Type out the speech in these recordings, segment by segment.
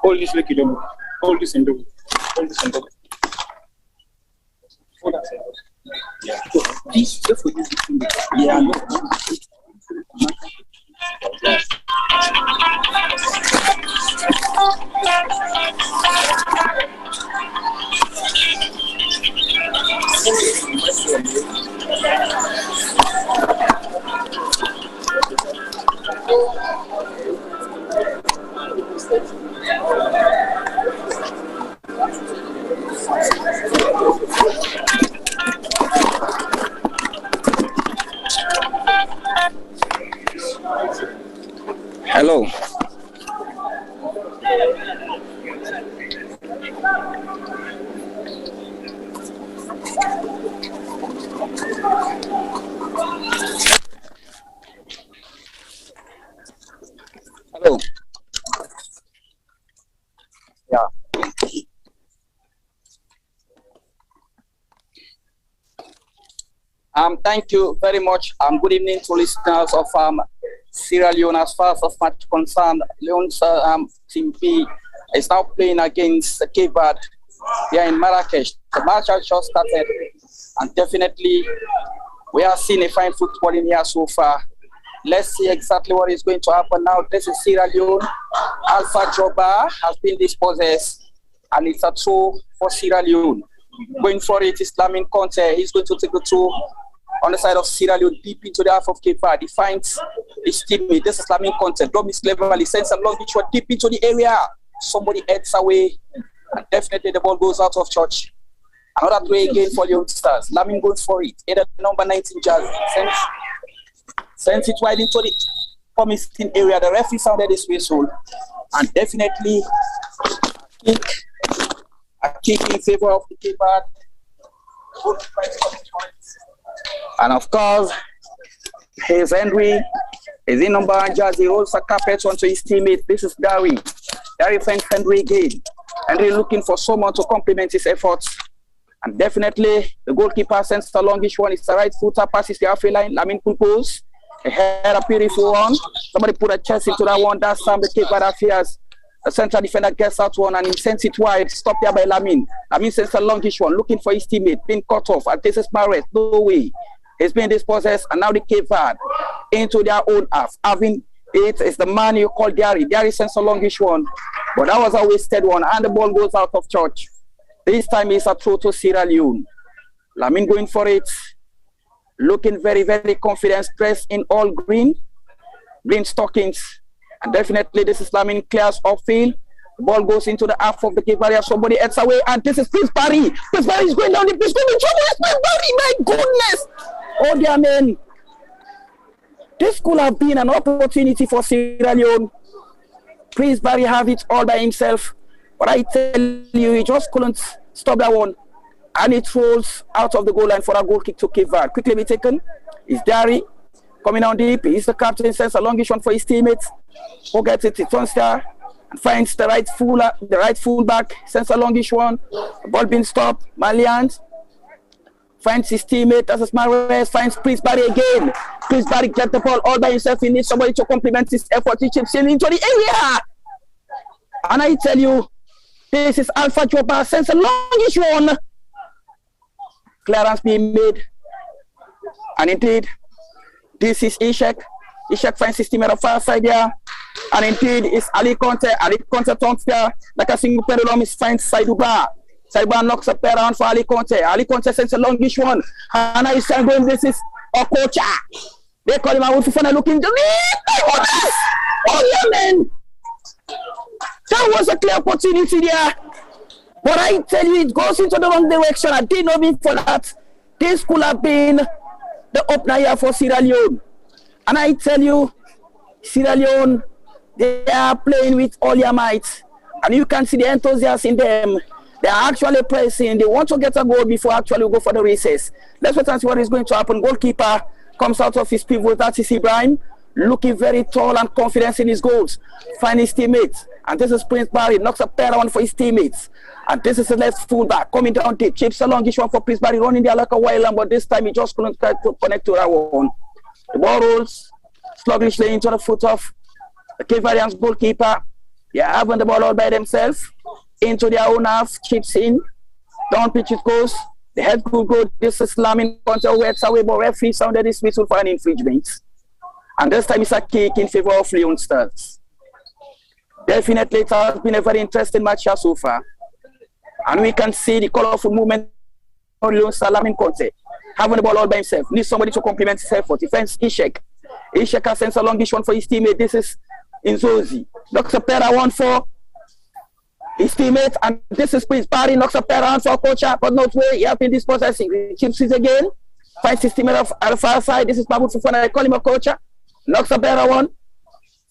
Hold this leg, hold this and do it. Hold this and do it. Hold that side. Yeah. This just for this. Yeah, no. Hello. Hello. Yeah. Thank you very much. Good evening to listeners of Sierra Leone. As far as match concerned, Leone's team B is now playing against Cape Verde here in Marrakesh. The match has just started, and definitely we are seeing a fine football in here so far. Let's see exactly what is going to happen now. This is Sierra Leone. Alpha Joba has been dispossessed, and it's a throw for Sierra Leone. Going for it is Lamine Conte. He's going to take the throw on the side of Sierra Leone, deep into the half of Cape Verde. He finds his teammate. This is Lamine Conte. Dom is cleverly sends a long shot deep into the area. Somebody heads away, and definitely the ball goes out of touch. Another try again for Leone Stars. Lamine goes for it. Either number 19 Jazz sends it wide into the promising area. The referee sounded his whistle, and definitely a kick in favor of the Cape Verde. And of course, here's Henry. Is in number Jazz. He rolls a carpet onto his teammate. This is Gary. Gary finds Henry again. Henry looking for someone to complement his efforts. And definitely the goalkeeper sends the longish one. It's the right footer, passes the halfway line. Lamine compose. A head, a beautiful one. Somebody put a chest into that one. That's the Cape Verde affairs. The central defender gets out one and he sends it wide. Stopped there by Lamine. Lamine sends a longish one, looking for his teammate, being cut off. And this is Mares. No way. He's been dispossessed, and now the Cape Verde into their own half. Having it is the man you call Gary. Gary sends a longish one, but that was a wasted one, and the ball goes out of touch. This time it's a throw to Sierra Leone. Lamine going for it, looking very, very confident, dressed in all green stockings. And definitely this is Lamine clears upfield. The ball goes into the half of the Cape Verde. Somebody heads away, and this is Prince Barry. Prince Barry is going down the pitch. Prince Barry, my goodness! Oh dear man. This could have been an opportunity for Sierra Leone. Prince Barry have it all by himself. But I tell you, he just couldn't stop that one. And it rolls out of the goal line for a goal kick to Cape Verde. Quickly be taken. It's Barry coming down deep. He's the captain, sends a longish one for his teammates. Who gets it? It's on star. And finds the right fullback. Sends a longish one. The ball being stopped. Malian finds his teammate, that's Mares, finds Prince Barry again. Prince Barry gets the ball all by himself. He needs somebody to complement his effort. He chips in into the area. And I tell you, this is Alpha Joba, sends a longish one. Clearance being made. And indeed, this is Ishak. Ishak finds his teammate on far side there. And indeed, it's Ali Conte. Ali Conte turns there. Like a single perilum, finds Saiduba. Saiba knocks a pair around for Ali Conte. Ali Conte sends a longish one. And I stand going, this is Okocha. They call him a Wolfifana looking. Oh, yeah, man. That was a clear opportunity there. But I tell you, it goes into the wrong direction. I did not mean for that. This could have been the opener here for Sierra Leone. And I tell you, Sierra Leone, they are playing with all their might. And you can see the enthusiasm in them. They are actually pressing. They want to get a goal before actually go for the races. Let's wait and see what is going to happen. Goalkeeper comes out of his pivot. That is Ibrahim, looking very tall and confident in his goals. Find his teammates. And this is Prince Barry. Knocks a pair on for his teammates. And this is the left fullback coming down deep. Chips a longish one for Prince Barry, running there like a wild lamb. But this time he just couldn't try to connect to that one. The ball rolls sluggishly into the foot of The Qualifiers goalkeeper, they are having the ball all by themselves. Into their own half, chips in. Down pitch it goes. The head could go. This is slamming counter where it's away, but referee sounded this whistle for an infringement. And this time it's a kick in favor of Leone Stars. Definitely it has been a very interesting match here so far. And we can see the colorful movement of Leone Stars. Lamin Conte having the ball all by himself. Needs somebody to complement his effort. Defense Ishek. Ishek has sent a longish one for his teammate. This is Inzozi. Knocks a pair one for his teammate. And this is Prince Barry. Knocks a pair on for Kocha. But not way. He has been dispossessing. He chips it again. Finds his teammate at the far side. This is Mahmoud Fofana. I call him a Kocha. Knocks a pair one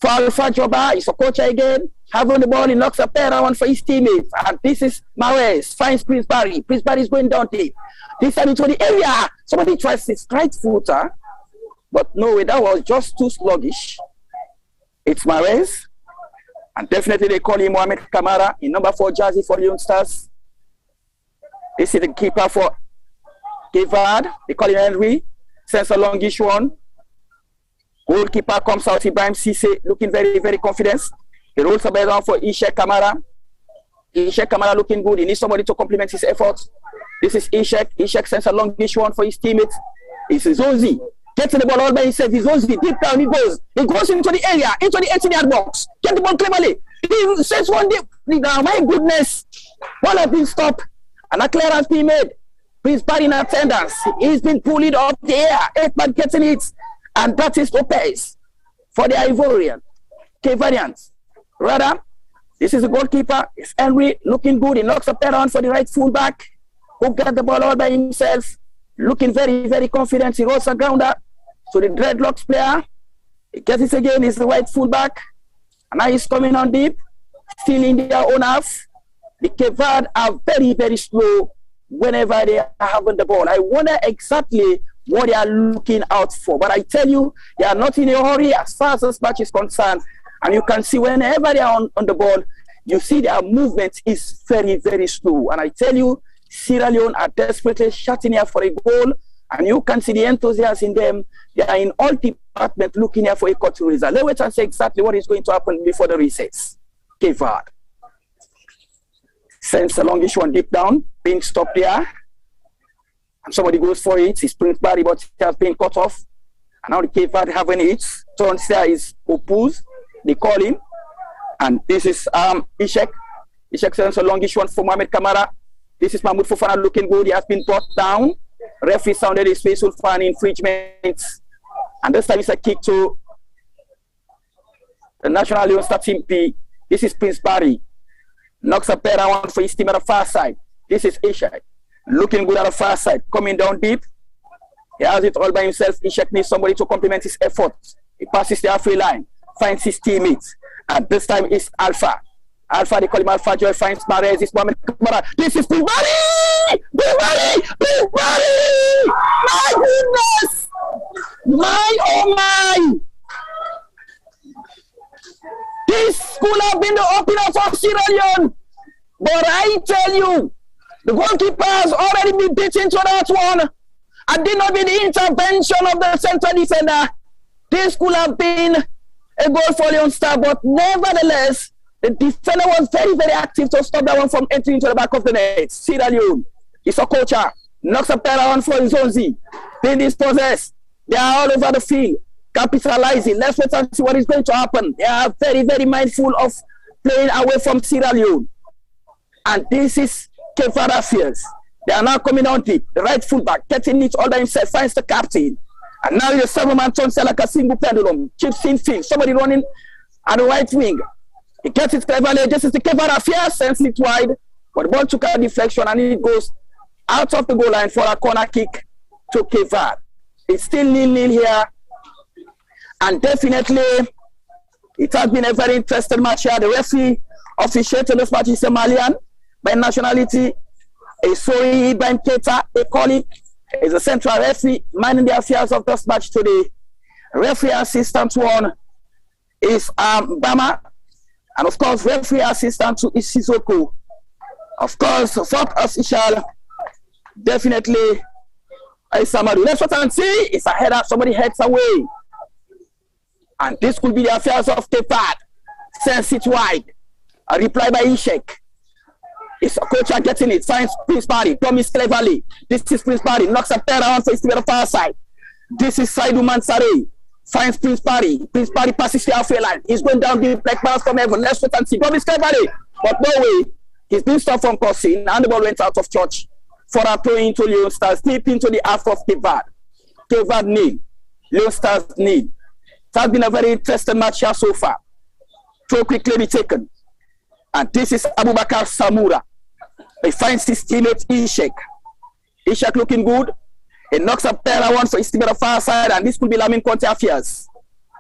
for Alpha Joba. He's a Kocha again. Having the ball. He knocks a pair one for his teammate. And this is Mares. Finds Prince Barry. Prince Barry is going down deep. This time into the area. Somebody tries his right footer. But no way, that was just too sluggish. It's Mares. And definitely they call him Mohamed Kamara in number 4 jersey for Leone Stars. This is the keeper for Gevard. They call him Henry. Sends a longish one. Goalkeeper comes out, Ibrahim Cisse, looking very, very confident. He rolls a ball down for Ishek Kamara. Ishek Kamara looking good. He needs somebody to complement his efforts. This is Ishek. Ishek sends a longish one for his teammate. It's Zozi. Gets the ball all by himself. He's Zozi. Deep down he goes. He goes into the area, into the 18-yard box. Get the ball cleverly. He sends one deep. My goodness. One of these stop. And a clearance being made. Prince Barry in attendance. He's been pulled up the air. 8-man getting it. And that is Lopez for the Ivorian. Qualifiers. Rather, this is the goalkeeper. It's Henry looking good. He knocks a pair on for the right fullback, who got the ball all by himself. Looking very, very confident. He rolls a grounder to the dreadlocks player. He gets it again. He's the right fullback. And now he's coming on deep. Still in their own half. The Qualifiers are very, very slow whenever they are having the ball. I wonder exactly what they are looking out for. But I tell you, they are not in a hurry as far as this match is concerned. And you can see whenever they are on the ball, you see their movement is very, very slow. And I tell you, Sierra Leone are desperately shouting here for a goal. And you can see the enthusiasm in them. They are in all departments looking here for a cut result. Let's wait and see exactly what is going to happen before the recess. Gevard sends a longish one deep down, being stopped there. And somebody goes for it. It's Prince Barry, but it has been cut off. And now the Qualifiers having it. Turns there is Opus. They call him. And this is Ishek. Ishek sends a longish one for Mohamed Kamara. This is Mahmoud Fofana looking good. He has been brought down. Referee sounded his whistle for an infringement. And this time it's a kick to the National Leone Stars team P. This is Prince Barry. Knocks a pair one for his team at the far side. This is Ishek. Looking good at the far side. Coming down deep. He has it all by himself. Ishek needs somebody to complement his efforts. He passes the halfway line. Finds his teammates. And this time it's Alpha. Alpha, they call him Alpha Joy. Finds Mares. This Mohamed Kamara. This is Prince Barry! Prince Barry! Prince Barry! My goodness! My, oh my! This could have been the opener for Sierra Leone. But I tell you, the goalkeeper has already been beaten to that one. And did not be the intervention of the central defender. This could have been a goal for Leone Stars, but nevertheless, the defender was very, very active to stop that one from entering into the back of the net. Sierra Leone, Isokocha, knocks a pair on for Zonzi. Being dispossessed. They are all over the field, capitalizing. Let's wait and see what is going to happen. They are very, very mindful of playing away from Sierra Leone. And this is Qualifiers. They are now coming on deep. The right fullback, getting it all by himself, finds the captain. And now the 7-man turns like a single pendulum. Chips in field. Somebody running at the right wing. He gets it cleverly. This is the Qualifiers, sends it wide. But the ball took a deflection and it goes out of the goal line for a corner kick to Qualifiers. It's still 0-0 here. And definitely, it has been a very interesting match here. The referee officiating this match is a Malian by nationality. A Sori Ibrahim Keita, they call it. Is a central referee minding the affairs of this match today. Referee assistant one is Bama. And of course, referee assistant to is Sissoko. Of course, fourth official, definitely is Samadu. Let's wait and see. It's a header. Somebody heads away. And this could be the affairs of Cape Verde. Sends it wide. A reply by Ishek. It's a coach are getting it. Finds Prince Party. Promise cleverly. This is Prince Party. Knocks up there around for his the far side. This is Saidu Mansare. Finds Prince Party. Prince Party passes the halfway line. He's going down the black bounce from heaven. Let's wait and see. Promise cleverly. But no way. He's been stopped from crossing. And the ball went out of touch. For a throw into Leone Stars. Deep into the half of Cape Verde. Cape Verde nil. Leone Stars nil. It has been a very interesting match here so far. Throw quickly be taken. And this is Abubakar Samura. He finds his teammate Ishek. Ishek looking good. He knocks up Terra one for his team at the far side, and this could be Lamin Conte affairs.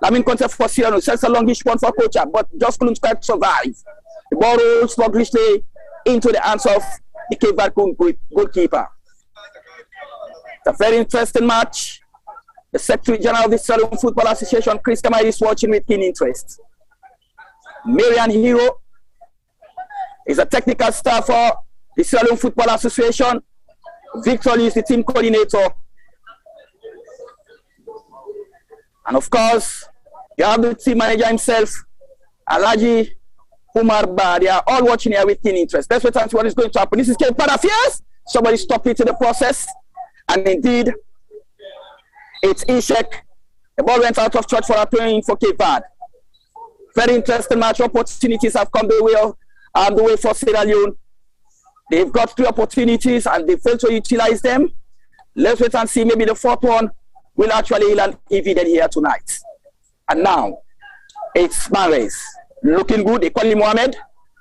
Lamin Conte for Sierra sends a longish one for Kocha, but just couldn't quite survive. The ball rolls sluggishly into the hands of the Cape Verde goalkeeper. It's a very interesting match. The Secretary General of the Sierra Leone Football Association, Chris Kamai, is watching with keen interest. Marian Hero is a technical staff for the Sierra Leone Football Association. Victor is the team coordinator. And of course, you have the team manager himself, Alaji Umar Ba. They are all watching here with keen interest. Let's wait and see what is going to happen. This is Cape Verde affairs. Somebody stopped it in the process. And indeed, it's Ishek. The ball went out of touch for a throw-in for Cape Verde. Very interesting match. Opportunities have come the way for Sierra Leone. They've got 3 opportunities and they failed to utilize them. Let's wait and see. Maybe the 4th one will actually land evident here tonight. And now, it's Mahrez. Looking good. Equally Mohamed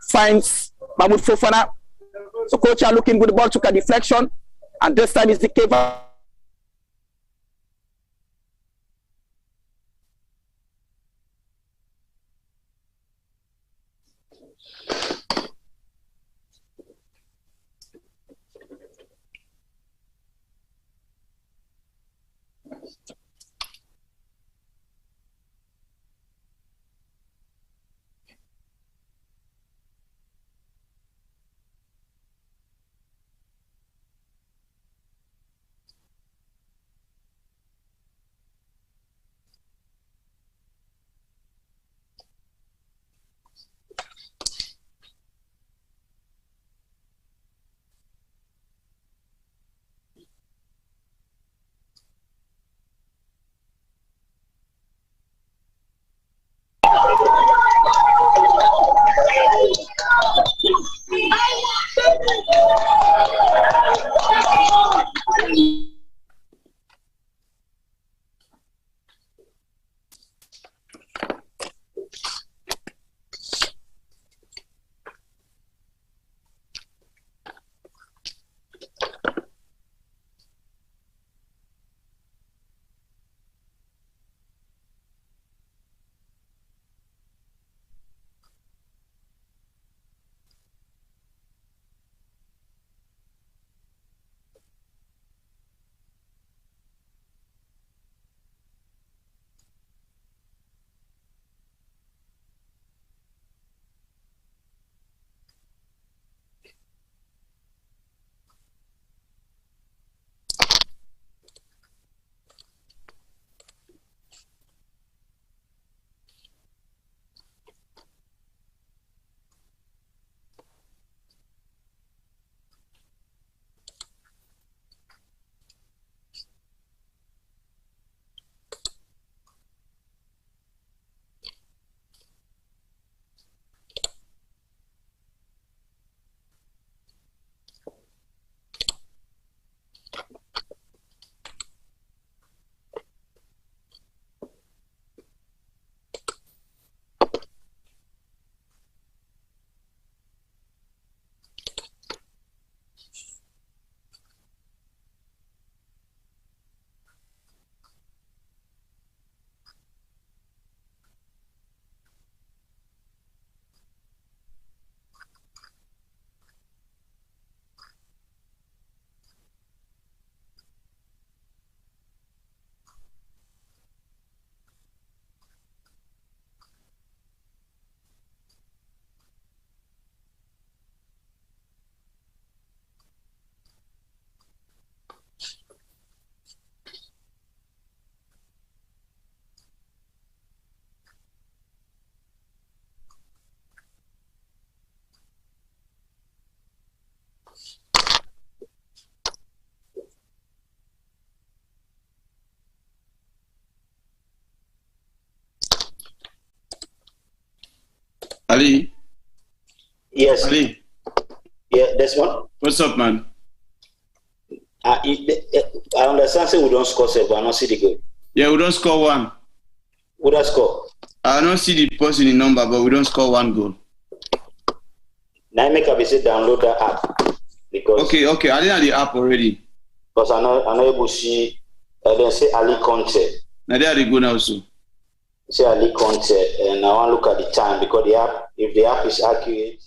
finds Mahmoud Fofana. So coach are looking good. The ball took a deflection. And this time is the Cape Verde. Ali? Yes. Ali? Yeah, this one? What's up, man? I understand say we don't score, but I don't see the goal. Yeah, we don't score one. Who does score? I don't see the person in number, but we don't score one goal. Now make up say download that app. Because Okay. I didn't have the app already. Because I know able to see then say Ali Conte. Now there they go now also. Say Ali Conte, and I want to look at the time because the app, if the app is accurate.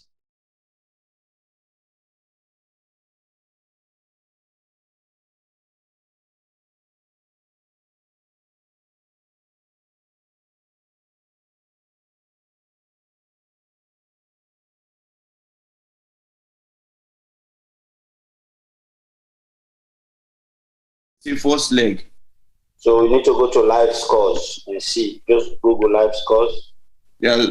See first leg. So we need to go to live scores and see. Just Google live scores. Yeah.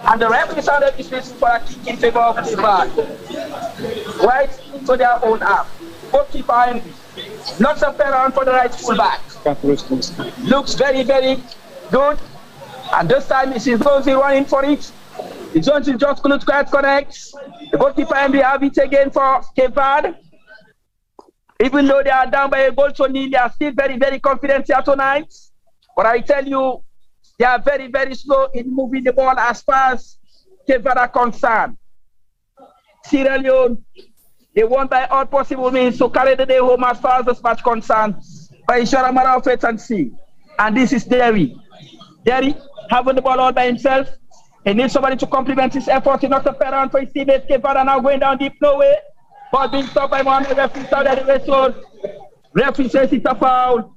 And the referee started this race for a kick in favor of the back. Right into their own half. Goalkeeper Henry knocks up around for the right fullback. Looks very, very good. And this time it's Zonzi running for it. The Zonzi just couldn't quite connect. The goalkeeper Henry have it again for Cape Verde. Even though they are down by a goal to nil, they are still very, very confident here tonight. But I tell you, they are very, very slow in moving the ball as far as Cape Verde are concerned. Sierra Leone, they won by all possible means to carry the day home as far as this match concerns. But it's a matter of wait and see. And this is Derry. Derry having the ball all by himself. He needs somebody to complement his effort. He knocks a pair around for his teammates. Cape Verde now going down deep, no way. Ball being stopped by Mohamed. Referee started the whistle. Referee says it's a foul.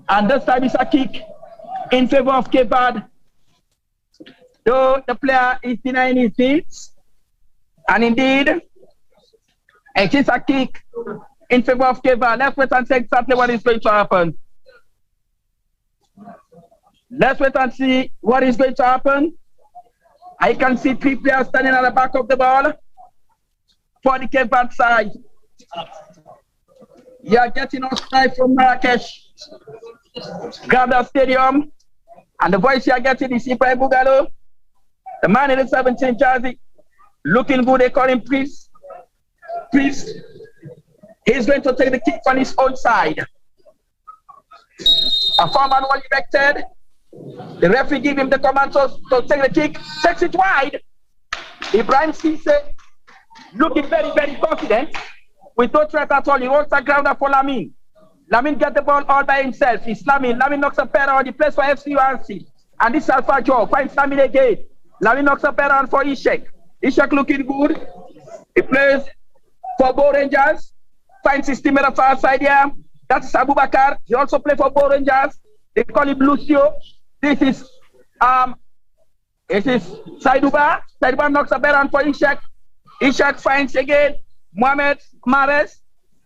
And this time it's a kick in favor of Cape Verde. Though the player is denying his feet. And indeed, it is a kick in favor of Cape Verde. Let's wait and see exactly what is going to happen. Let's wait and see what is going to happen. I can see 3 players standing at the back of the ball for the Cape Verde side. You are getting us live from Marrakesh. Grab the stadium. And the voice you are getting is Ibrahim Bugalo, the man in the 17 jersey. Looking good, they call him Priest. Priest. He's going to take the kick on his own side. A former well erected. The referee give him the command to take the kick. Takes it wide. Ibrahim Cisse looking very, very confident. With no threat at all. He wants a grounder for Lamin. Lamin get the ball all by himself. It's Lamin. Lamin knocks a pair on the place for FCUNC. And this is Alpha Joe. Finds Lamin again. Lamin knocks a pair on for Ishak. Ishak looking good. He plays for Bo Rangers. Finds his teammate on the far side here. That's Abubakar. He also plays for Bo Rangers. They call him Lucio. This is Saiduba. Saiduba knocks a pair on for Ishak. Ishak finds again Mohamed Mares.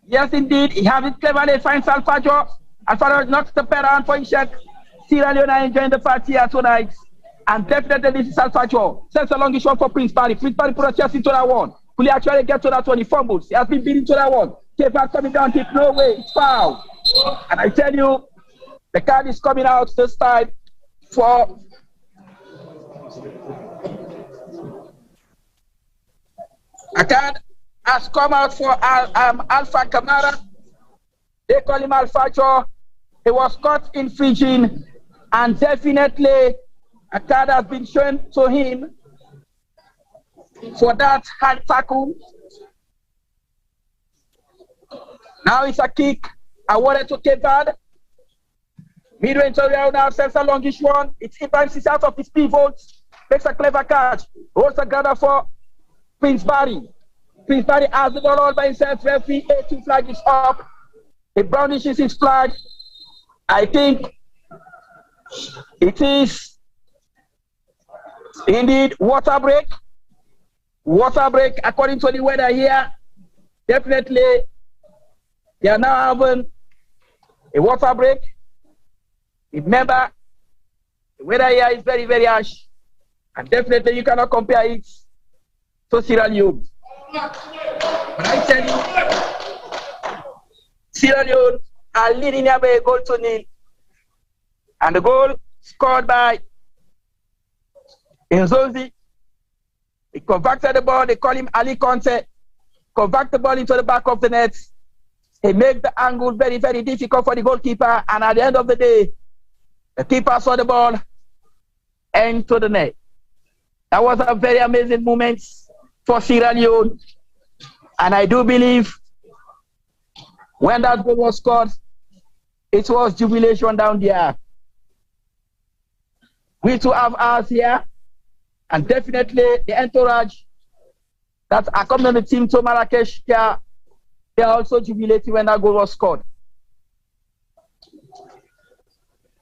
Yes, indeed. He has it cleverly. Finds Alfajo. Alfajo knocks the pair on for Ishak. Sierra Leone are enjoying the party here tonight. And definitely this is Alfajo. Sends a longish one for Prince Barry. Prince Barry put a chest into that one. Will he actually get to that one? He fumbles. He has been beaten to that one. Kepa coming down deep. No way. It's foul. And I tell you, the card is coming out this time for a card has come out for Alpha Kamara. They call him Alfajo. He was caught infringing, and definitely a card has been shown to him for that hand tackle. Now it's a kick awarded to Cape Verde. Midrange area now sends a longish one. It's Ibrahim Sisi out of his pivot. Makes a clever catch. Holds a gather for Prince Barry. Prince Barry has the ball all by himself. Referee A2 flag is up. He brownishes his flag. I think it is indeed water break. Water break according to the weather here. Definitely they are now having a water break. Remember, the weather here is very, very harsh. And definitely you cannot compare it to Sierra Leone. But I tell you, Sierra Leone are leading here by a goal to nil. And the goal scored by Nzozi. He converted the ball. They call him Ali Conte. Convert the ball into the back of the net. He made the angle very, very difficult for the goalkeeper. And at the end of the day, the keeper saw the ball into the net. That was a very amazing moment for Sierra Leone. And I do believe when that goal was scored, it was jubilation down there. We too have ours here. And definitely the entourage that accompanied the team to Marrakesh here, they are also jubilating when that goal was scored.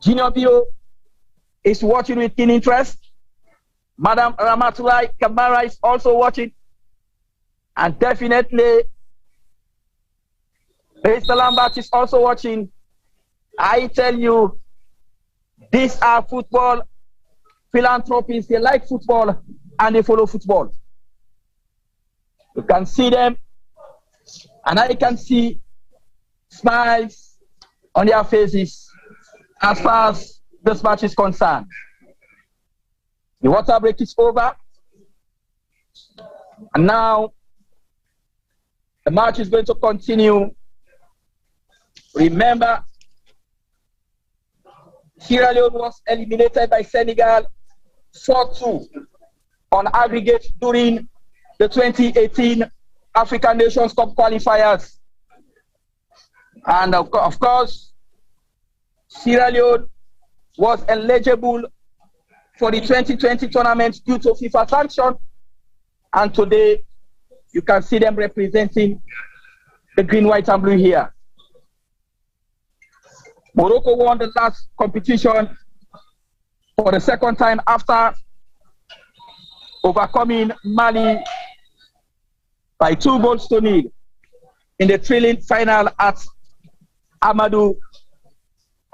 Junior Bio is watching with keen interest. Madam Ramatulai Kamara is also watching. And definitely Mr. Lambert is also watching. I tell you, these are football philanthropists. They like football and they follow football. You can see them, and I can see smiles on their faces as far as this match is concerned. The water break is over, and now the match is going to continue. Remember, Sierra Leone was eliminated by Senegal 4-2 on aggregate during the 2018 African Nations Cup qualifiers. And of course, Sierra Leone was eligible for the 2020 tournament due to FIFA sanction. And today, you can see them representing the green, white, and blue here. Morocco won the last competition for the second time after overcoming Mali by 2-0 in the thrilling final at Amadou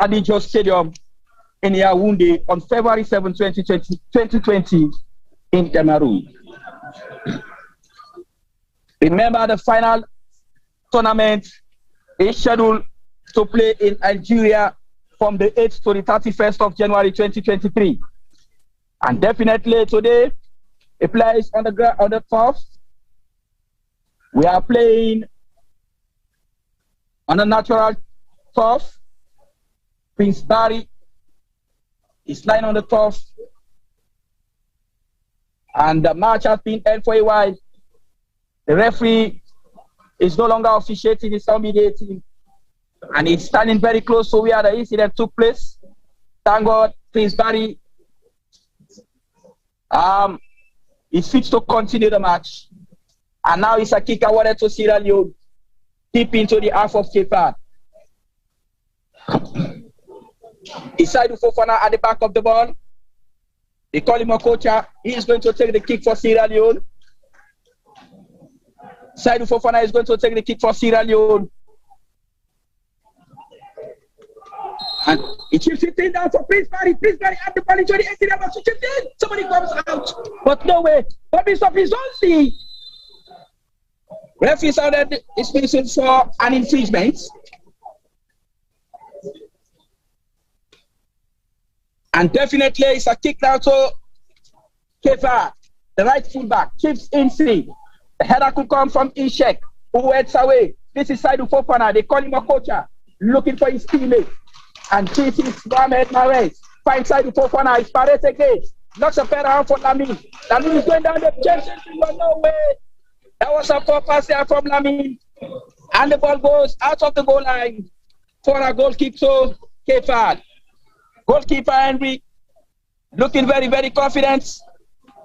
Adijo Stadium in Yaoundé on February 7, 2020 in Cameroon. Remember, the final tournament is scheduled to play in Algeria from the 8th to the 31st of January 2023. And definitely today, it plays on the turf. We are playing on a natural turf. Prince Barry is lying on the turf. And the match has been held for a while. The referee is no longer officiating, he's now mediating. And he's standing very close to where the incident took place. Thank God, Prince Barry is fit to continue the match. And now it's a kick awarded to Sierra Leone, deep into the half of Cape Verde. Isaidu Fofana at the back of the ball. They call him Okocha. He is going to take the kick for Sierra Leone. Saidou Fofana is going to take the kick for Sierra Leone. And he chips it in down for Prince Barry. Prince Barry at the ball into the 18 number. She chips in. Somebody comes out. But no way. But Bishop is on the referee sounded his whistle for an infringement. And definitely it's a kick now to Kefa, the right fullback, chips in C. The header could come from Ishek, who heads away. This is Saidou Fofana. They call him a coacher, looking for his teammate. And this is Mohamed Mahrez. Finds Saidou Fofana. It's Mahrez again. Knocks a pair around for Lamine. Lamine is going down the chest. No way. That was a poor pass there from Lamine. And the ball goes out of the goal line for a goal kick to Kefa. Goalkeeper Henry looking very, very confident.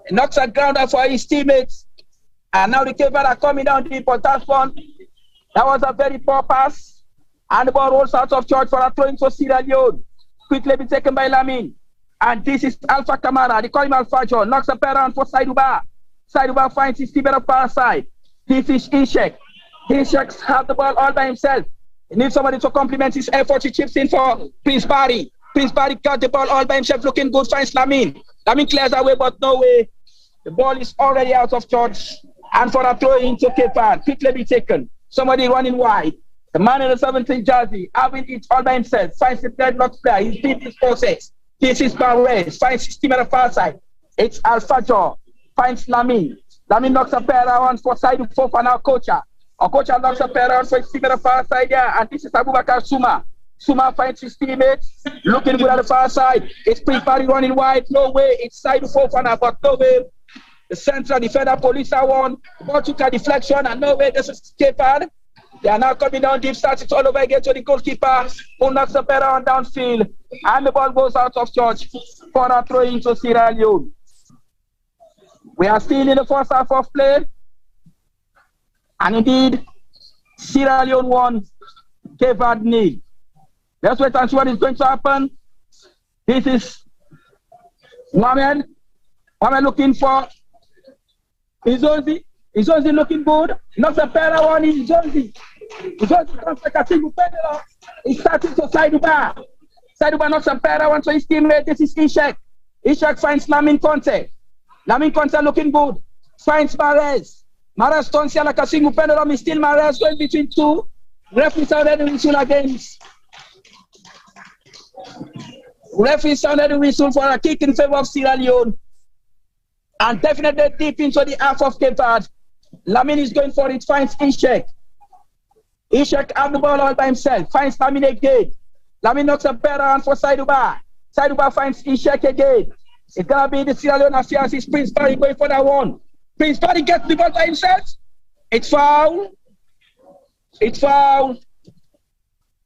He knocks a grounder for his teammates. And now the Kepa are coming down deep on that one. That was a very poor pass. And the ball rolls out of charge for a throw in for Sierra Leone. Quickly be taken by Lamine. And this is Alpha Kamara. They call him Alpha John. Knocks a pair around for Saidou Ba. Saidou Ba finds his teammate on far side. This is Ishek. Ishek has the ball all by himself. He needs somebody to complement his effort. He chips in for Prince Barry. Prince Barry got the ball all by himself, looking good, finds Lamine. Lamine clears away, but no way. The ball is already out of touch. And for a throw into Kepa, quickly be taken. Somebody running wide. The man in the 17th jersey, having it all by himself, finds the deadlock player. He's beat his process. This is Mahrez, finds his team at the far side. It's Al-Fajr, finds Lamine. Lamine knocks a pair around for Saidou Fofana, Okocha. Okocha knocks a pair around for his team at the far side, yeah. And this is Abubakar Suma. Suma finds his teammates, looking good at the far side. It's Prince Barry running wide. No way. It's Saidou Fofana, but no way. The central defender, police are one. Ball took a deflection, and no way. This is Kepa. They are now coming down deep, starts it all over again to the goalkeeper, who knocks the pair on downfield. And the ball goes out of charge for a throw into Sierra Leone. We are still in the first half of play. And indeed, Sierra Leone won, Kepa nil. Let's wait and see what is going to happen. This is Mohamed. Mohamed looking for Izonzi. Izonzi looking good. Knocks a pair of one in Izonzi. Izonzi comes like a single penalty. He's starting to Saidou Ba. Saidou Ba knocks a pair of one to his teammate. This is Ishek. Ishek finds Lamine Conte. Lamine Conte looking good. Finds Mahrez. Mahrez turns here like a single penalty. Still Mahrez going between two. Referee sounded the whistle against. Referee sounded the whistle for a kick in favor of Sierra Leone. And definitely deep into the half of Cape Verde. Lamine is going for it, finds Ishek. Ishek has the ball all by himself, finds Lamine again. Lamine knocks a pair around for Saidou Ba. Saidou Ba finds Ishek again. It's going to be the Sierra Leone affairs. It's Prince Barry going for that one. Prince Barry gets the ball by himself. It's foul. It's foul.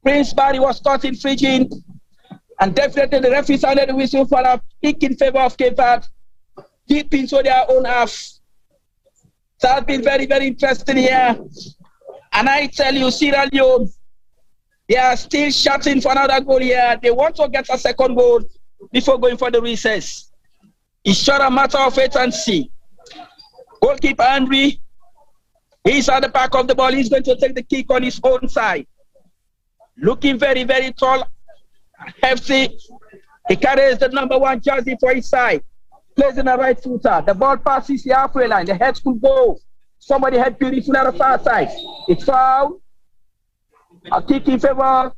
Prince Barry was caught infringing. And definitely the referee sounded the whistle for a kick in favor of Cape Verde, deep into their own half. So it's been very, very interesting here. And I tell you, Sierra Leone, they are still shouting for another goal here. They want to get a second goal before going for the recess. It's just a matter of wait and see. Goalkeeper Henry, he's at the back of the ball. He's going to take the kick on his own side. Looking very, very tall. FC, he carries the #1 jersey for his side. Plays in the right footer. The ball passes the halfway line. The head could go. Somebody head beautiful at the far side. It's foul. A kick in favor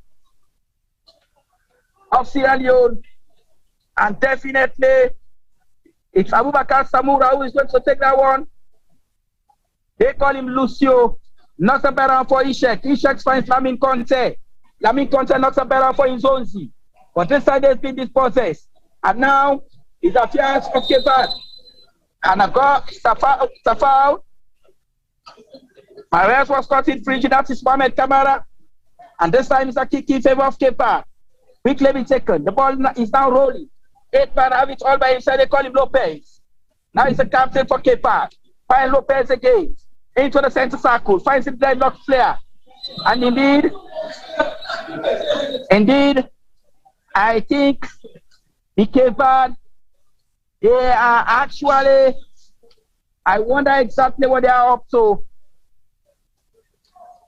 of Sierra Leone. And definitely, it's Abubakar Samura who is going to take that one. They call him Lucio. Knocks a better for Ishek. Ishek finds Lamine Conte. Lamine Conte knocks a better for Izonzi. But this side has been dispossessed. And now, it's affairs of Cape Verde. And I've got Safao. Mahrez was caught infringing. That is Mohamed Kamara. And this time it's a kick in favor of Cape Verde. Quickly be taken. The ball is now rolling. 8 man have it all by himself. They call him Lopez. Now he's the captain for Cape Verde. Finds Lopez again. Into the center circle. Finds the deadlock player. And indeed, I think the Cape Verde, they are actually, I wonder exactly what they are up to.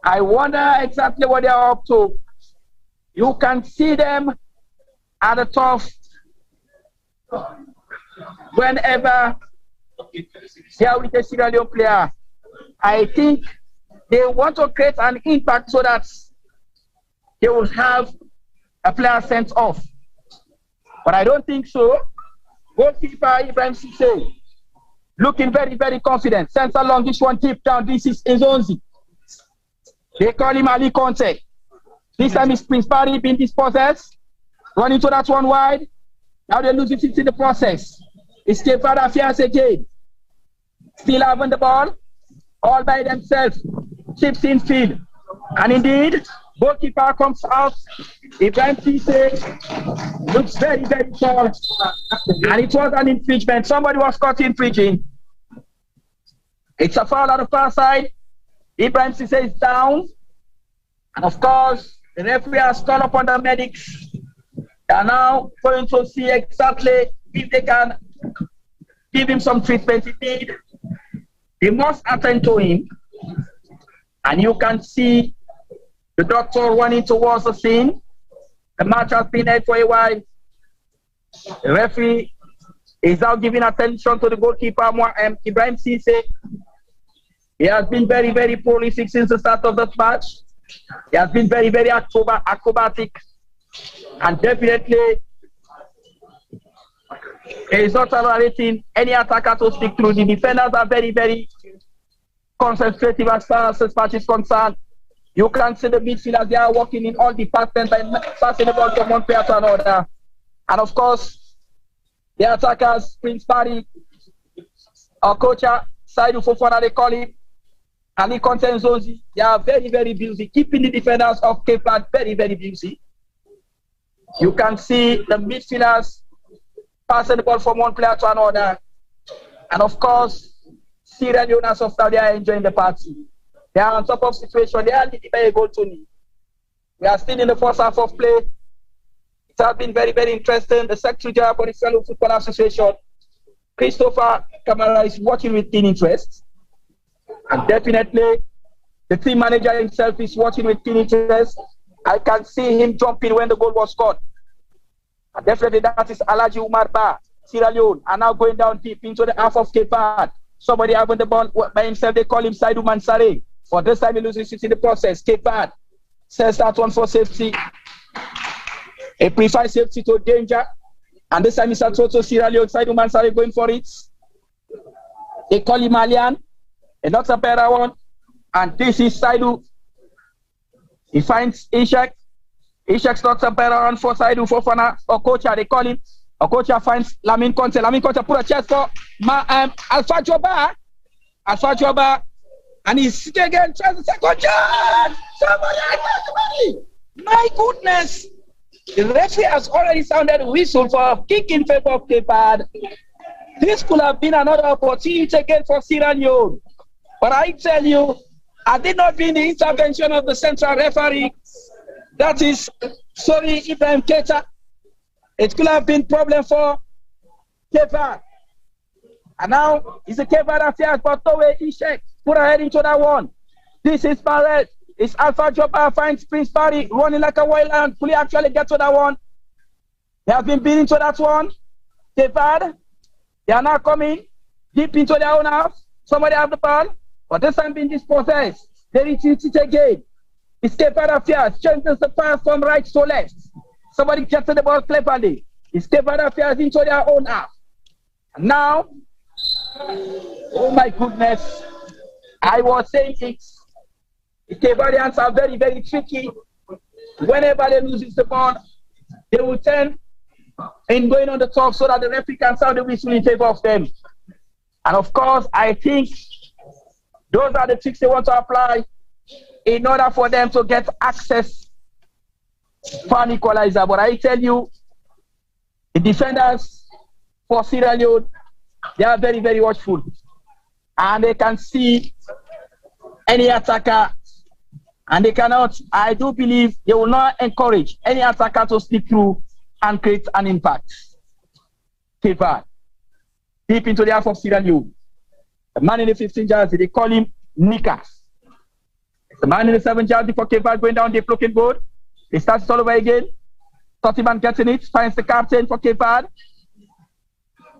I wonder exactly what they are up to. You can see them at the top whenever they are with a Sierra Leone player. I think they want to create an impact so that they will have a player sent off. But I don't think so. Goalkeeper Ibrahim Cisse looking very, very confident. Sends along this one deep down. This is Ezonzi. They call him Ali Conte. This time is Prince Barry being dispossessed. Running to that one wide. Now they lose it in the process. It's Kevada Fias again. Still having the ball. All by themselves. Chips in field. And indeed, goalkeeper comes out. Ibrahim Cisse looks very, very tall. And it was an infringement. Somebody was caught infringing. It's a foul on the far side. Ibrahim Cisse is down. And of course, the referee has called upon the medics. They are now going to see exactly if they can give him some treatment. Indeed, they must attend to him. And you can see the doctor running towards the scene. The match has been held for a while. The referee is now giving attention to the goalkeeper, Ibrahim Cisse. He has been very, very prolific since the start of the match. He has been very, very acrobatic. And definitely, he is not tolerating any attacker to stick through. The defenders are very, very concentrative as far as this match is concerned. You can see the midfielders, they are working in all departments by passing the ball from one player to another. And of course, the attackers, Prince Barry, our coach, Saidu Fofana, they call him, and he contains Zozi. They are very, very busy, keeping the defenders of Cape Verde very, very busy. You can see the midfielders passing the ball from one player to another. And of course, Sierra Leone as of now, they are enjoying the party. They are on top of the situation. They are leading by a goal to nil. We are still in the first half of play. It has been very, very interesting. The Secretary General for the Fellow Football Association, Christopher Kamara, is watching with keen interest. And definitely, the team manager himself is watching with keen interest. I can see him jumping when the goal was scored. And definitely, that is Alaji Umar Ba, Sierra Leone, are now going down deep into the half of Cape Verde. Somebody having the ball by himself, they call him Saidu Mansare. For this time, he loses it in the process. Cape Verde says that one for safety. A preferred safety to danger. And this time, it's a total Sierra Leone. Saidu Mansare going for it. They call him Malian. And not a better one. And this is Saidu. He finds Ishak. Ishak's not a better one for Saidu Fofana. Okocha, they call him. Okocha finds Lamin Conte. Lamin Conte put a chest for Alpha Joba. Alpha Joba. And he's sitting again, tries the second chance. Somebody! My goodness! The referee has already sounded a whistle for a kick in favor of Cape Verde. This could have been another opportunity again for Sierra Leone. But I tell you, had it not been the intervention of the central referee, that is, Ibrahim Keita, it could have been a problem for Cape Verde. And now, it's a Cape Verde affairs, but no way, Ishak put her head into that one. This is Barrett. It's Alpha Joba finds Prince Barry running like a wild ant. Could he actually get to that one? They have been beaten to that one. Cape Verde, they are now coming deep into their own half. Somebody have the ball, but this time being dispossessed. They retreat it again. It's Cape Verde affairs. Changes the pass from right to left. Somebody gets to the ball cleverly. It's Cape Verde affairs into their own half. And now, oh my goodness, I was saying it. The Cape Verdeans are very, very tricky. Whenever they lose the ball, they will turn and going on the top so that the referee can sound the whistle in favor of them. And of course, I think those are the tricks they want to apply in order for them to get access for an equalizer. But I tell you, the defenders for Sierra Leone, they are very, very watchful. And they can see any attacker. And they cannot, I do believe, they will not encourage any attacker to slip through and create an impact. Cape Verde, deep into the half of Sierra Leone. The man in the 15 jersey, they call him Nikas. The man in the 7 yard for Cape Verde going down deep, looking good. He starts all over again. Tottiman getting it, finds the captain for Cape Verde.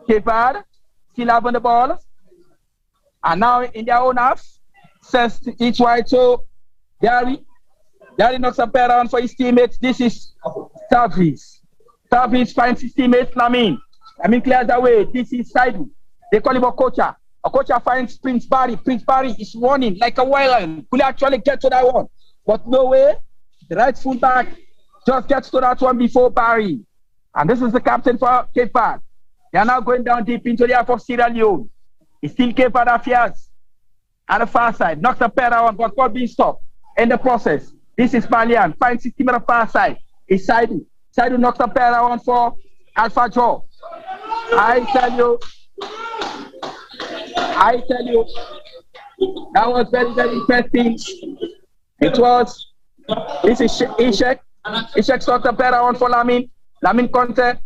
Cape Verde still having the ball. And now in their own half, sends each wide to Gary. Gary knocks a pair around for his teammates. This is Tavis. Tavis finds his teammates, Lamin. Lamin clears the way. This is Saidu. They call him Okocha. Okocha finds Prince Barry. Prince Barry is running like a wild lion. Could actually get to that one. But no way. The right fullback just gets to that one before Barry. And this is the captain for Cape Verde. They are now going down deep into the half of Sierra Leone. It's still Cape Verde affairs. At the far side. Knocks a pair on, but got being stopped in the process. This is Malian. Finds his team at the far side. It's Saidu. Saidu knocks a pair on for Alpha Joe. I tell you, that was very, very interesting. It was, this is Ishek. Ishek knocks a pair on for Lamin. Lamin Conte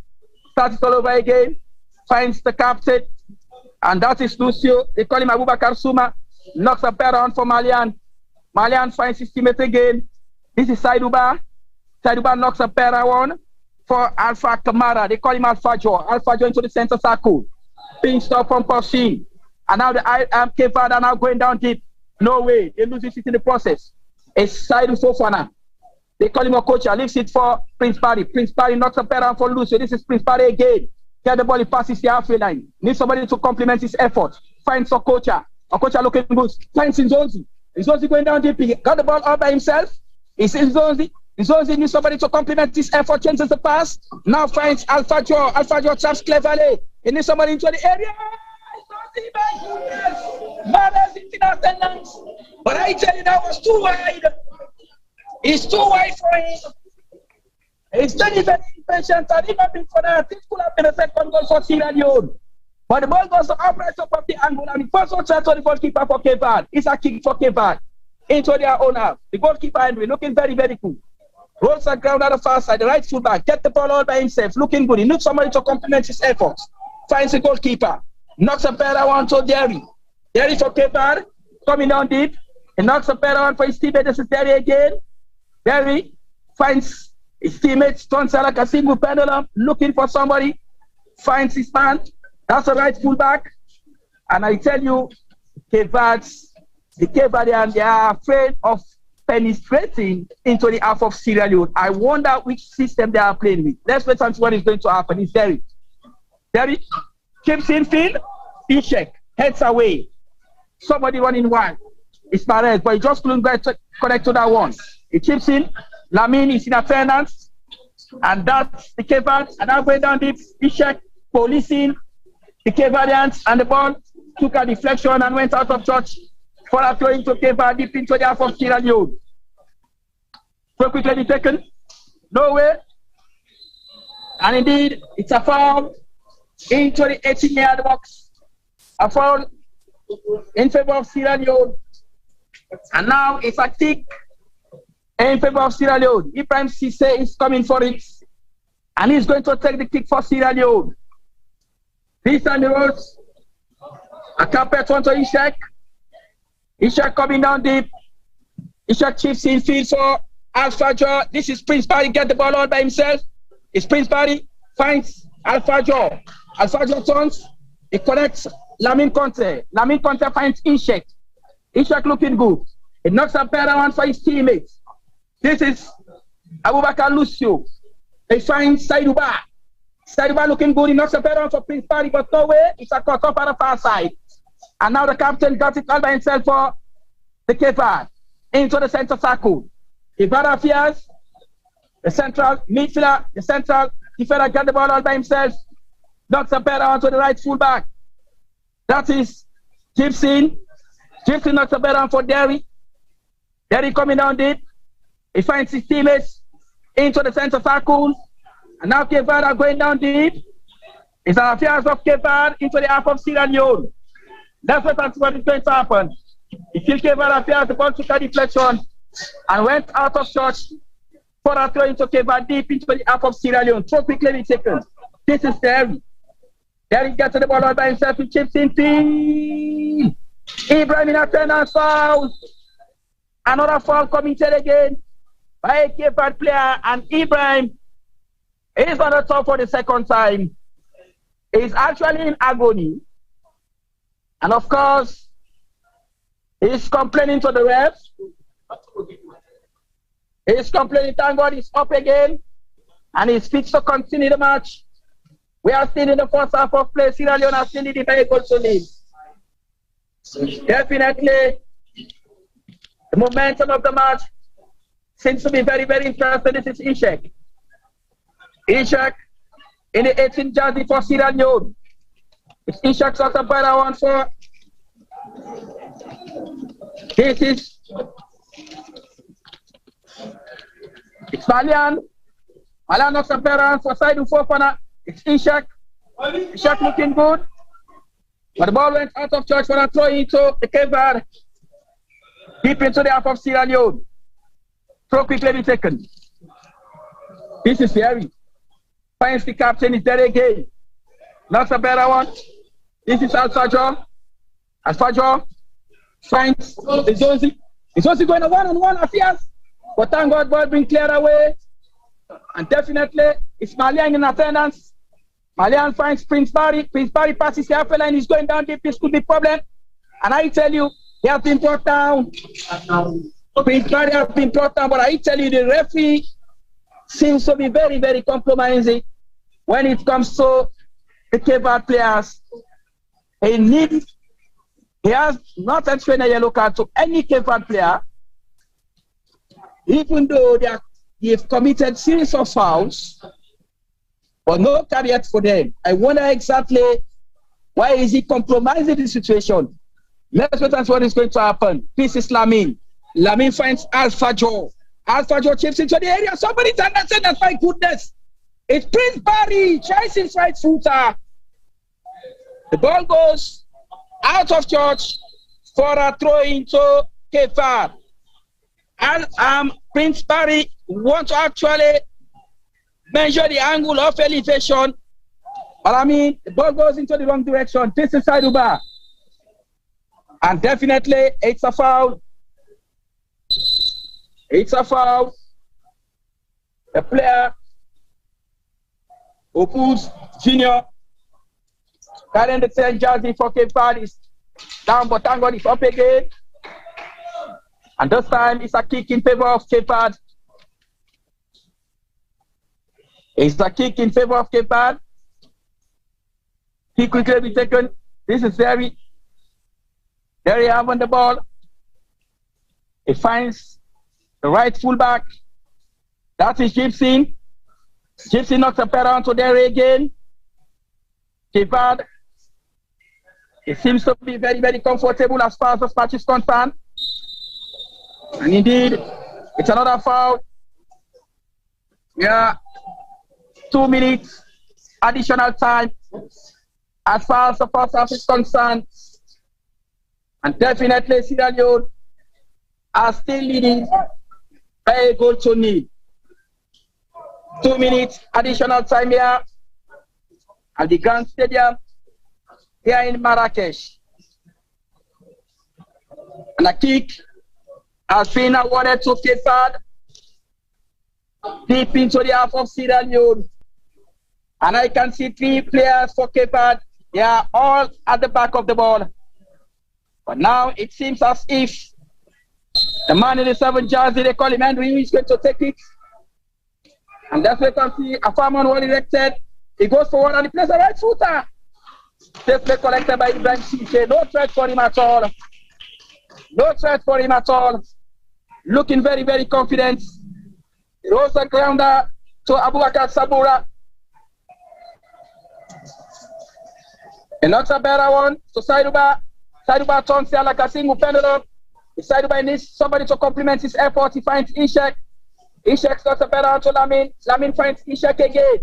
starts all over again. Finds the captain. And that is Lucio. They call him Abubakar Suma. Knocks a pair on for Malian. Malian finds his teammate again. This is Saiduba. Saiduba knocks a pair on for Alpha Kamara. They call him Alpha Joe. Alpha Joe into the center circle. Being stopped from Porcine. And now the Cape Verde are now going down deep. No way. They lose it in the process. It's Saidu Fofana. They call him Okocha. Leaves it for Prince Barry. Prince Barry knocks a pair on for Lucio. This is Prince Barry again. Get the ball, he passes the halfway line. Needs somebody to complement his effort. Finds Okocha. Okocha looking good. Finds Nzonzi. Nzonzi going down deep. He got the ball all by himself. He sees Nzonzi. Nzonzi needs somebody to complement his effort. Changes the pass. Now finds Alpha Joe. Alpha Joe traps cleverly. He needs somebody into the area. Nzonzi, my goodness. Manners in the lengths. But I tell you, that was too wide. It's too wide for him. It's very, very impatient. And even before that, it could have been a second goal for Sierra Leone. But the ball goes upright up of the angle. And the first one chance for the goalkeeper for Cape Verde. It's a kick for Cape Verde into their own half. The goalkeeper, Henry, looking very, very good. Rolls the ground at the far side. The right fullback. Get the ball all by himself. Looking good. He needs somebody to complement his efforts. Finds the goalkeeper. Knocks a pair on to Derry. Derry for Cape Verde. Coming down deep. He knocks a pair on for his teammate. This is Derry again. Derry finds his teammates, turns like a single pendulum, looking for somebody, finds his man. That's the right fullback. And I tell you, the Cape Verdeans, they are afraid of penetrating into the half of Sierra Leone. I wonder which system they are playing with. Let's wait and see what is going to happen. It's Derry. Derry keeps in field. Ishek heads away. Somebody running wide. It's Marez, but he just couldn't get connect to that one. He chips in. Lamin is in attendance. And that's the Cape Verde. And now going down deep. Ishek policing the Cape Verdeans. And the ball took a deflection and went out of touch for a throw into Cape Verde deep into the half of Sierra Leone. So quickly be taken. No way. And indeed, it's a foul into the 18-yard box. A foul in favor of Sierra Leone. And now it's a kick in favor of Sierra Leone. Ibrahim Cisse is coming for it. And he's going to take the kick for Sierra Leone. This time the roads. A carpet onto Ishak. Ishak coming down deep. Ishak chips in field for Alpha Joe. This is Prince Barry. Get the ball on by himself. It's Prince Barry. Finds Alpha Joe. Alpha Joe turns. He connects Lamin Conte. Lamin Conte finds Ishak. Ishak looking good. He knocks a pair around for his teammates. This is Abubakar Lucio. He finds Saiduba. Saiduba looking good. He knocks a pair around for Prince Barry, but no way. It's a cut off at the far side. And now the captain got it all by himself for the Cape Verde. Into the center circle. Cape Verde affairs. The central midfielder, the central defender got the ball all by himself. Knocks a pair around to the right fullback. That is Gibson. Gibson knocks a pair around for Derry. Derry coming down deep. He finds his teammates into the center circle. And now Cape Verde are going down deep. It's an affairs of Cape Verde into the half of Sierra Leone. That's what is going to happen. He killed Cape Verde affairs, the ball took a deflection and went out of touch for a throw into Cape Verde deep into the half of Sierra Leone. Throw quickly be taken. This is Derry. Derry gets to the ball all by himself. He chips in field. Ibrahim in attendance foul. Another foul committed again by a Cape Verde player, and Ibrahim is on the top for the second time. He's actually in agony. And of course, he's complaining to the refs. He's complaining, thank God he's up again. And he's fit to continue the match. We are still in the first half of play. Sierra Leone are still in the very good to lead. Definitely, the momentum of the match seems to be very, very interesting. This is Ishak. Ishak in the 18th jersey for Sierra Leone. It's Ishak sort of better one for. This is. It's Malian. Malian knocks a better one for Saidu Fofana. It's Ishak. Ishak looking good. But the ball went out of church for a throw into the Cape Verde. Deep into the half of Sierra Leone. Throw quickly be taken. This is Verde. Finds the captain, is there again. Knocks a better one. This is Alfajo. Alfajo finds the Zonzi. It's also going a one-on-one affairs. But thank God, ball being cleared away. And definitely, it's Malian in attendance. Malian finds Prince Barry. Prince Barry passes the half line. He's going down deep. This could be a problem. And I tell you, he has been brought down. Prince Barry has been brought down. But I tell you, the referee seems to be very, very compromising when it comes to the Cape Verde players. He has not shown a yellow card to any Cape Verde player, even though they've committed series of fouls, but no caveat for them. I wonder exactly why is he compromising the situation. Let's wait and see what is going to happen. This is Lamin. Lamin finds Alfajo. Alfajo chips into the area. Somebody's understand that, my goodness. It's Prince Barry, tries his right footer. The ball goes out of church for a throw into Cape Verde. And Prince Barry wants to actually measure the angle of elevation. But I mean, the ball goes into the wrong direction. This is Saiduba. And definitely, it's a foul. It's a foul. The player who pulls Junior carrying the 10 jersey for Cape Verde is down, but thank God it's up again. And this time it's a kick in favor of Cape Verde. It's a kick in favor of Cape Verde. He quickly be taken. This is very. There you have on the ball. It finds the right fullback. That is Gibson. Gibson knocks a pair onto there again. Cape Verde. It seems to be very, very comfortable as far as this match is concerned. And indeed, it's another foul. Yeah. 2 minutes additional time as far as the first half is concerned. And definitely Sierra Leone are still leading by a goal to nil. 2 minutes additional time here at the Grand Stadium here in Marrakesh. And a kick has been awarded to Cape Verde deep into the half of Sierra Leone. And I can see 3 players for Cape Verde. They are all at the back of the ball. But now it seems as if the man in the 7 jersey, they call him Henry, is going to take it. And that's where you can see a farmer well erected. He goes forward and he plays a right footer. This play collected by Ibrahim CK. No threat for him at all. No threat for him at all. Looking very, very confident. He rolls the grounder to Abubakar Sabura. And not a better one to Saiduba. Saiduba turns there like a single pendulum. Saiduba needs somebody to complement his effort. He finds Ishak. Ishak's got a better one to Lamin. Lamin finds Ishak again.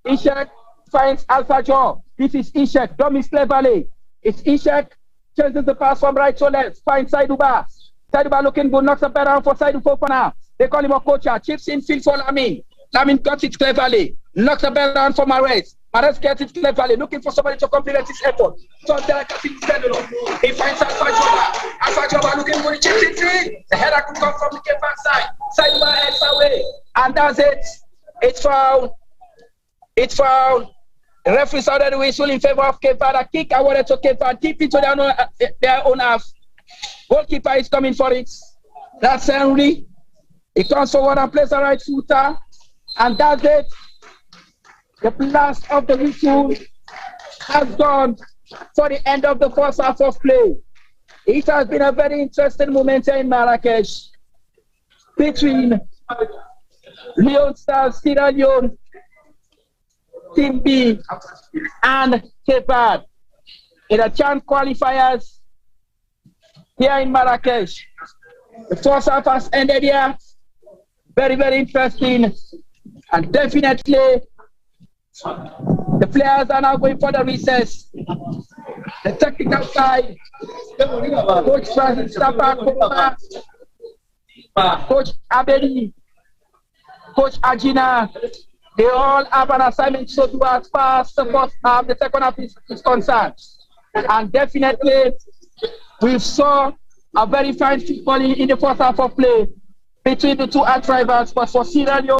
Ishak finds Alpha John. This is Ishak. Don't miss cleverly. It's Ishak. Changes the pass from right to left. Finds Saiduba. Saiduba looking good. Knocks a better one for Saidu Fofana. They call him a coach. Chips in field for Lamin. Lamin cuts it cleverly. Knocks a better one for Mares. Mares gets it cleverly, looking for somebody to complement his effort. So there he finds Asajoba looking for the chip. The header could come from the Cape Verde side. Sidebar heads away. And that's it. It's foul. It's foul. The referee sounded the whistle in favor of Cape Verde. A kick awarded to Cape Verde deep into their own half. Goalkeeper is coming for it. That's Henry. He comes forward and plays the right footer. And that's it. The blast of the whistle has gone for the end of the first half of play. It has been a very interesting moment here in Marrakesh between Leone Stars, Sierra Leone, Team B, and Cape Verde in the CHAN qualifiers here in Marrakesh. The first half has ended here. Very, very interesting. And definitely, the players are now going for the recess. The technical side, Coach Francis Stapa, Coach Abedi, Coach Ajina, they all have an assignment to do as far as the first half, the second half is concerned. And definitely, we saw a very fine football in the first half of play between the two arch rivals. But for Sierra Leone,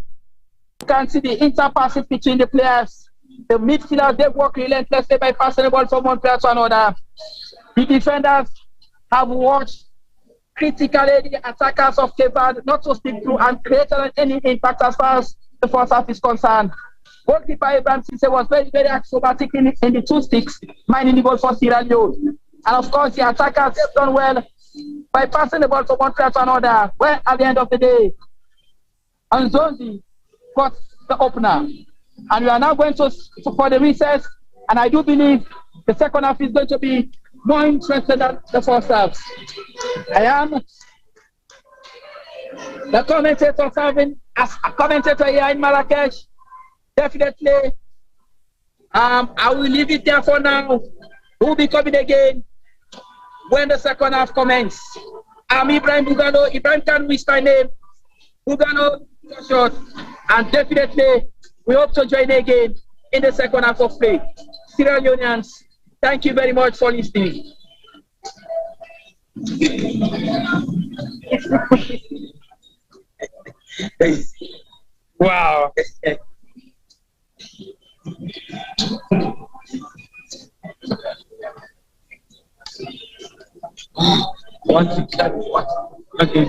you can see the interpasses between the players. The midfielders, they work relentlessly by passing the ball from one player to another. The defenders have watched critically the attackers of Cape Verde not to stick through and create any impact as far as the first half is concerned. Goalkeeper Abraham Sise was very, very acrobatic in the two sticks, minding the ball for Sierra Leone. And of course, the attackers have done well by passing the ball from one player to another. Well, at the end of the day, Anzondi got the opener. And we are now going to for the recess. And I do believe the second half is going to be more interesting than the first half. I am the commentator serving as a commentator here in Marrakesh. Definitely, I will leave it there for now. We'll be coming again when the second half commences. I'm Ibrahim Bugano. Ibrahim can wish my name. Bugano, short. And definitely, we hope to join again in the second half of play. Sierra Leoneans, thank you very much for listening. Wow. What? Okay.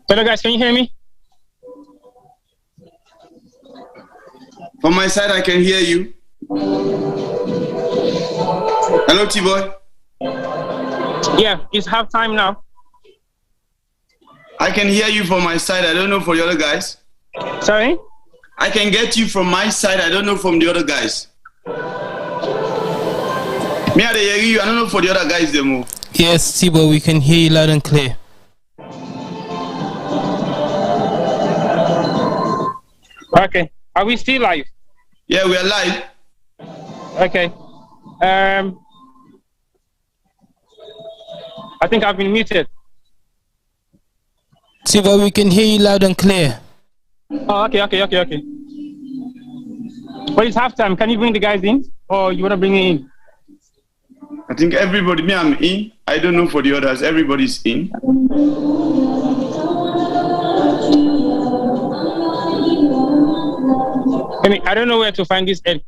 Hello guys, can you hear me? From my side, I can hear you. Hello, T-Boy. Yeah, it's half time now. I can hear you from my side. I don't know for the other guys. Sorry? I can get you from my side. I don't know from the other guys. Me, I hear you. I don't know for the other guys, they move. Yes, Tibo, we can hear you loud and clear. Okay. Are we still live? Yeah, we are live. Okay. I think I've been muted. Tibo, we can hear you loud and clear. Oh, okay. But it's halftime. Can you bring the guys in? Or you want to bring me in? I think everybody, me, I'm in. I don't know for the others. Everybody's in. I don't know where to find this Ed.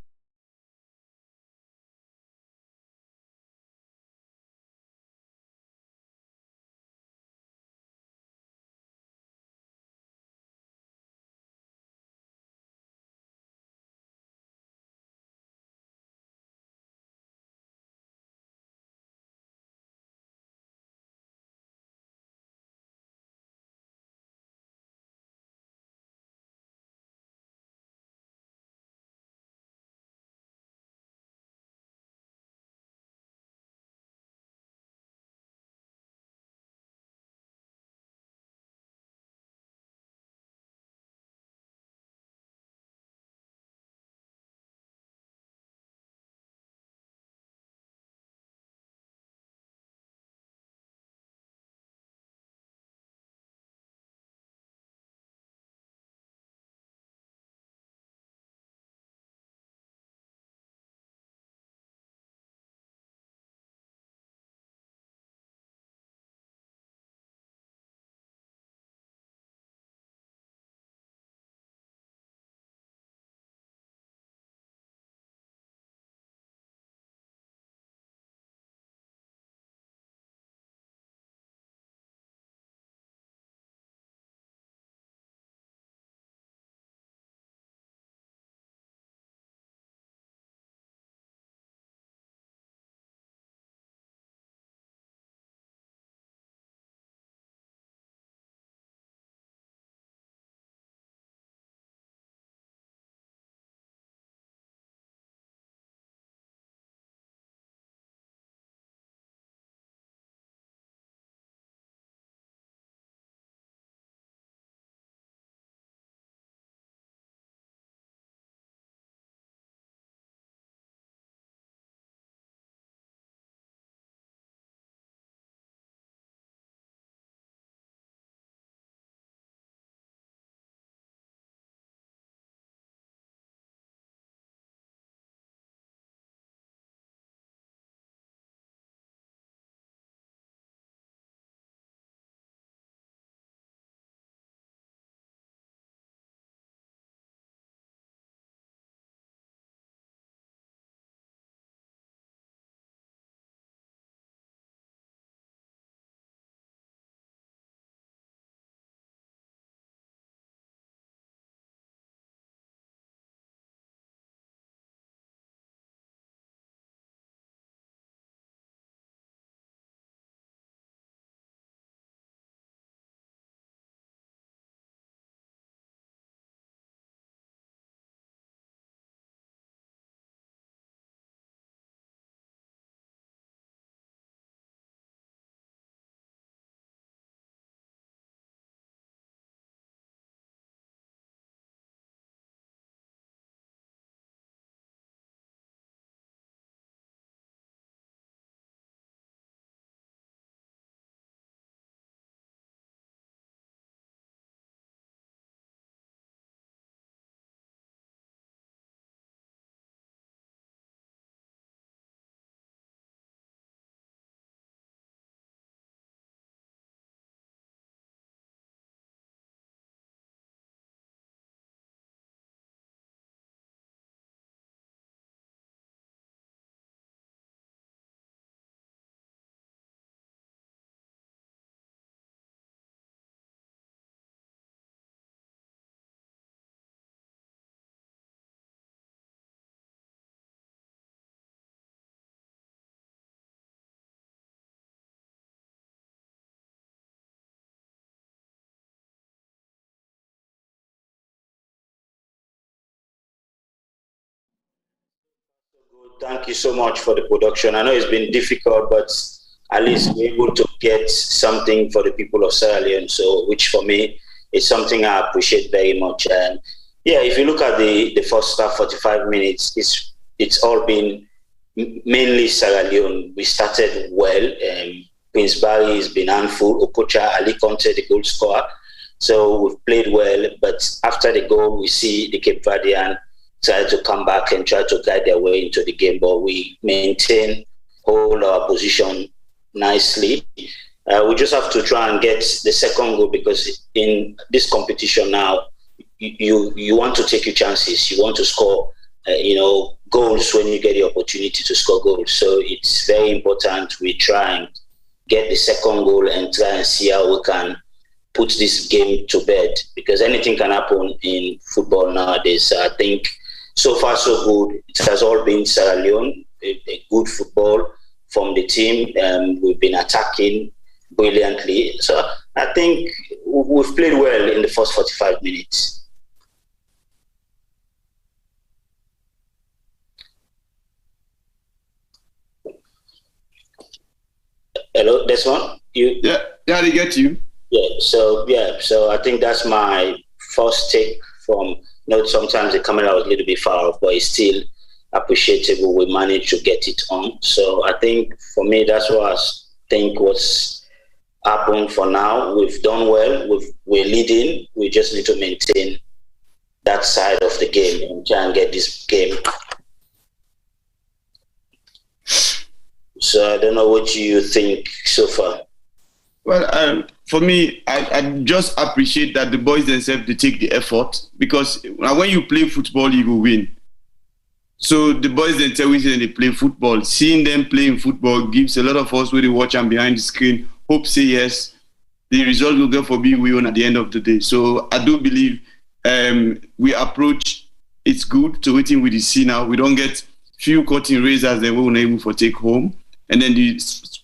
Thank you so much for the production. I know it's been difficult, but at least we're able to get something for the people of Sierra Leone. So, which for me is something I appreciate very much. And yeah, if you look at the first half, 45 minutes, it's all been mainly Sierra Leone. We started well. Prince Barry has been handful. Okocha, Ali Conte, the goal scorer. So we've played well. But after the goal, we see the Cape Verdean try to come back and try to guide their way into the game. But we hold our position nicely. We just have to try and get the second goal, because in this competition now, you want to take your chances. You want to score, goals when you get the opportunity to score goals. So it's very important we try and get the second goal and try and see how we can put this game to bed, because anything can happen in football nowadays. I think so far so good. It has all been Sierra Leone, a good football from the team. We've been attacking brilliantly. So I think we've played well in the first 45 minutes. Hello, this one? Yeah, they get you. So I think that's my first take from, sometimes the camera was a little bit far off, but it's still appreciable we managed to get it on. So I think for me, that's what I think what's happened for now. We've done well. We're leading. We just need to maintain that side of the game and try and get this game. So I don't know what you think so far. Well, for me, I just appreciate that the boys themselves, they take the effort, because when you play football, you will win. So the boys themselves, when they play football, seeing them playing football gives a lot of us who they watch and behind the screen hope, say yes, the result will go for being we won at the end of the day. So I do believe we approach it's good to waiting with the see now. We don't get few cutting razors that we were able to take home. And then the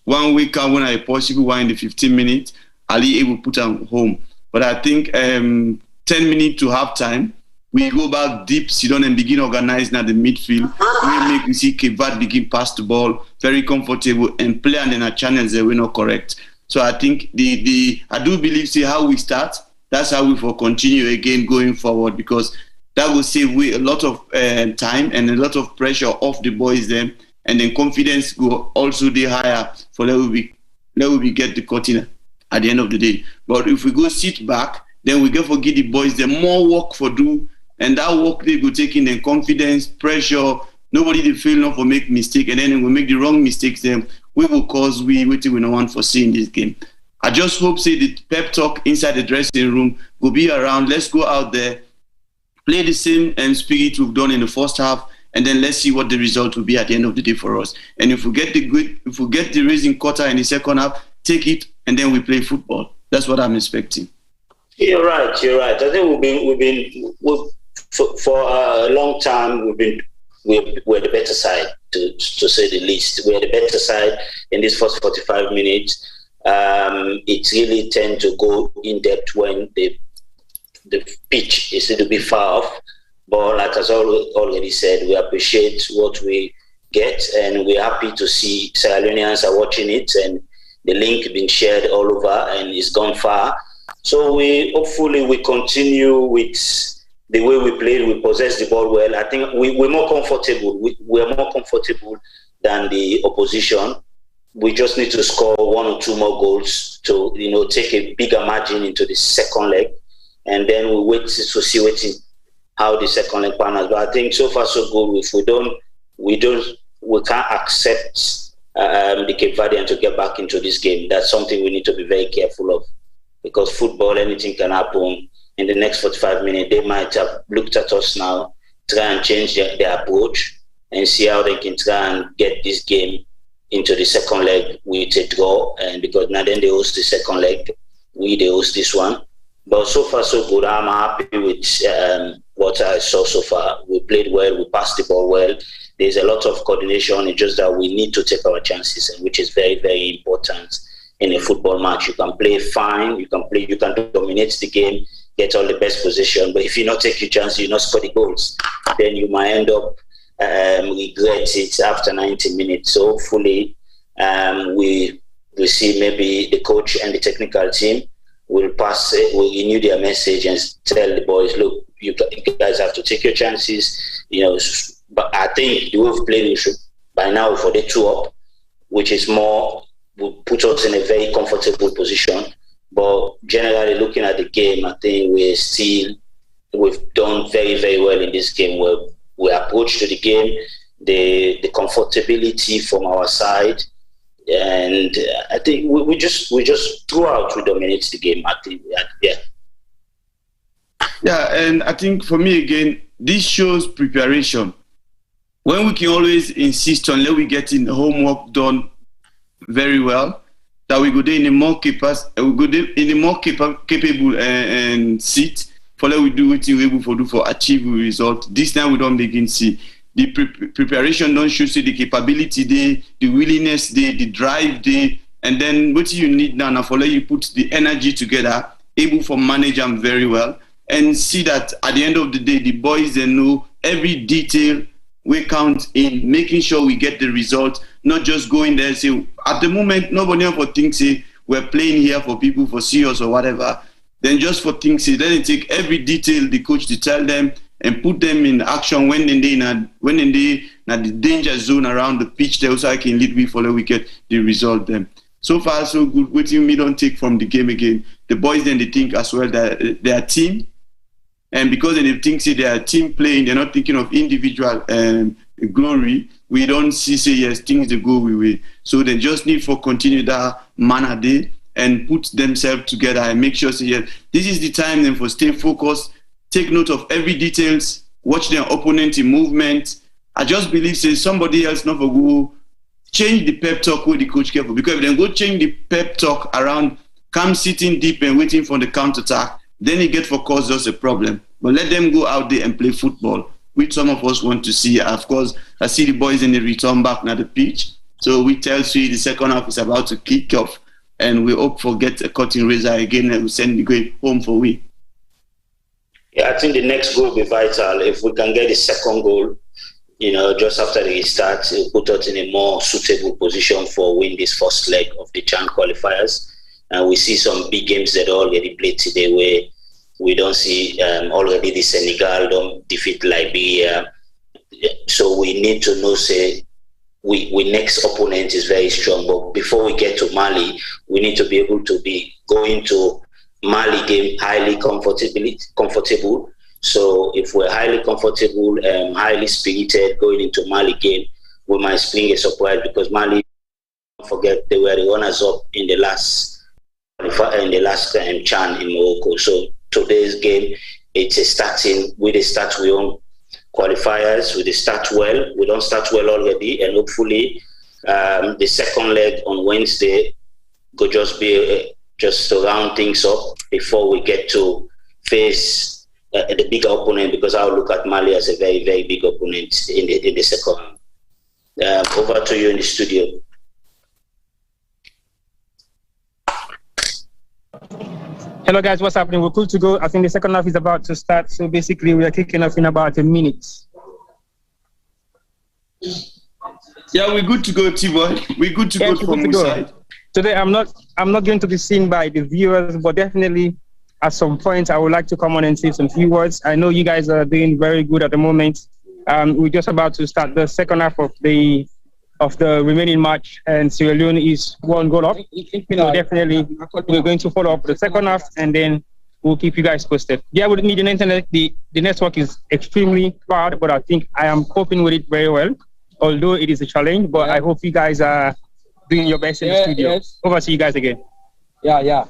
1 week when I possible one in the 15 minutes, Ali able to put them home. But I think 10 minutes to half time, we go back deep, sit down and begin organizing at the midfield. We see Cape Verde begin pass the ball, very comfortable, and play, and then our channels that we're not correct. So I think I do believe, see how we start, that's how we will continue again going forward, because that will save we a lot of time and a lot of pressure off the boys then. And then confidence will also be higher for let we get the cutting at the end of the day. But if we go sit back, then we get forget the boys, the more work for do, and that work they go taking the confidence, pressure, nobody they feel not for make mistake, and then we make the wrong mistakes, then we will cause we no one foresee in this game. I just hope say the pep talk inside the dressing room will be around. Let's go out there, play the same spirit we've done in the first half, and then let's see what the result will be at the end of the day for us. And if we get the raising quarter in the second half, take it, and then we play football. That's what I'm expecting. You're right. I think we've been for a long time we're the better side, to say the least. We're the better side in this first 45 minutes. It really tends to go in depth when the pitch is a little bit far off. But like as already said, we appreciate what we get, and we're happy to see Sierra Leoneans are watching it, and the link being shared all over, and it's gone far. So hopefully we continue with the way we played. We possess the ball well. I think we're more comfortable. We're more comfortable than the opposition. We just need to score 1 or 2 more goals to take a bigger margin into the second leg, and then we wait to see how the second leg pans. But I think so far so good. If we can't accept the Cape Verdean to get back into this game. That's something we need to be very careful of, because football, anything can happen. In the next 45 minutes, they might have looked at us now, try and change their approach and see how they can try and get this game into the second leg with a draw. And because now then they host the second leg, they host this one. But so far so good. I'm happy with what I saw so far. We played well, we passed the ball well. There's a lot of coordination. It's just that we need to take our chances, and which is very, very important in a football match. You can play fine, you can dominate the game, get all the best position, but if you not take your chance, you not score the goals, then you might end up regret it after 90 minutes. So hopefully we see maybe the coach and the technical team will renew their message and tell the boys, look, you guys have to take your chances. But I think the way we've played, we should by now for the 2-up, which is more, will put us in a very comfortable position. But generally looking at the game, I think we've done very, very well in this game. Where we approach to the game, the comfortability from our side, and I think we just throughout we dominate the game. I think, yeah. Yeah, and I think for me again, this shows preparation. When we can always insist on let we get in the homework done very well, that we go there in a more capable and seat for let we do what we able to do for achieve a result. This time we don't begin see the preparation don't show see the capability there, the willingness there, the drive there, and then what you need now for let you put the energy together, able to manage them very well, and see that at the end of the day the boys they know every detail we count in making sure we get the result, not just going there and say, at the moment, nobody ever thinks we're playing here for people for serious or whatever. Then just for things, then they take every detail the coach to tell them and put them in action when they in the danger zone around the pitch. They also can lead we follow we get the result then. So far so good. What you don't take from the game again. The boys then they think as well that they are team. And because they think they are team playing, they're not thinking of individual glory. We don't see say yes things they go with. So they just need for continue that manner there and put themselves together and make sure say yes, this is the time then for stay focused, take note of every details, watch their opponent in movement. I just believe say somebody else not for go change the pep talk with the coach careful, because if they go change the pep talk around come sitting deep and waiting for the counter attack, then it get for cause us a problem. But let them go out there and play football, which some of us want to see. Of course, I see the boys in the return back now the pitch. So we tell you the second half is about to kick off, and we hope for get a cutting razor again and we send the game home for we. Yeah, I think the next goal will be vital. If we can get the second goal, just after the restart, it will put us in a more suitable position for win this first leg of the CHAN qualifiers. And we see some big games that are already played today where we don't see already the Senegal don't defeat Liberia. So we need to know, say, we next opponent is very strong. But before we get to Mali, we need to be able to be going to Mali game highly comfortable. So if we're highly comfortable, highly spirited going into Mali game, we might spring a surprise because Mali, don't forget, they were the runners up in the last CHAN in Morocco. So today's game, it's a starting with a start we own qualifiers. We start well. We don't start well already, and hopefully the second leg on Wednesday could just be just to round things up before we get to face the bigger opponent, because I'll look at Mali as a very, very big opponent in the second round. Over to you in the studio. Hello guys, what's happening? We're good to go. I think the second half is about to start. So basically we are kicking off in about a minute. Yeah, we're good to go, T-Boy. We're good to go from our side. Today I'm not going to be seen by the viewers, but definitely at some point I would like to come on and say some few words. I know you guys are doing very good at the moment. We're just about to start the second half of the remaining match, and Sierra Leone is 1 goal off. So definitely we're going to follow up the second half, and then we'll keep you guys posted. Yeah, with me, the internet, the network is extremely bad, but I think I am coping with it very well, although it is a challenge. But I hope you guys are doing your best in the studio. Yes. Over to you guys again. Yeah.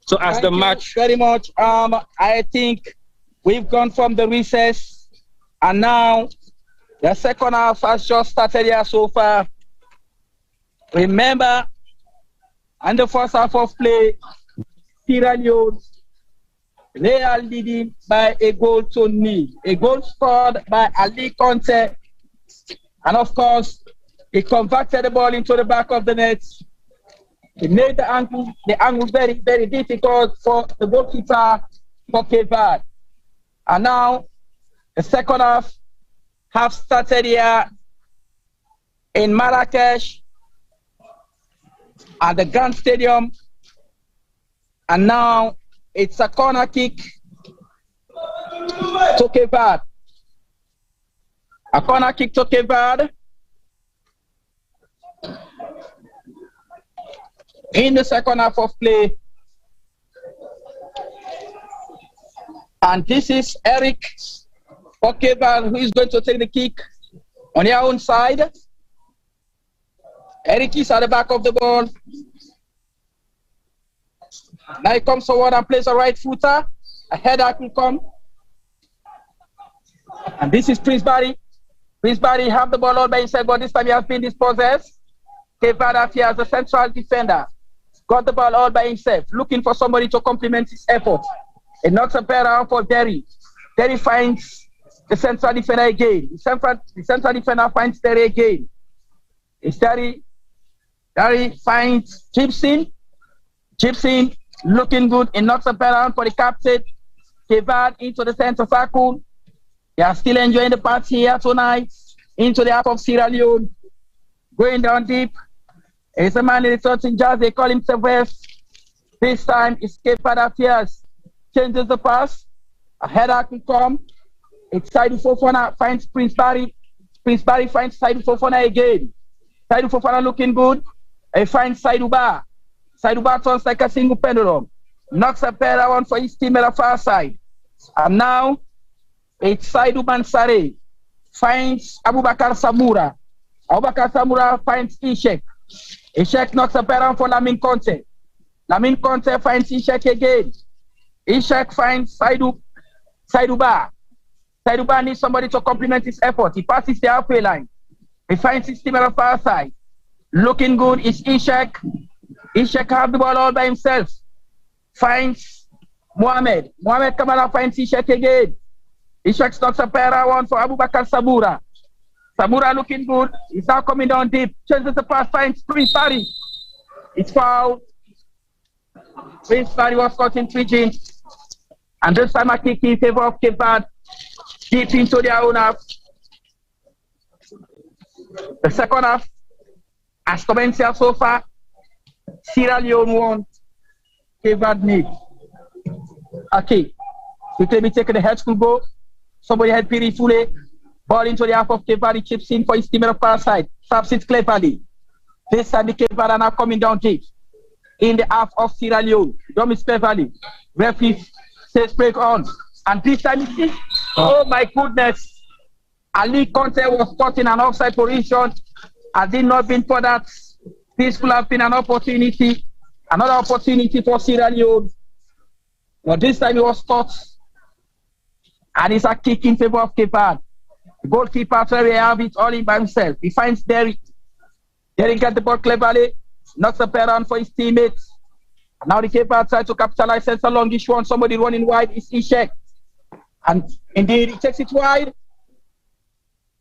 So as the match, very much. I think we've gone from the recess, and now the second half has just started here so far. Remember, in the first half of play, Sierra Leone, they are leading by a goal to nil. A goal scored by Ali Conte. And of course, he converted the ball into the back of the net. He made the angle very, very difficult for the goalkeeper for Verde. And now, the second half, have started here in Marrakesh at the Grand Stadium. And now it's a corner kick to Cape Verde. A corner kick to Cape Verde. In the second half of play. And this is Eric for Cape Verde, who is going to take the kick on their own side. Eric is at the back of the ball. Now he comes forward and plays a right footer. A header will come. And this is Prince Barry. Prince Barry have the ball all by himself, but this time he has been dispossessed. Cape Verde as a central defender. Got the ball all by himself, looking for somebody to complement his effort. It knocks a pair around for Derry. Derry finds the central defender again. The central defender finds Derry again. It's Derry. Derry finds Gibson. Gibson looking good. It knocks a pair around for the captain. Cape Verde into the center circle. They are still enjoying the party here tonight. Into the half of Sierra Leone. Going down deep. It's a man in the 13 jazz. They call him West. This time it's Cape Verde affairs. Changes the pass. A header can come. It's Saidu Fofana finds Prince Barry. Prince Barry finds Saidu Fofana again. Saidu Fofana looking good. He finds Saidu Ba. Saidu Ba turns like a single pendulum. Knocks a pair one for his team at the far side. And now it's Saidu Mansare. Finds Abubakar Samura. Abubakar Samura finds Ishek. Ishek knocks a pair on for Lamin Conte. Lamin Conte finds Ishek again. Ishek finds Saidu Ba. Saidu Ba needs somebody to complement his effort. He passes the halfway line. He finds his team on the far side. Looking good is Ishek. Ishek have the ball all by himself. Finds Mohamed. Mohamed Kamara finds Ishek again. Ishek knocks a pair one for Abubakar Samura. Samura looking good. He's now coming down deep. Changes the pass, finds Prince Barry. It's foul. Prince Barry was caught in twitching. And this time a kick in favor of Cape Verde. Deep into their own half. The second half has commenced here so far. Sierra Leone 1, Cape Verde nil. Okay. Quickly be taking the head school goal. Somebody had Piri Fule. Ball into the half of Cape Verde, chips in for his team on the far side. Taps it cleverly. This time the Cape Verde are now coming down deep. In the half of Sierra Leone. Domis cleverly. Referee says break on. And this time it is, oh my goodness. Ali Conte was caught in an offside position. Had it not been for that, this could have been an opportunity. Another opportunity for Sierra Leone. But this time he was caught. And it's a kick in favor of Cape Verde. The goalkeeper Terry have it all in by himself. He finds Derry. Derry gets the ball cleverly. Knocks a pair on for his teammates. And now the Cape Verde tries to capitalize. Sends a longish one. Somebody running wide is Ishek. And indeed he takes it wide.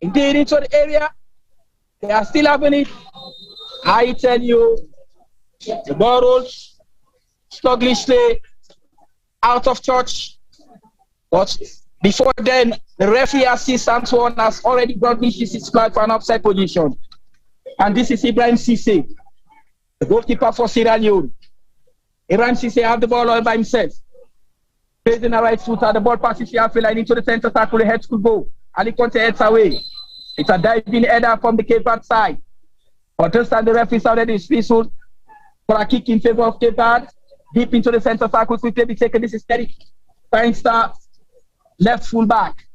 Indeed into the area. They are still having it. I tell you, the ball rolls sluggishly out of touch. But before then, the referee assistant one has already brought his flag for an offside position. And this is Ibrahim Cisse, the goalkeeper for Sierra Leone. Ibrahim Cisse have the ball all by himself. Facing the right footer, the ball passes the halfway line into the center circle, the head could go. Ali Conte heads away. It's a diving header from the Cape Verde side. But this time the referee sounded his whistle for a kick in favor of Cape Verde. Deep into the center circle, quickly be taken. This is Terry. Feinstar, left full back.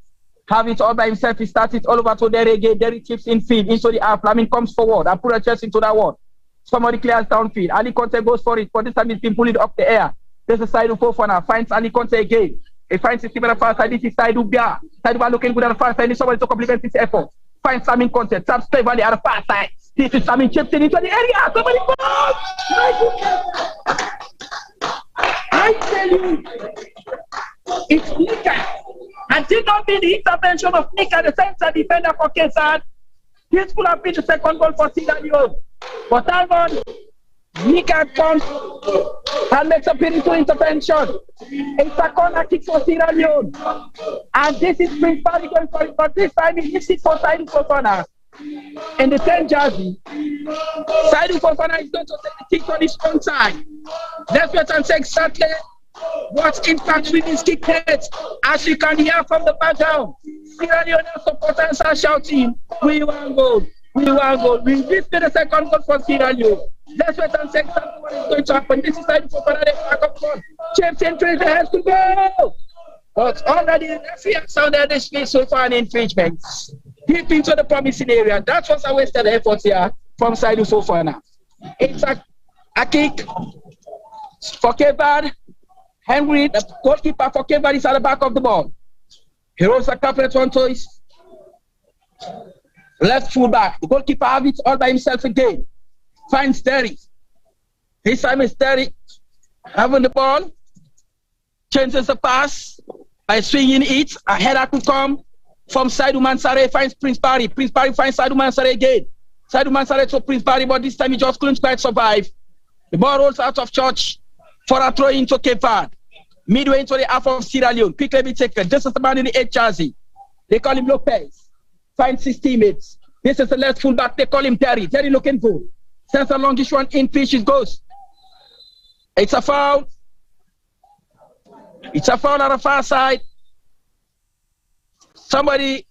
Have it all by himself. He starts it all over to Derry again. Derry chips in field into the half. Lamin comes forward and put a chest into that wall. Somebody clears downfield. Ali Conte goes for it, but this time he's been pulled up the air. There's a side of Fofana. Finds Ali Conte again. He finds his team at the far side. This is Saidu Ba. Saidu Ba looking good at the far side. Needs somebody to complement his effort. Finds Lamin Conte. Taps cleverly at the far side. This is Lamin chips in into the area. Somebody balls! I tell you, it's Nika. And did not be the intervention of Nika, the center defender for Cape Verde. This could have been the second goal for Sierra Leone. But Alvon, Nika comes and makes a beautiful intervention. It's a corner kick for Sierra Leone. And this is Prince Barry going for it, but this time he hits it for Saidu Fofana. In the 10 jersey, Saidu Fofana is going to take the kick on his own side. Let's wait and check exactly what impact with this kick has. As you can hear from the background, Sierra Leone supporters are shouting, "We want goal, we want goal." We this be the second goal for Sierra Leone. Let's wait and check exactly what is going to happen. This is Saidu Fofana, the back up front. James Entry has to go. But already the referee has sounded the space so far an infringement. Deep into the promising area. That was a wasted effort here from Saidu Fofana. It's a kick for Cape. Henry, the goalkeeper for Cape is at the back of the ball. He rolls a couple onto his left fullback. The goalkeeper has it all by himself again. Finds Terry. This time is Terry having the ball. Changes the pass by swinging it. A header to come from Saidu Mansare. Finds Prince Barry. Prince Barry finds Saidu Mansare again. Saidu Mansare to Prince Barry, but this time he just couldn't quite survive. The ball rolls out of touch for a throw into Cape Verde. Midway into the half of Sierra Leone. Quickly be taken. This is the man in the 8 jersey. They call him Lopez. Finds his teammates. This is the left fullback. They call him Terry. Terry looking for. Sends a longish one in pitch. It goes. It's a foul. It's a foul on the far side. Somebody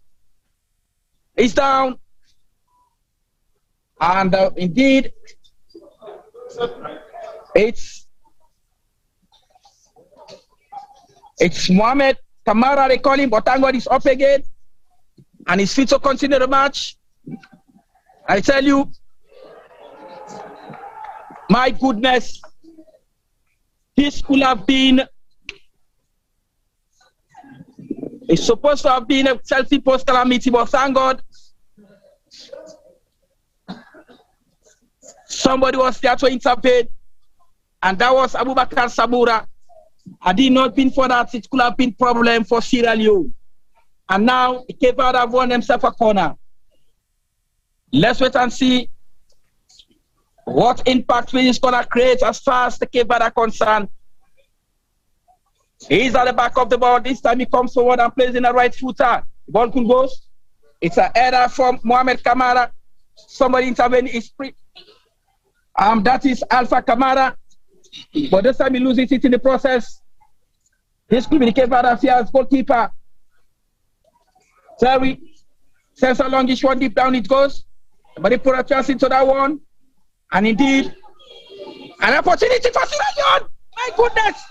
is down. And indeed, it's Mohamed Kamara, they call him, but thank God he's up again. And he's fit to continue the match. I tell you, my goodness, this could have been, it's supposed to have been a self-imposed calamity, but thank God, somebody was there to intervene, and that was Abubakar Sabura. Had it not been for that, it could have been a problem for Sierra Leone. And now, Cape Verde have won themselves a corner. Let's wait and see what impact this corner creates as far as the Cape Verde are concerned. He's at the back of the ball. This time he comes forward and plays in the right footer. The ball could go. It's an error from Mohamed Kamara. Somebody intervened. That is Alpha Kamara. But this time he loses it in the process. This could be the Cape Verde affairs goalkeeper. Terry sends a longish one deep down it goes. But he put a chance into that one. And indeed, an opportunity for Sierra Leone. My goodness.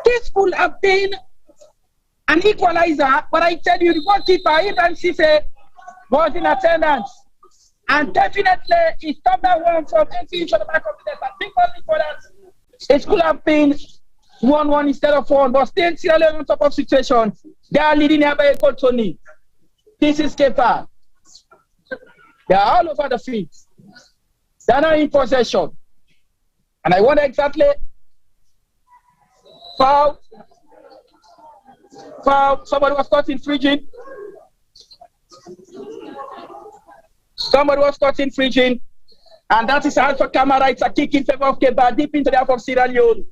This could have been an equalizer. But I tell you, the goalkeeper, Ibrahim Cisse, was in attendance. And definitely, he stopped that one from entering into the back of the net. I think only for that, it could have been 1-1 instead of 1. But still, Sierra Leone on top of situation. They are leading here by a goal to nil. This is Cape Verde. They are all over the field. They are not in possession. And I wonder exactly, foul. Somebody was caught infringing. Somebody was caught infringing. And that is Alpha Kamara. It's a kick in favor of Cape Verde, deep into the half of Sierra Leone.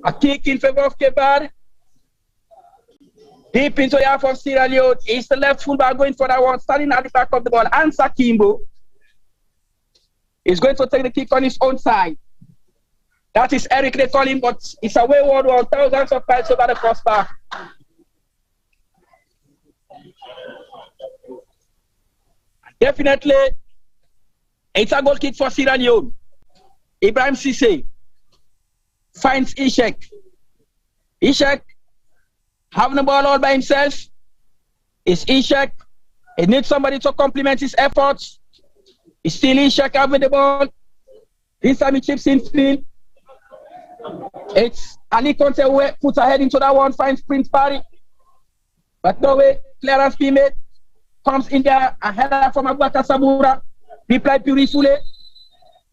A kick in favor of Cape Verde. Deep into the half of Sierra Leone. It's the left fullback going for that one, standing at the back of the ball. Ansa Kimbo is going to take the kick on his own side. That is Eric, they call him, but it's a wayward one, thousands of miles over the crossbar. Definitely, it's a goal kick for Sierra Leone. Ibrahim Cisse finds Ishak. Ishak having the ball all by himself. It's Ishak. He needs somebody to complement his efforts. It's still Ishak having the ball. This time he chips in field. It's Ali Conte who puts a head into that one, finds Prince Barry. But no way, clearance being made. Comes in there, a header from Abubakar Sabura. Replied beautifully.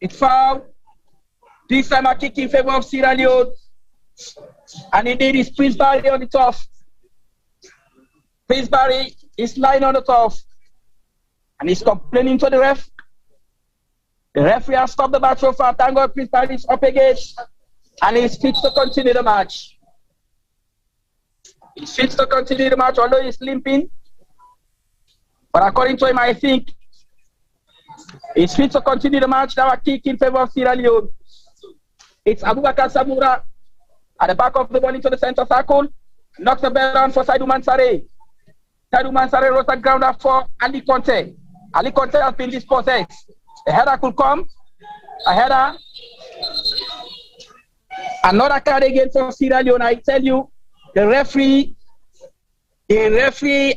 It's foul. This time a kick in favor of Sierra Leone. And indeed it's Prince Barry on the top. Prince Barry is lying on the top. And he's complaining to the ref. The referee has stopped the match so far. Thank God Crystal is up again. And he's fit to continue the match. He's fit to continue the match, although he's limping. But according to him, I think he's fit to continue the match. Now a kick in favor of Sierra Leone. It's Abubakar Samura at the back of the ball into the center circle. Knocks the ball down for Saidou Mansare. Saidou Mansare rolls the ground up for Ali Conte. Ali Conte has been dispossessed. A header could come. A header. Another card again for Sierra Leone. I tell you, the referee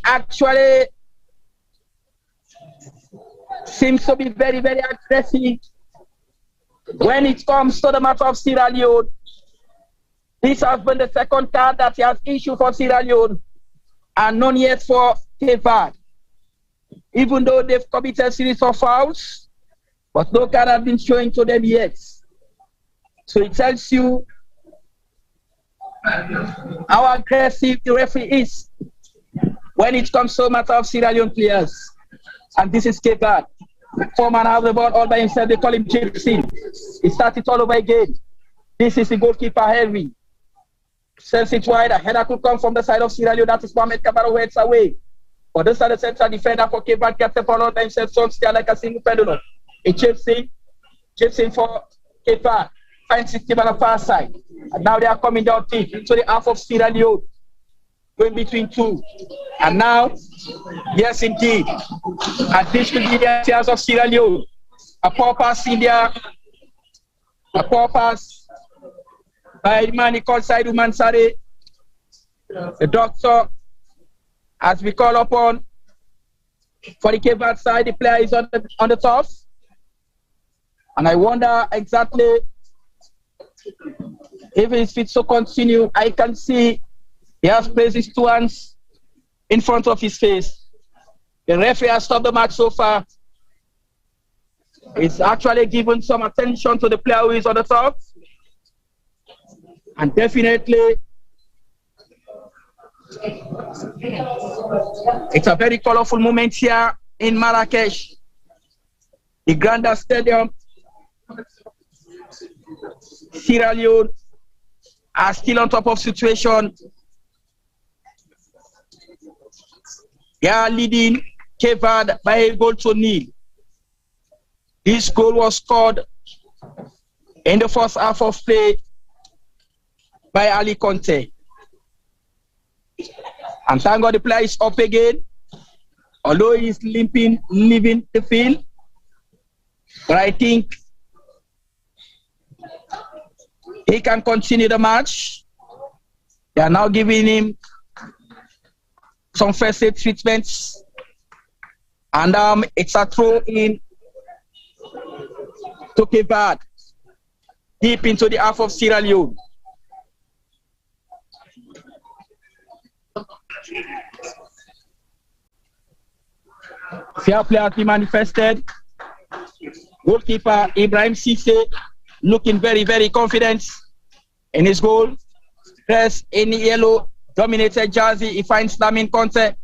actually seems to be very, very aggressive when it comes to the matter of Sierra Leone. This has been the second card that he has issued for Sierra Leone and none yet for Cape Verde. Even though they've committed a series of fouls, but no card has been shown to them yet. So it tells you how aggressive the referee is when it comes to the matter of Sierra Leone players. And this is Cape Verde. Foreman has the ball all by himself. They call him Gypsy. He starts it all over again. This is the goalkeeper, Henry. Sends it wide. A header could come from the side of Sierra Leone. That is Mohamed Kabaro who heads away. But this is the central defender for Cape Verde. Gets the ball all by himself. So still like a single pendulum. It chips in for Cape Verde. Finds his team on the far side. And now they are coming down deep into the half of Sierra Leone. Going between two. And now, yes indeed. And this will be the affairs of Sierra Leone. A poor pass in there. A poor pass by the man called Saidou Mansare. The doctor, as we call upon for the Cape Verde side, the player is on the top. And I wonder exactly if it's fit to continue. I can see he has placed his two hands in front of his face. The referee has stopped the match so far. He's actually given some attention to the player who is on the top. And definitely, it's a very colorful moment here in Marrakesh. The Granda Stadium. Sierra Leone are still on top of situation. They are leading Cape Verde by a goal to nil. This goal was scored in the first half of play by Ali Conte. And thank God the player is up again, although he is limping, leaving the field. But I think he can continue the match. They are now giving him some first aid treatments. And it's a throw in to Cape Verde, deep into the half of Sierra Leone. Fair play has been manifested. Goalkeeper Ibrahim Cisse looking very, very confident in his goal. Dressed in yellow, dominated jersey. He finds Lamin Conte.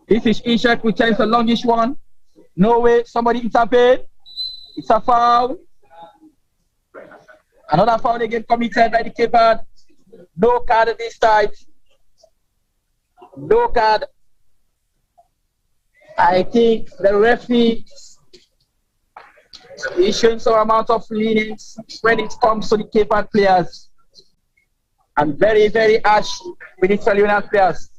This is Ishak, which is a longish one. No way, somebody intervened. It's a foul. Another foul again committed by the Cape Verde. No card this side. No card. I think the referee is showing some amount of lenience when it comes to the Cape Verde players. And very, very harsh with the Sierra Leone players.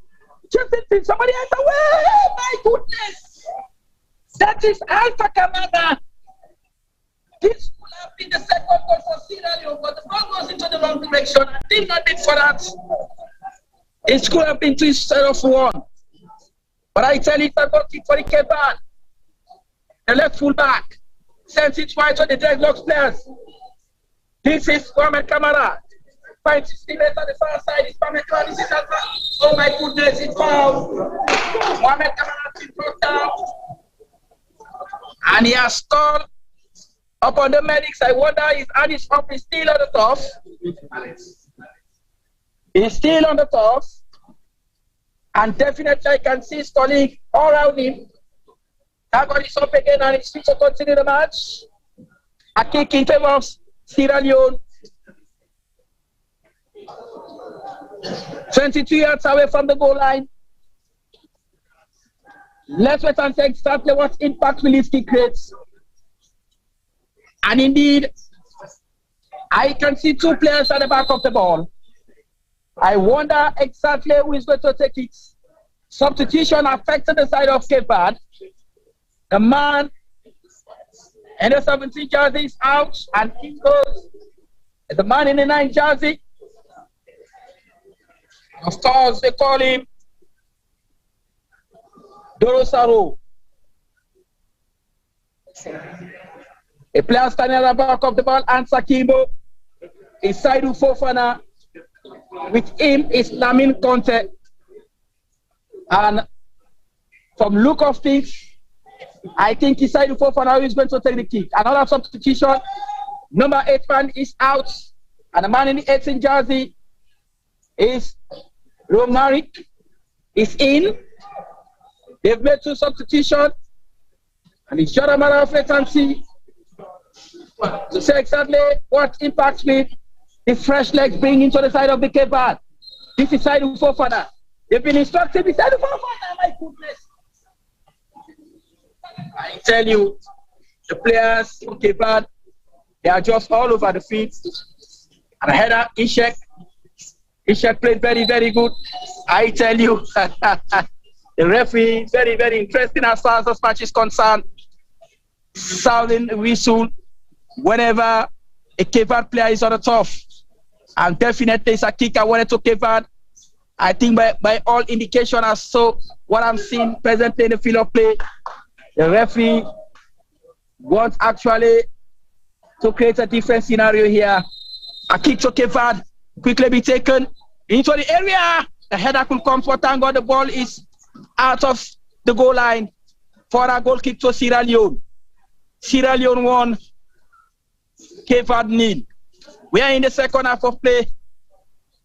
Somebody else away! My goodness! That is Alpha Kamada. This would have been the second goal for Sierra Leone, but the ball goes into the wrong direction. I did not need for that. It could have been 2 instead of 1. But I tell you, it's a goal kick for the Cape Verde. The left full back sends it wide to the dreadlocks players. This is Mohamed Kamara. Finds his teammate on the far side. It's Mohamed Kamara. This is Alpha. Oh my goodness, it's foul. Mohamed Kamara has been brought down. And he has stalled up on the medics. I wonder his hand is up. He's still on the top. He's still on the top. And definitely I can see his colleague all around him. Dagon is up again and he's fit to continue the match. A kick in favor of Sierra Leone. 22 yards away from the goal line. Let's wait and see exactly what impact will his kick creates. And indeed, I can see two players at the back of the ball. I wonder exactly who is going to take it. Substitution affected the side of Cape Verde. The man in the 17 jersey is out, and he goes. The man in the 9 jersey. Of course, they call him Dorosaro. A player standing at the back of the ball, Ansa Kimbo. Is Saidu Fofana. With him is Lamin Conte. And from look of things, I think Saidu Fofana is going to take the kick. Another substitution. Number 8 man is out. And the man in the 18 jersey is Romaric. Is in. They've made 2 substitutions. And it's just a matter of wait and see to say exactly what impact will the fresh legs bring into the side of the Cape Verde. This is Saidu Fofana. They've been instructed with Saidu Fofana, my goodness. I tell you, the players from Cape Verde, they are just all over the field. And header, Ishak. Ishak played very, very good. I tell you, the referee, very, very interesting as far as this match is concerned. Sounding whistle whenever a Cape Verde player is on the turf. And definitely it's a kick I wanted to Cape Verde. I think by all indication as so what I'm seeing presently in the field of play, the referee wants actually to create a different scenario here. A kick to Cape Verde quickly be taken into the area. The header could come for Tango. The ball is out of the goal line for a goal kick to Sierra Leone. Sierra Leone 1, Cape Verde 0. We are in the second half of play.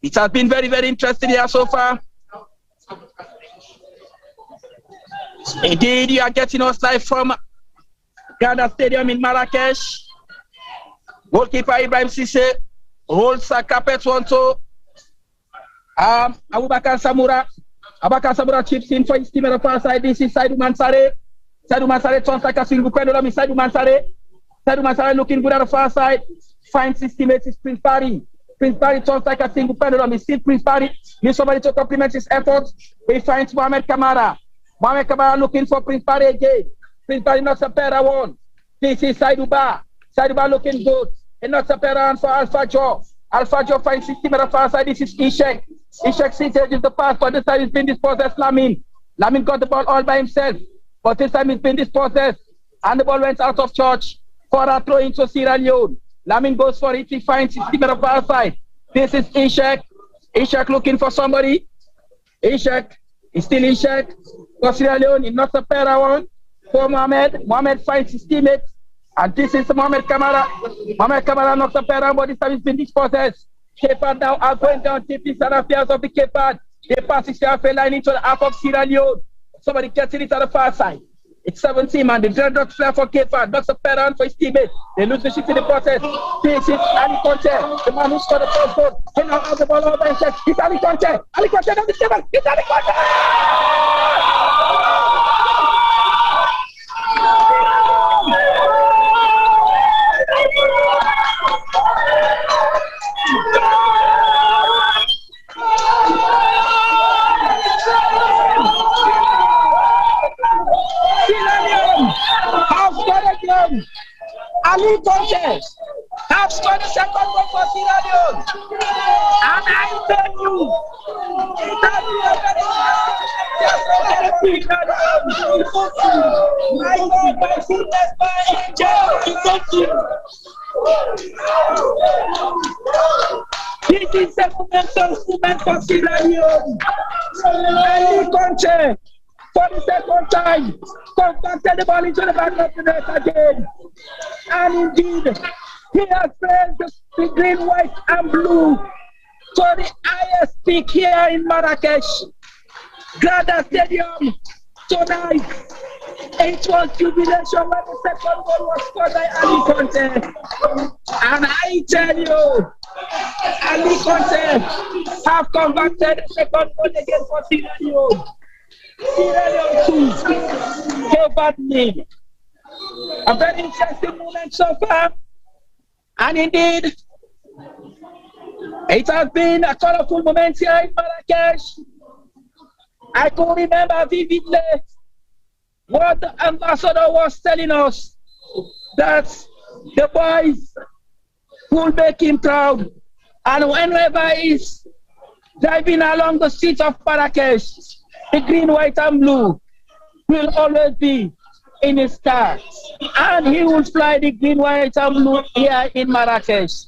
It has been very, very interesting here so far. Indeed, you are getting us live from Ghana Stadium in Marrakesh. Goalkeeper Ibrahim Cisse holds a carpet 1-2. Abubakar Samura. Abubakar Samura chips in for his team on the far side. This is Saidu Mansare. Saidu Mansare turns like a single pendulum. Saidu Mansare. Saidu Mansare looking good at the far side. Finds his teammates is Prince Barry. Prince Barry turns like a single pendulum. He sees Prince Barry. Needs somebody to compliment his efforts. He finds Mohamed Kamara. Mohamed Kamara looking for Prince Barry again. Prince Barry knocks a pair of 1. This is Saidu Ba. Saidu Ba looking good. He knocks a pair on for Alpha Joe. Alpha Joe finds his team at the far side. This is Ishak. Ishak sees the pass, but this time he's been dispossessed. Lamin got the ball all by himself. But this time he's been dispossessed. And the ball went out of charge for a throw into Sierra Leone. Lamin goes for it. He finds his team at the far side. This is Ishak. Ishak looking for somebody. Ishak is still Ishak. For Sierra Leone, he knocks a pair of 1 for Mohamed. Mohamed finds his teammate. And this is Mohamed Kamara. Mohamed Kamara knocks a pair of 1, but this time he's been dispossessed. Cape Verde now are going down deeply and affairs of the Cape Verde. They pass the halfway line into the half of Sierra Leone. Somebody getting it at the far side. It's 17 man. The dreadlock player for Cape Verde knocks a pair on for his teammate. They lose the shift in the process. This is Ali Conte, the man who scored the first goal. He now has the ball over by himself. It's Ali Conte. Ali Conte on the table. It's Ali Conte. Ali Conte have scored the second goal for Sierra Leone. And I tell you, that my God, my goodness, my angel. This is a moment for Sierra Leone. Ali Conte, for the second time, compacted the ball into the back of the net again. And indeed, he has raised the green, white, and blue to the highest peak here in Marrakesh. Grada Stadium tonight. It was jubilation when the second goal was scored by Ali Conte. And I tell you, Ali Conte have converted the second goal again for Sierra Leone. Sierra Leone 2, Cape Verde 0. A very interesting moment so far. And indeed, it has been a colorful moment here in Marrakesh. I can remember vividly what the ambassador was telling us, that the boys will make him proud. And whenever he's driving along the streets of Marrakesh, the green, white, and blue will always be in his car. And he will fly the green, white, and blue here in Marrakesh.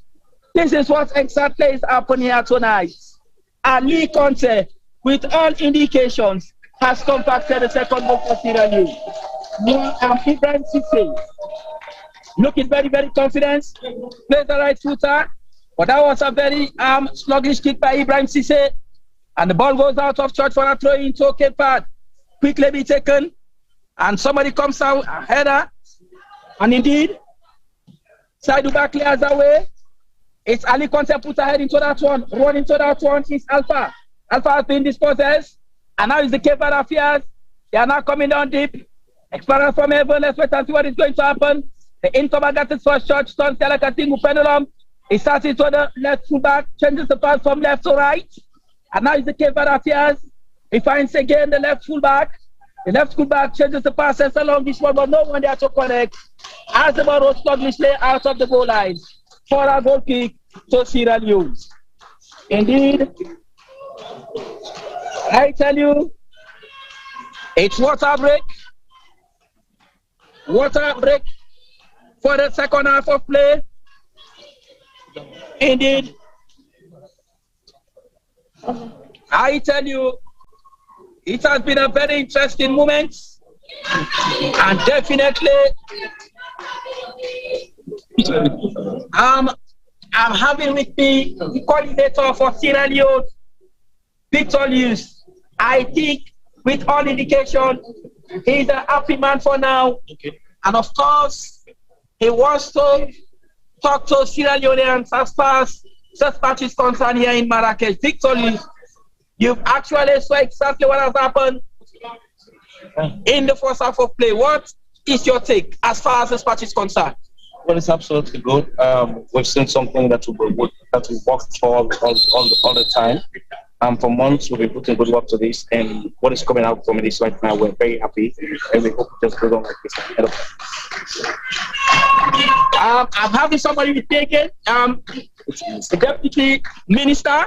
This is what exactly is happening here tonight. Ali Conte, with all indications, has compacted the second goal for Sierra Leone. Ibrahim Cissé, looking very, very confident, plays the right footer, but that was a very sluggish kick by Ibrahim Cissé, and the ball goes out of church for a throw into Cape Verde. Quickly be taken, and somebody comes out, a header, and indeed, Saidou clears away. It's Ali Conte put ahead into that one, run into that one, it's Alpha. Alpha has been dispossessed, and now it's the Cape Verde affairs. They are now coming down deep. Experience from heaven, let's wait and see what is going to happen. The incomer got his first shot, turns like a single pendulum. He starts into the left fullback, changes the pass from left to right. And now it's the Cape Verde affairs. He finds again the left fullback. The left fullback changes the passes along this one, but no one there to connect. As the ball was sluggishly out of the goal line for a goal kick to Sierra Leone. Indeed, I tell you, it's water break. Water break for the second half of play. Indeed, I tell you, it has been a very interesting moment. And definitely, I'm having with me the coordinator for Sierra Leone, Victor Lewis. I think with all indication, he's a happy man for now. Okay. And of course, he wants to talk to Sierra Leoneans as far as such match is concerned here in Marrakesh. Victor Lewis, you've actually saw exactly what has happened in the first half of play. What is your take as far as this match is concerned? Well, it's absolutely good. We've seen something that we worked for all the time. For months, we've been putting good work to this, and what is coming out from this right now, we're very happy, and we hope to just go on like this. I'm having somebody with me again. The Deputy Minister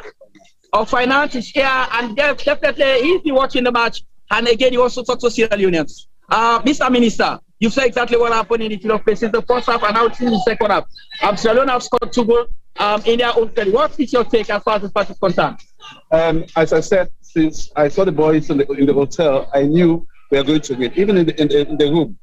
of Finance is here, and definitely he's been watching the match, and again, he also talked to Sierra Leoneans. Mr. Minister, you've said exactly what happened in the field of play since the first half, and now it's in the second half. Sierra Leone have scored 2 goals in their own play. What is your take as far as this match is concerned? As I said, since I saw the boys in the hotel, I knew we are going to win, even in the room.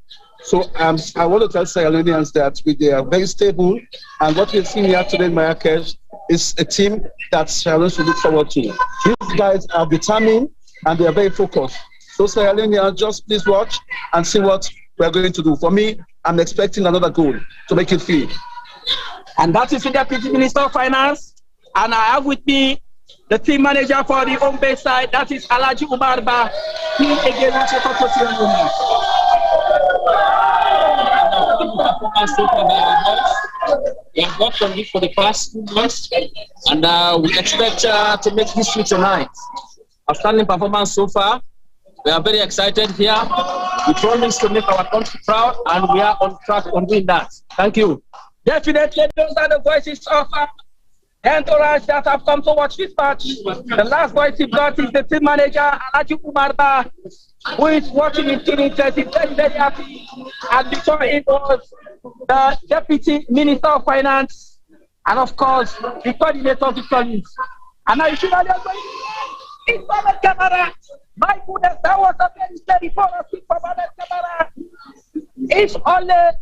So I want to tell Sierra Leoneans that they are very stable, and what we've seen here today in Marrakesh is a team that Sierra Leone should look forward to. These guys are determined and they are very focused. So Sierra Leoneans, just please watch and see what we are going to do. For me, I'm expecting another goal to make it free. And that is the Deputy Minister of Finance, and I have with me the team manager for the home base side, that is Alhaji Umar Ba. He again wants to talk to Sierra Leone. We have worked on it for the past 2 months, and we expect to make history tonight. Outstanding performance so far. We are very excited here. We promise to make our country proud, and we are on track on doing that. Thank you. Definitely, those are the voices of entourage that have come to watch this match. The last voice he got is the team manager, Alhaji Umar Ba, who is watching in keen interest. He's very, very happy. And before it was the Deputy Minister of Finance, and of course, the coordinator of the police. And now you should have it's Mohamed Camara. My goodness, that was a very steady for us from Mohamed Camara. If only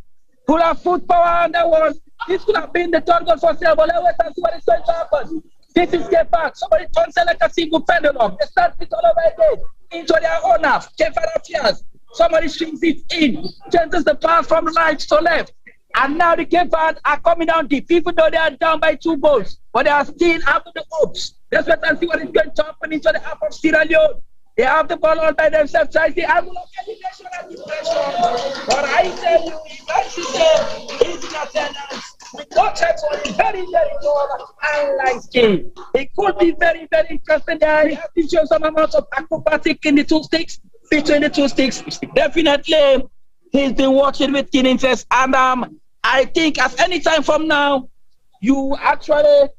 could have put power on that one, this could have been the third goal for Sierra Leone. Let's see what is going to happen. This is Cape Verde. Somebody turns like a single pendulum. They start it all over again. into their own half. Qualifiers. Somebody swings it in, changes the pass from right to left. And now the Qualifiers are coming down deep, even though they are down by 2 goals. But they are still after the hopes. Let's wait and see what is going to happen into the half of Sierra Leone. They have the ball all by themselves, trying the angle of elevation and depression. But I tell you, he's in attendance. With no chance on the very, very good highlights game. It could be very, very interesting there. You have to show some amount of acrobatic in the 2 sticks, between the 2 sticks. Definitely, he's been watching with keen interest. And I think at any time from now, you actually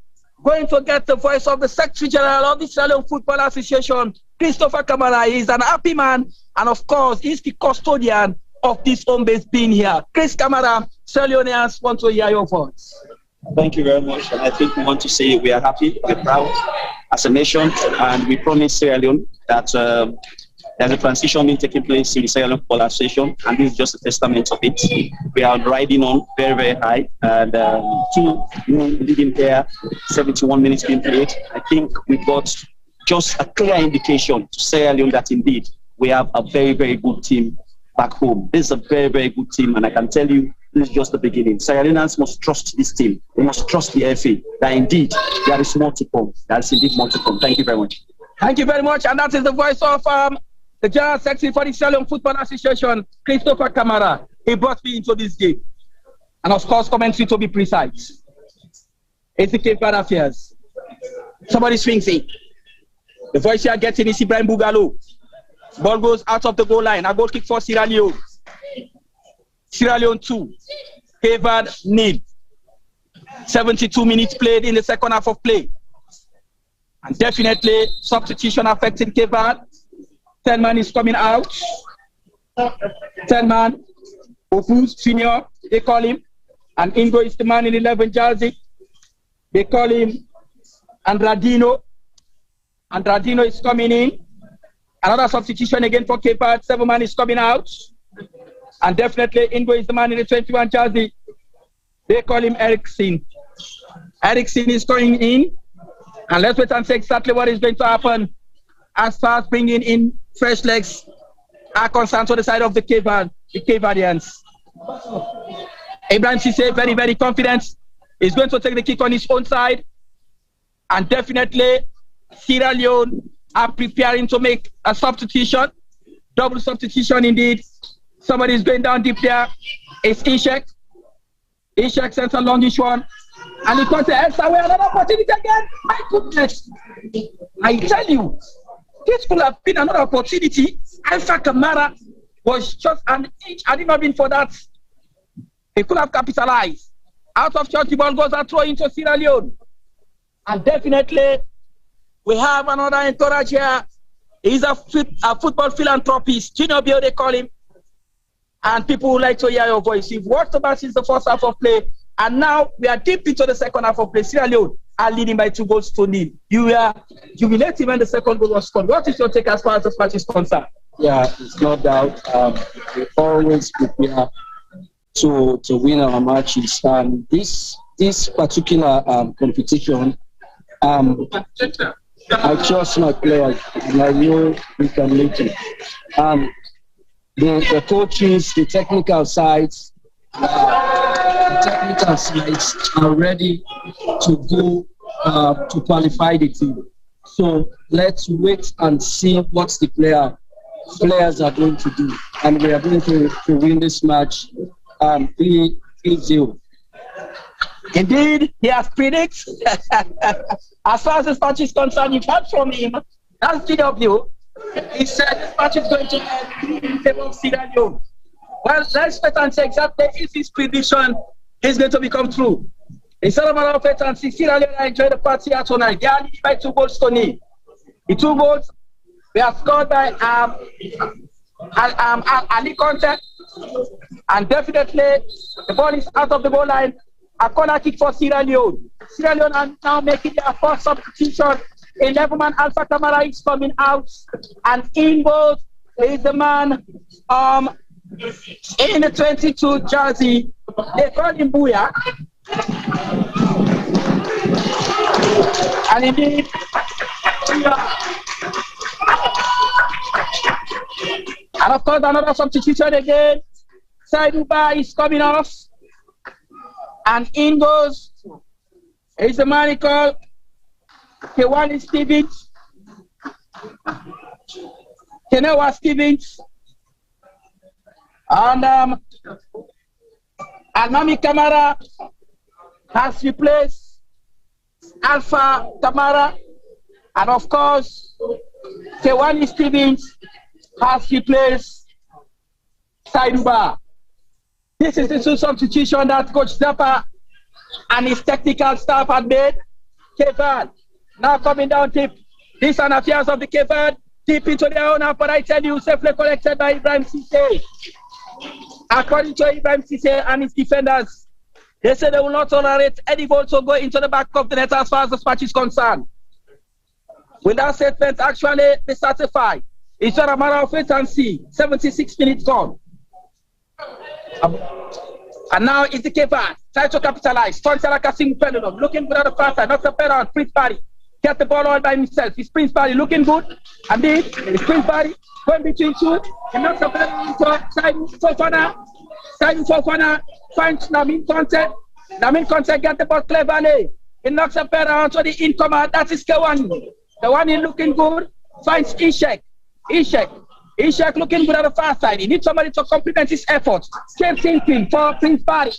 going to get the voice of the Secretary General of the Sierra Leone Football Association, Christopher Kamara. He's an happy man, and of course, he's the custodian of this home base being here. Chris Kamara, Sierra Leoneans want to hear your voice. Thank you very much. And I think we want to say we are happy, we're proud as a nation, and we promise Sierra Leone that there's a transition being taking place in the Sierra Leone Football Association, and this is just a testament of it. We are riding on very, very high, and 2 leading there, 71 minutes being played. I think we got just a clear indication to Sierra Leone that indeed we have a very, very good team back home. This is a very, very good team, and I can tell you this is just the beginning. Sierra Leoneans must trust this team. They must trust the FA that indeed there is more to come. There is indeed more to come. Thank you very much. Thank you very much, and that is the voice of the General Secretary for the Sierra Leone Football Association, Christopher Kamara. He brought me into this game. And of course, commentary to be precise. It's the Cape Verde affairs. Somebody swings in. The voice you are getting is Ibrahim Bugalo. Ball goes out of the goal line. A goal kick for Sierra Leone. Sierra Leone 2. Cape Verde 0. 72 minutes played in the second half of play. And definitely substitution affecting Cape Verde. 10 man is coming out. 10 man. Opus Junior, they call him. And Ingo is the man in 11 jersey. They call him Andradino. Andradino is coming in. Another substitution again for Cape Verde. 7 man is coming out. And definitely Ingo is the man in the 21 jersey. They call him Eriksson. Eriksson is going in. And let's wait and see exactly what is going to happen as far as bringing in fresh legs are concerned to the side of the Cape Verdeans. Ibrahim Cisse, very, very confident. He's going to take the kick on his own side. And definitely, Sierra Leone are preparing to make a substitution. Double substitution indeed. Somebody is going down deep there. It's Ishak. Ishak sends a longish one. And he comes to Elsaway, another opportunity again. My goodness. I tell you, this could have been another opportunity. Alpha Kamara was just an inch. Had it not been for that, he could have capitalized. Out of church, the ball goes and throw into Sierra Leone. And definitely, we have another entourage here. He's a football philanthropist. Junior Bio, they call him. And people would like to hear your voice. You've watched the match since the first half of play. And now we are deep into the second half of play. Sierra Leone are leading by 2 goals to 0. You were jubilated when the second goal was scored. What is your take as far as this match is concerned? Yeah, it's no doubt. We always prepare to win our matches. And this particular competition, I trust my players, and I know we can make it. The coaches, the technical sides, are ready to go to qualify the team. So let's wait and see what the players are going to do. And we are going to win this match 3-0. Indeed, he has predicted. As far as this match is concerned, you've heard from him. That's GW. He said this match is going to end in favor of Sierra Leone. Well, let's wait and see exactly if his prediction is going to become true. Instead of another wait and see, Sierra Leone enjoy the party here tonight. They are leading by 2 goals to 0. The 2 goals were scored by Ali Conte. And definitely, the ball is out of the goal line. A corner kick for Sierra Leone. Sierra Leone are now making their first substitution. 11-man Alpha Kamara is coming out. And Ingo is the man in the 22 jersey. They call him Booyah. And indeed, And of course, another substitution again. Saiduba is coming off. And in goes is the man called Kewani Stevens. Kenewa Stevens. And Almami Kamara has replaced Alpha Kamara. And of course, Kewani Stevens has replaced Saiduba. This is the two substitution that Coach Zappa and his technical staff had made. Kevad now coming down deep. This an affairs of the Kevad deep into their own half, but I tell you, safely collected by Ibrahim Cisse. According to Ibrahim Cisse and his defenders, they say they will not tolerate any ball to go into the back of the net as far as the match is concerned. With that statement actually be certified, it's not a matter of wait and see. 76 minutes gone. And now it's the Kevad trying to capitalize. Tonsala Kasim Pendulum looking good at the far side. Not the better. Prince Barry get the ball all by himself. It's Prince Barry looking good. And then it's Prince Barry going between two. And not the better to Simon Fofana finds Namin Conte. Namin Conte get the ball cleverly. He knocks the better onto the incomer. That is Kewani. Kewani looking good. Finds Ishek. Ishak looking good at the far side. He needs somebody to complement his efforts. Same thinking for Prince Barry.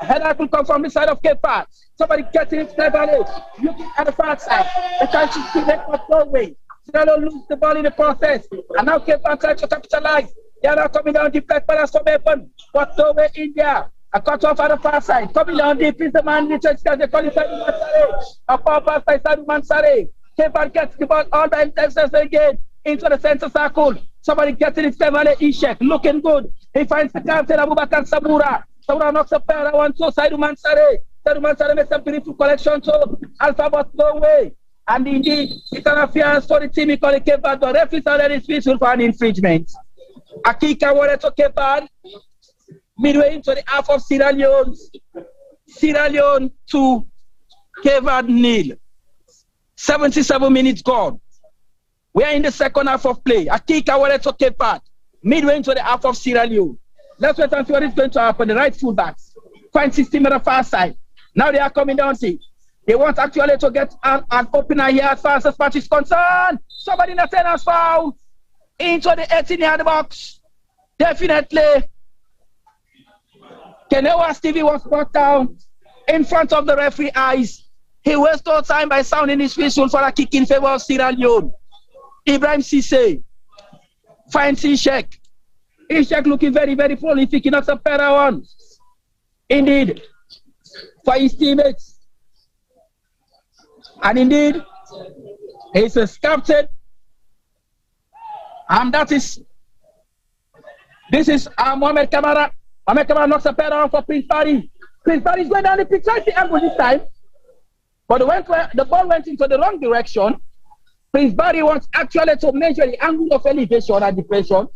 A header will come from the side of Kepa. Somebody getting it cleverly. Looking at the far side. They try to see that for no way. Silo lose the ball in the process. And now Kepa tries to capitalize. They are now coming down deep like Paras from Epen. But no way in there. A cut off at the far side. Coming down deep is the man Richard Scott. They call it Sadu Mansare. A power pass by Sadu Mansare. Kepa gets the ball all by himself again. Into the center circle. Somebody getting it cleverly. Ishek looking good. He finds the captain Abubakar Sabura. Sabura knocks a pair of one. So Saidu Mansare. Saidu Mansare makes a beautiful collection. So Alpha but no way. And indeed, it's an affairs for the team. He called it Kepa. The referee already whistle for an infringement. Akika wanted to Kepa. Midway into the half of Sierra Leone. Sierra Leone to Kepa 0. 77 minutes gone. We are in the second half of play. Akika wanted to take part. Midway into the half of Sierra Leone. Let's wait and see what is going to happen. The right fullbacks find 16 on the far side. Now they are coming down to. They want actually to get an opener here as far as the match is concerned. Somebody in the tennis foul. Into the 18-yard box. Definitely. Kenewa Stevie was brought down in front of the referee eyes. He wasted no time by sounding his whistle for a kick in favor of Sierra Leone. Ibrahim Cisse finds Ishek. Ishek looking very, very prolific. He knocks a better one. Indeed, for his teammates. And indeed, he's a captain. And this is Mohamed Kamara. Mohamed Kamara knocks a better one for Prince Barry. Prince Barry is going down the pitch right the angle this time. But the ball went into the wrong direction. Prince Barry wants actually to measure the angle of elevation and depression.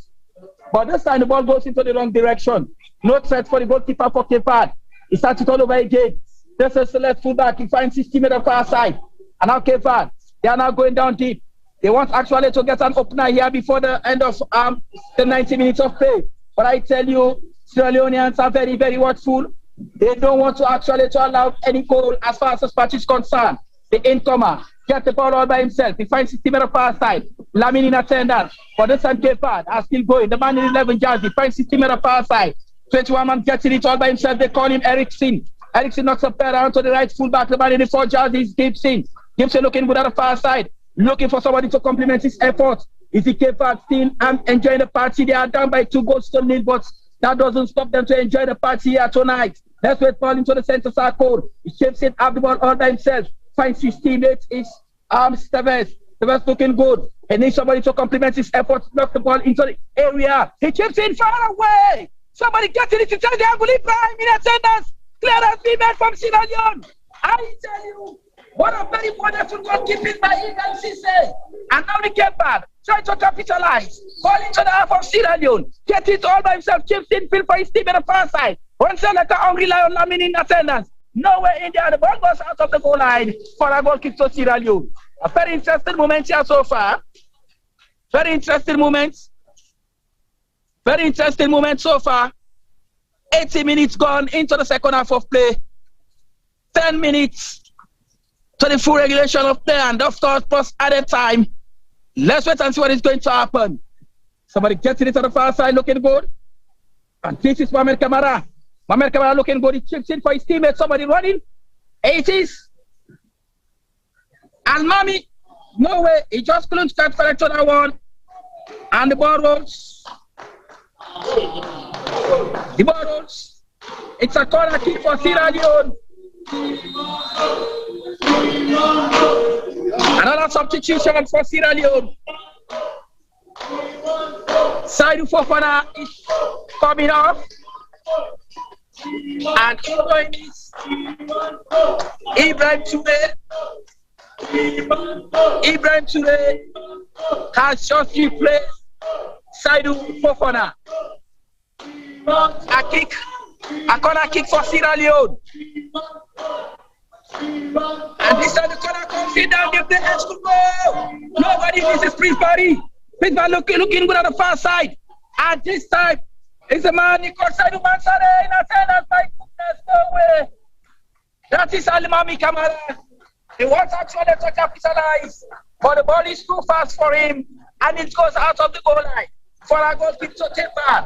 But this time the ball goes into the wrong direction. No threat for the goalkeeper for Kepa. He starts it all over again. This is the left fullback. He finds his team at the far side. And now Kepa. They are now going down deep. They want actually to get an opener here before the end of the 90 minutes of play. But I tell you, Sierra Leoneans are very, very watchful. They don't want to actually to allow any goal as far as the match is concerned. The incomer gets the ball all by himself. He finds his team at the far side. Lamin in attendance. But this time Kepa are still going. The man in 11 yards. He finds his team at the far side. 21 man getting it all by himself. They call him Eriksson. Eriksson knocks a pair around to the right fullback. The man in the 4 yards is Gibson. Gibson looking good at the far side. Looking for somebody to complement his efforts. Is the Kepa still enjoying the party? They are down by 2 goals to 0, but that doesn't stop them to enjoy the party here tonight. Let's wait ball into the center circle. He shapes it up the ball all by himself. Finds his teammates. It's Steves. Steves looking good. He needs somebody to complement his efforts. Knock the ball into the area. He chips in far away. Somebody getting it inside the angle. Ibrahim in attendance. Clearance be made from Sierra Leone. I tell you, what a very wonderful goalkeeping by Ibrahim Cisse. And now the Kepa trying to capitalize. Ball into the half of Sierra Leone. Get it all by himself. Chips in field for his team at the far side. Once like a hungry lion Lamin in attendance. Nowhere in there. The ball goes out of the goal line for a goal kick to Sierra Leone. A very interesting moment here so far. Very interesting moment. Very interesting moment so far. 80 minutes gone into the second half of play. 10 minutes to the full regulation of play, and of course, plus added time. Let's wait and see what is going to happen. Somebody getting it to the far side, looking good. And this is Mohamed Kamara. Mohamed Kamara looking good. He chips in for his teammate. Somebody running. 80s. Al-Mami. No way. He just couldn't start correct on that one. And the ball rolls. The ball rolls. It's a corner kick for Sierra Leone. Another substitution for Sierra Leone. Saidou Fofana is coming off. And going is Ibrahim Touré. Ibrahim Touré has just replaced Saidou Fofana. A corner kick for Sierra Leone. And this time the corner comes in down, give the edge to go. Nobody misses Prince Barry. Prince Barry looking good on the far side. And this time, it's a man, he called Saidou Mansare in a sentence. My goodness, no way. That is Al-Mami Kamara. He wants actually to capitalize, but the ball is too fast for him, and it goes out of the goal line. For a goal kick to take back.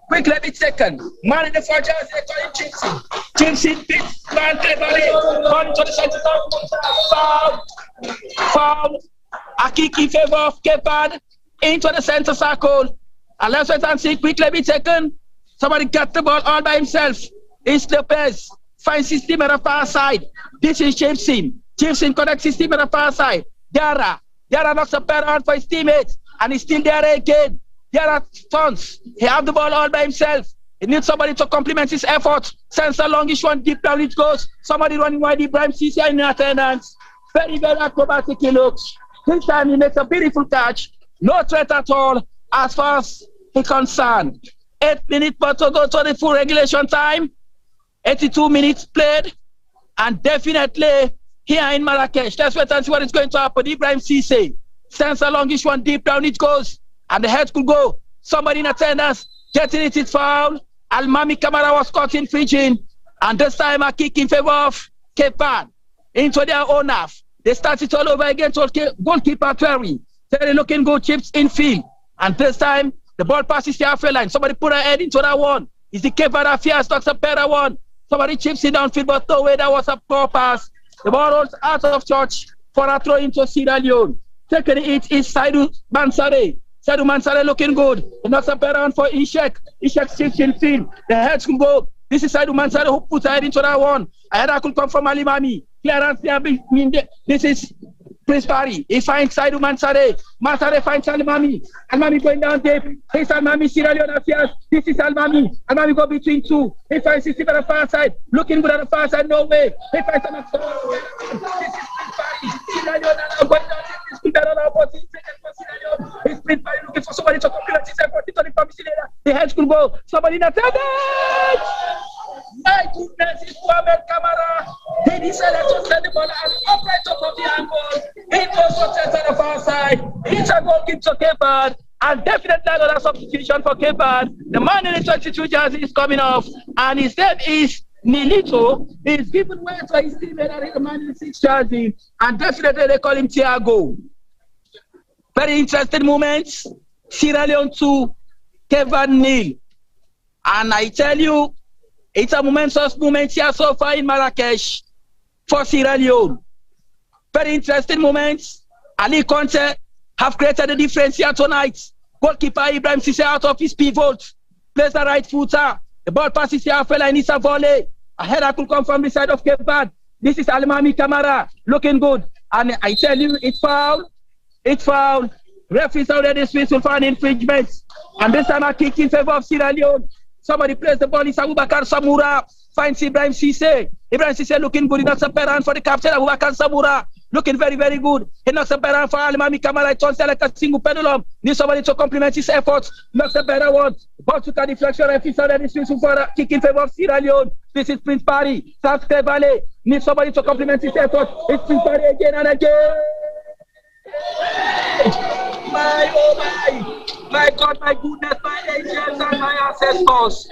Quick, let me second. Man in the four jersey, they call him Chimsy. Chimsy beats man cleverly. Going to the center. Foul. A kick in favor of Cape Verde into the center circle. And let's wait and see. Quick, let me second. Somebody got the ball all by himself. It's Lopez. Finds his team at the far side. This is Chimsy. Chimsy connects his team at the far side. Diarra knocks a pair on for his teammates. And he's still there again. There are tons. He has the ball all by himself. He needs somebody to complement his effort. Sends a longish one deep down it goes. Somebody running wide. Ibrahim Cissé in attendance. Very, very acrobatic he looks. This time he makes a beautiful catch. No threat at all as far as he's concerned. 8 minutes but to go to the full regulation time. 82 minutes played. And definitely here in Marrakesh. Let's wait and see what is going to happen. Ibrahim Cissé sends a longish one deep down it goes. And the head could go. Somebody in attendance getting it, it's foul. Al-Mami Kamara was caught infringing. And this time a kick in favor of Cape Verde into their own half. They start it all over again to goalkeeper Terry. Terry looking good, chips in field. And this time the ball passes the halfway line. Somebody put a head into that one. Is the Cape Verde Fias talks a better one. Somebody chips in downfield, but no way, that was a poor pass. The ball rolls out of touch for a throw into Sierra Leone. Taking it is Saidou Mansare. Saidou Mansare looking good. He knocks up around for Ishak. Ishak shifts in field. The heads can go. This is Saidou Mansare who puts a head into that one. A header could come from Al-Mami. Clearance there. This is Prince Barry. He finds Saidou Mansare. Mansare finds Al-Mami. Al-Mami going down deep. Here's Al-Mami. Sierra Leone affairs. This is Al-Mami. Al-Mami go between two. He finds his team at the far side. Looking good at the far side. No way. He finds him at the far side. This is Prince Barry. Sierra Leone now going down deep. It's Prince Barry looking for somebody to compliment his effort. The heads could go. Somebody in attendance. My goodness, it's Mohamed Kamara. He decided to send the ball and upright top of the angle. It was protected on the far side. It's a goal kick to Cape Verde. And definitely another substitution for Cape Verde. The man in the 22 jersey is coming off. And his name is Nilito. He's given way to his teammate, the man in the 6 jersey. And definitely they call him Thiago. Very interesting moments. Sierra Leone 2, Cape Verde 0. And I tell you, it's a momentous moment here so far in Marrakesh for Sierra Leone. Very interesting moments. Ali Conte have created a difference here tonight. Goalkeeper Ibrahim Cissé out of his pivot. Plays the right footer. The ball passes here, fella, and it's a volley. A header could come from the side of Cape Verde. This is Al-Mami Kamara looking good. And I tell you, it's foul. It's foul. Referees already whistle for an infringement. And this time a kick in favor of Sierra Leone. Somebody plays the ball. It's Abubakar Samoura. Finds Ibrahim Cissé. Ibrahim Cissé looking good. He knocks a pair for the captain, Abubakar Samoura. Looking very, very good. He knocks a pair for Al-Mami Kamara. It turns there like a single pendulum. Needs somebody to complement his efforts. Knocks a pair one. Ball to the deflection. Referees already whistle for a kick in favor of Sierra Leone. This is Prince Barry. South Clay Valley. Needs somebody to complement his efforts. It's Prince Barry again and again. My, oh my. My God, my goodness, my angels and my ancestors.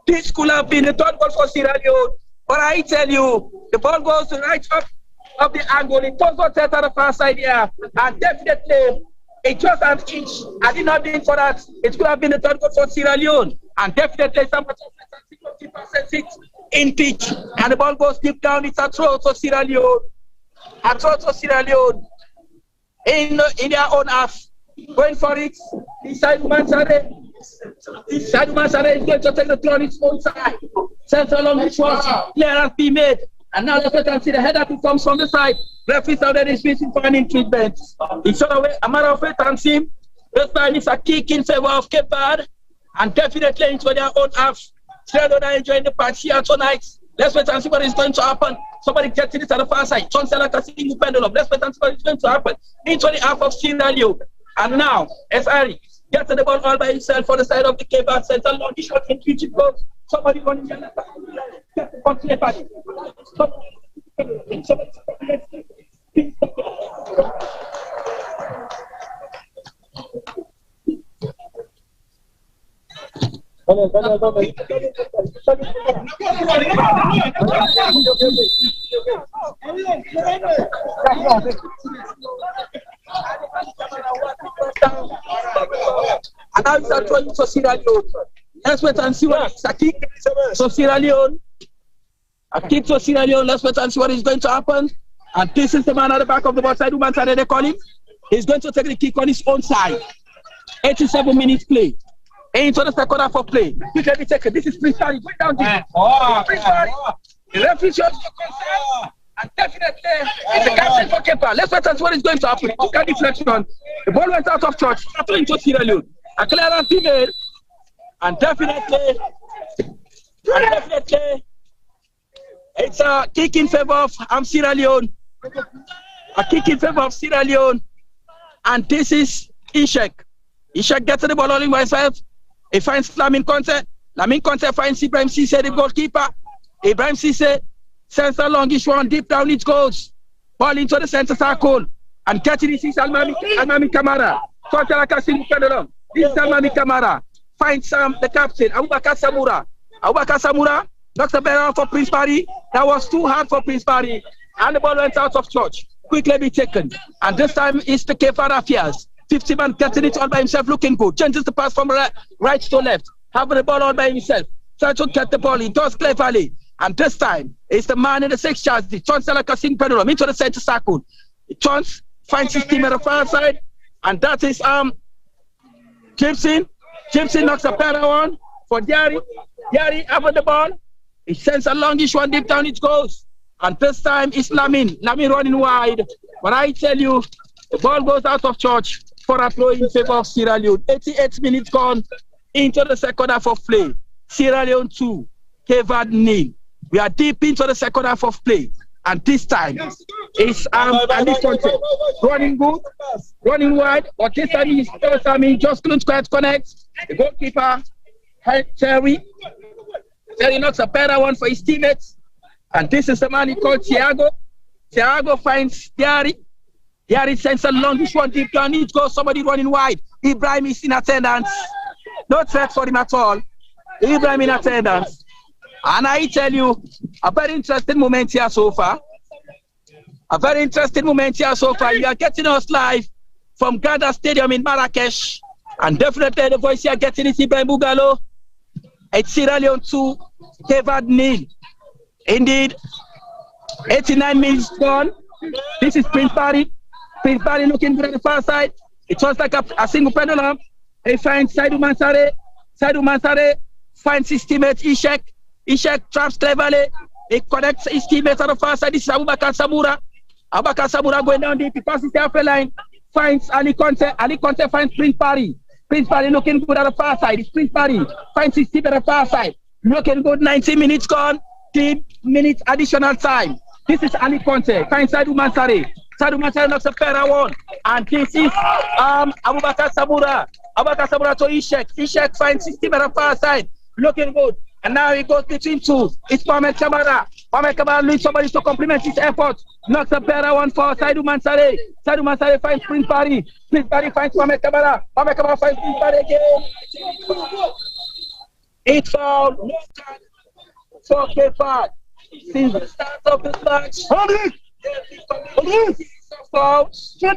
This could have been the third goal for Sierra Leone. But I tell you, the ball goes right up of the angle. It was not set on the far side here. And definitely, it just an inch. I did not think for that. It could have been the third goal for Sierra Leone. And definitely, some 50% in pitch. And the ball goes deep down. It's a throw for Sierra Leone. A throw for Sierra Leone. In their own half. Going for it. Inside Mansare. Inside Mansare is going to take the throw on its own side. Sends along the shot. Clearance be made. And now let's can see the header comes from the side. Referees already facing for an treatment. It's a matter of wait and see. This time it's a kick in favor of Cape Verde. And definitely into their own half. Still are enjoying the patch here tonight. Let's wait and see what is going to happen. Somebody getting it at the far side. Chancellor casting the pendulum. Let's wait and see what is going to happen. Into the half of Sierra Leone. And now, SRE gets the ball all by himself for the side of the Cape Verde center. Long shot in which it goes. Somebody running the left. Get the ball to the body. And now it's a throw for Sierra Leone. Let's wait and see what it's a kick. So Sierra Leone. A kick for Sierra Leone. Let's wait and see what is going to happen. And this is the man at the back of the ball side. Who side they call him? He's going to take the kick on his own side. 87 minutes play. Into the second half of play. You can be taken. This is Prince Harry. Going down deep. Prince Harry. The referee shows no concern. And definitely, it's a captain for Kepa. Let's wait and see what is going to happen. Look at deflection. The ball went out of touch. Into Sierra Leone. A clearance be made. And definitely, it's a kick in favor of Sierra Leone. A kick in favor of Sierra Leone. And this is Ishak. Ishak gets the ball all in by himself. He finds Lamin Conte. Lamin Conte finds Ibrahim Cisse, the goalkeeper. Ibrahim Cisse sends a longish one deep down, it goes. Ball into the center circle. And catching this is Almami Kamara. This is Almami Kamara. Finds the captain, Abubakar Samura. Abubakar Samura knocks the ball out for Prince Barry. That was too hard for Prince Barry. And the ball went out of touch. Quickly be taken. And this time it's the Cape Verde affairs. 50 man getting it all by himself, looking good. Changes the pass from right to left. Having the ball all by himself. Trying to get the ball. He does cleverly. And this time, it's the man in the 6 jersey. Turns like a sing pendulum into the center circle. He turns, finds his team at the far side. And that is Jameson. Jameson knocks a better one for Diary. Diary having the ball. He sends a longish one deep down, it goes. And this time, it's Lamin. Lamin running wide. But I tell you, the ball goes out of touch for a throw in favor of Sierra Leone. 88 minutes gone into the second half of play. Sierra Leone 2, Cape Verde 0. We are deep into the second half of play. And this time, it's Ali Conte running good, running wide. But this time, just couldn't quite connect. The goalkeeper, Terry knocks a better one for his teammates. And this is the man he called Thiago. Thiago finds Diary. Diary sends a longish one deep down. It goes somebody running wide. Ibrahim is in attendance. No threat for him at all. Ibrahim in attendance. And I tell you, a very interesting moment here so far. A very interesting moment here so far. You are getting us live from Garda Stadium in Marrakesh. And definitely the voice you are getting is Ibrahim Bugalo. It's Sierra Leone 2, Cape Verde 0. Indeed, 89 minutes gone. This is Prince Barry. Prince Barry looking good at the far side. It was like a single pendulum. He finds Saidou Mansare. Saidou Mansare finds his teammate Ishak. Ishak traps cleverly. He connects his teammate on the far side. This is Abubakar Samura. Abubakar Samura going down deep. He passes the halfway line. Finds Ali Conte. Ali Conte finds Prince Barry. Prince Barry looking good at the far side. It's Prince Barry. Finds his team at the far side. Looking good. 90 minutes gone. 10 minutes additional time. This is Ali Conte. Finds Saidou Mansare. Saidou Mansare knocks a better one. And this is Abubakar Samura. Abubakar Samura to Ishak. Ishak finds his team at the far side. Looking good. And now he goes between two. It's Mohamed Kamara. Mohamed Kamara needs somebody to compliment his effort. Knocks a better one for Saidou Mansare. Saidou Mansare finds Prince Barry. Prince Barry finds Mohamed Kamara. Mohamed Kamara finds Prince Barry again. It's foul. No time. So Kefad. Since the start of this match. Hold it! Foul. No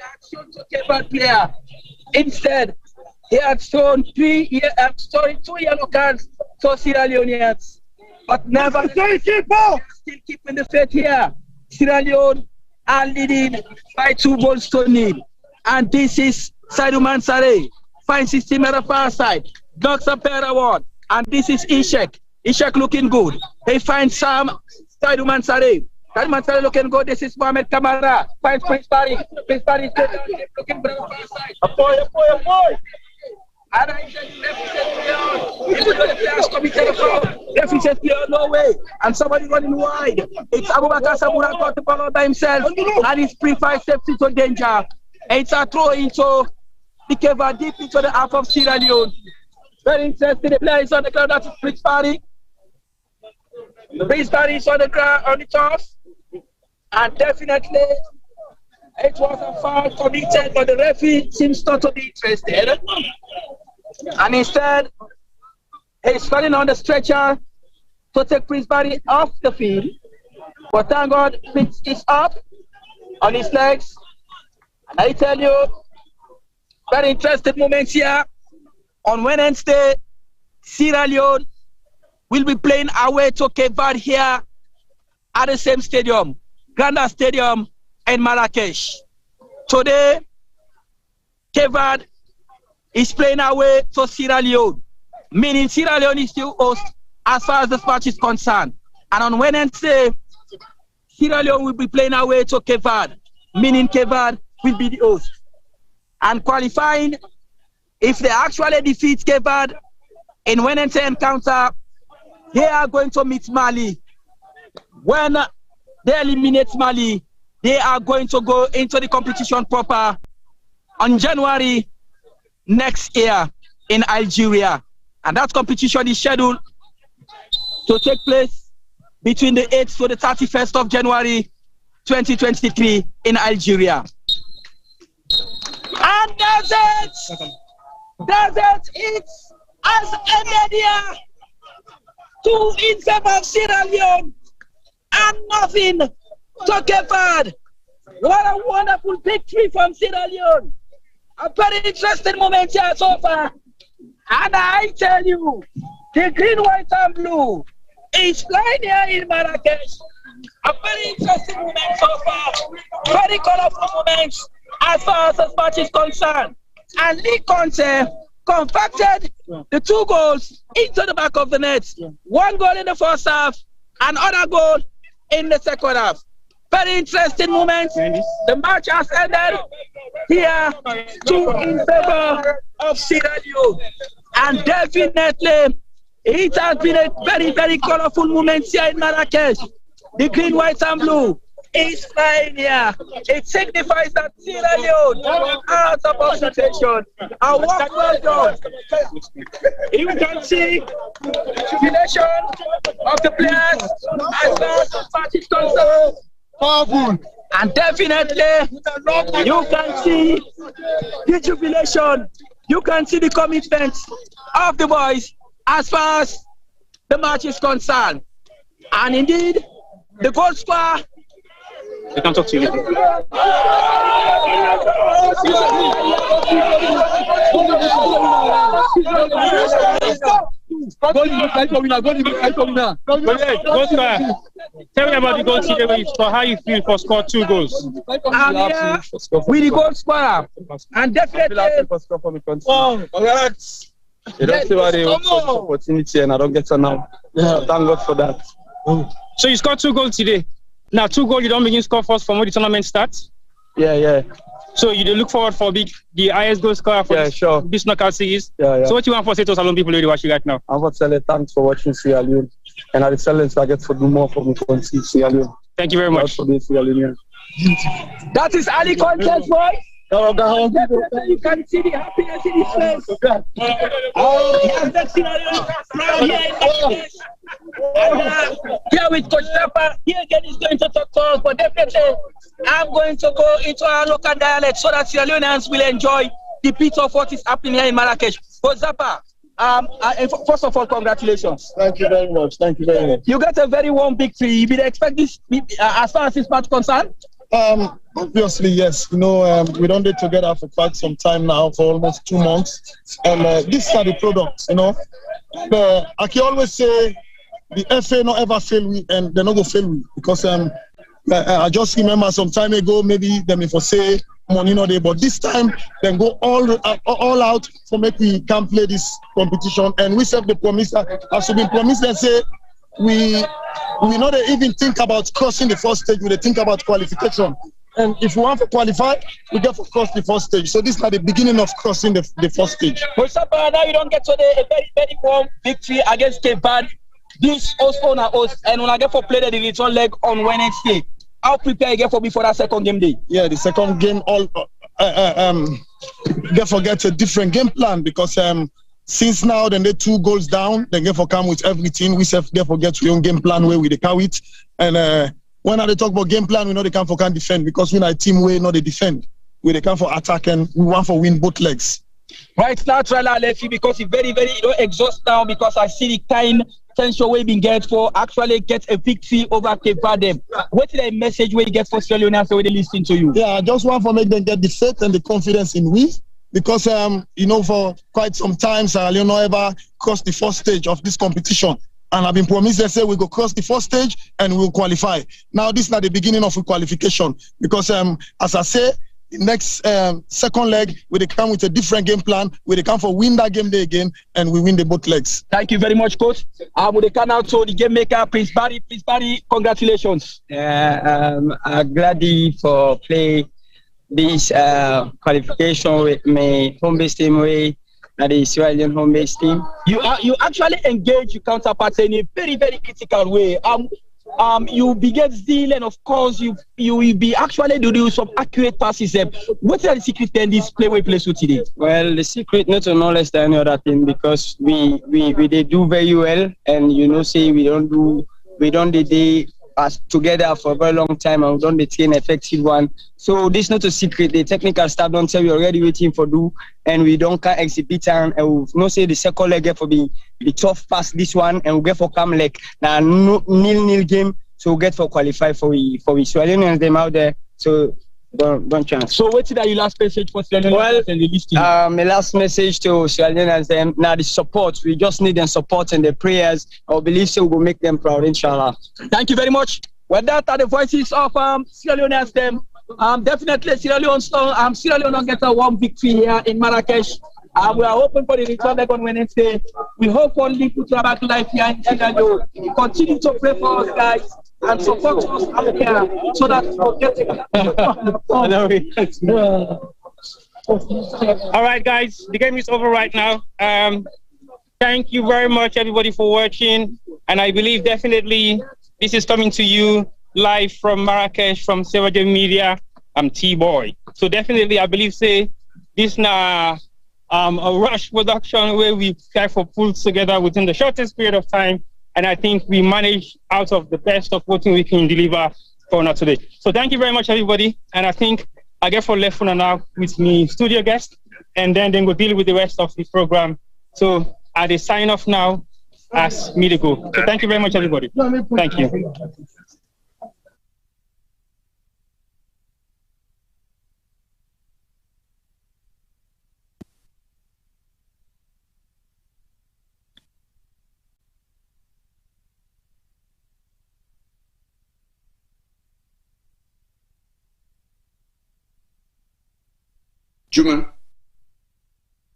action to Kefad player. Instead, he had shown 2 yellow cards to Sierra Leoneans, but never still keeping the faith here. Sierra Leone are leading by 2 goals to nil. And this is Saidou Mansare. Finds his team at the far side. Knocks a better one. And this is Ishak. Ishak looking good. He finds Saidou Mansare. Saidou Mansare looking good. This is Mohamed Kamara. Finds Prince Barry. Prince Barry is looking for the far side. A boy. And I said, even though the players committed a foul, referee says clear, no way. And somebody running wide. It's Abubakar Sabura got the ball out by himself. And he's pre-5 steps into danger. It's a throw into the cover deep into the half of Sierra Leone. Very interesting. The player is on the ground. That's Prince Barry. Prince Barry is on the ground, on the toss. And definitely, it was a foul committed, but the referee seems not to be interested. And instead, he's running on the stretcher to take Prince Barry off the field. But thank God, Prince is up on his legs. And I tell you, very interesting moments here. On Wednesday, Sierra Leone will be playing away to Cape Verde here at the same stadium, Granda Stadium in Marrakesh. Today, Cape Verde is playing away to Sierra Leone, meaning Sierra Leone is still host as far as this match is concerned. And on Wednesday, Sierra Leone will be playing away to Cape Verde, meaning Cape Verde will be the host. And qualifying, if they actually defeat Cape Verde in Wednesday encounter, they are going to meet Mali. When they eliminate Mali, they are going to go into the competition proper on January next year in Algeria. And that competition is scheduled to take place between the 8th to the 31st of January 2023 in Algeria. And that's it! It's as ended here. 2 in favor of Sierra Leone and nothing to Cape Verde. What a wonderful victory from Sierra Leone. A very interesting moment here so far. And I tell you, the green, white, and blue is flying here in Marrakesh. A very interesting moment so far. Very colorful moments as far as this match is concerned. And Lee Conte converted the 2 goals into the back of the net. 1 goal in the first half, another goal in the second half. Very interesting moment. The match has ended here 2 in favor of Sierra Leone. And definitely, it has been a very, very colorful moment here in Marrakesh. The green, white, and blue is flying here. It signifies that Sierra Leone out of observation. And work well done. You can see the jubilation of the players as far as the match is concerned. Powerful. And definitely, you can see the jubilation. You can see the commitment of the boys as far as the match is concerned. And indeed, the goal scorer. We can talk to you later. Tell me about the goal today for how you feel for score 2 goals. I'm here with the goal scorer. And definitely. Oh, congrats. You don't see why they want opportunity and I don't get to now. Yeah, thank God for that. So you scored 2 goals today. Now 2 goals you don't begin score first from when the tournament starts? Yeah. So you look forward for the highest goal scorer for this knockout series? Yeah. So what you want for Seto Salon people really watching right now? I want to tell you thanks for watching Sierra Leone. And at the challenge I get to do more for me to see Sierra Leone. Thank you very much. That is Ali Conte's voice. You can see the happiness in his face. He has that scenario proud here in Marrakesh. And here with Coach Zappa, he again is going to talk to us, but definitely I'm going to go into our local dialect so that Sierra Leoneans will enjoy the bit of what is happening here in Marrakesh. Coach Zappa, first of all, congratulations. Thank you very much. Thank you very much. You got a very warm victory. You did expect this as far as this match concerned? Obviously, yes. You know, we don't get together for quite some time now, for almost 2 months. And these are the products, you know. I can always say the FA not ever fail me, and they're not going to fail me. Because I just remember some time ago, maybe they may for say money not there, but this time they go all out for make we can play this competition. And we serve the promise, as we've been promised, and say we not even think about crossing the first stage, we think about qualification. And if we want to qualify, we get to cross the first stage. So this is not the beginning of crossing the first stage. But now you don't get to a very, very warm victory against Cape Verde. This also on us, and when I get for play the return leg on Wednesday, how prepare you get for before that second game day? Yeah, the second game get forget a different game plan, because since now then they 2 goals down, they get for come with everything. We self get forget your own game plan where we they carry it. And when they talk about game plan, we know they can defend, because we are a team way not they defend. We they come for attack, and we want for win both legs. Right now, Trela left you because he's very, very exhausted now, because I see the kind potential way being get for actually get a victory over Cape Verde. What is the message where you get for Sierra Leone after they listen to you? Yeah, I just want to make them get the faith and the confidence in we, because you know, for quite some time Sierra Leone ever crossed the first stage of this competition. And I've been promised they say we go cross the first stage and we'll qualify. Now this is not the beginning of a qualification, because as I say, the next second leg, we come with a different game plan. We come for win that game day again, and we win the both legs. Thank you very much, coach. We can now to the game maker, Prince Barry. Prince Barry, congratulations. I'm glad for play this qualification with my home base team way. That is Australian home base team. You actually engage your counterparts in a very, very critical way. You beget zeal, and of course you will be actually doing some accurate passes. What are the secret in this play we play today? Well, the secret not to know less than any other thing, because we they do very well, and you know, say we don't day as together for a very long time, and we don't the an effective one. So this is not a secret. The technical staff don't tell you already waiting for do, and we don't can exhibit, and we no say the second leg get for be tough pass this one, and we get for come leg now nil game, so we get for qualify for we Australians them out there. So don't chance. So what's that your last message for Australians? Well, my last message to Australians them now the support. We just need them support and the prayers. I believe so we'll make them proud, inshallah. Thank you very much. Well, that are the voices of Sierra Leoneans them. Definitely Sierra Leone get a warm victory here in Marrakesh. We are open for the return leg on Wednesday. We hope only put you back to life here in Sierra Leone. Continue to pray for us, guys, and support us out here so that we'll get All right, guys, the game is over right now. Thank you very much, everybody, for watching. And I believe definitely this is coming to you live from Marrakesh, from Verde Media. I'm T-Boy. So definitely, I believe, say, this now a rush production where we try for pull together within the shortest period of time. And I think we manage out of the best of what we can deliver for now today. So thank you very much, everybody. And I think I get for left for now with me studio guest, and then we'll deal with the rest of the program. So I will sign off now as me to go. So thank you very much, everybody. Thank you.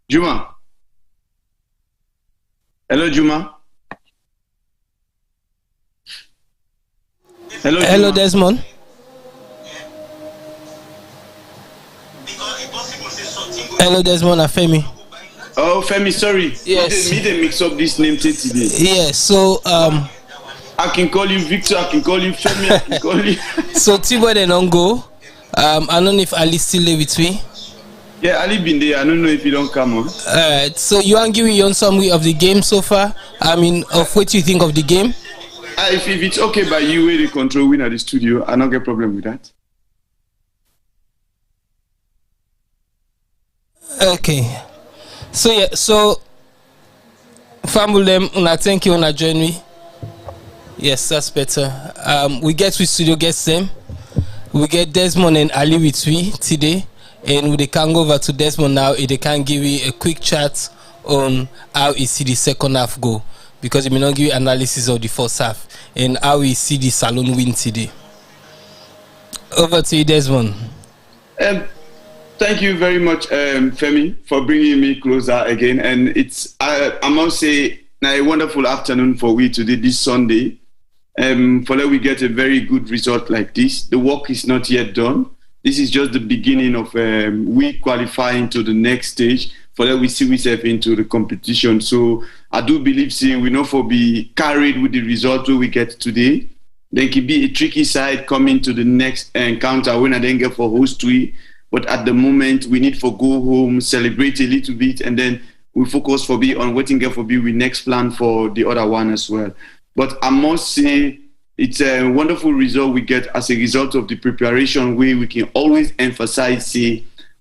Juma. Hello, Juma. Hello, Desmond. Hello, Desmond. Femi. Oh, Femi, sorry. Yes. Me they mix up this name today. Yes. So I can call you Victor. I can call you Femi. I can call you. So T-Boy and on go. I don't know if Ali still live with me. Yeah, Ali been there. I don't know if you don't come on. Alright, so you want to give me your summary of the game so far? I mean, of what you think of the game? If it's okay by you, where the control win at the studio, I don't get problem with that. Okay. So yeah, so Famulem, una thank you, una join me. Yes, that's better. We get with studio guests them. We get Desmond and Ali with me today, and they can go over to Desmond now. If they can give you a quick chat on how he see the second half go, because he may not give you analysis of the first half and how he see the Salon win today. Over to you, Desmond. Thank you very much, Femi, for bringing me closer again. And it's, I must say, a wonderful afternoon for we today, this Sunday. For that we get a very good result like this. The work is not yet done. This is just the beginning of we qualifying to the next stage. For that we see ourselves into the competition. So I do believe, we not for be carried with the result we get today. There can be a tricky side coming to the next encounter when I then get for host we. But at the moment, we need for go home, celebrate a little bit, and then we focus for be on waiting for be we next plan for the other one as well. But I must say, it's a wonderful result we get as a result of the preparation where we can always emphasize,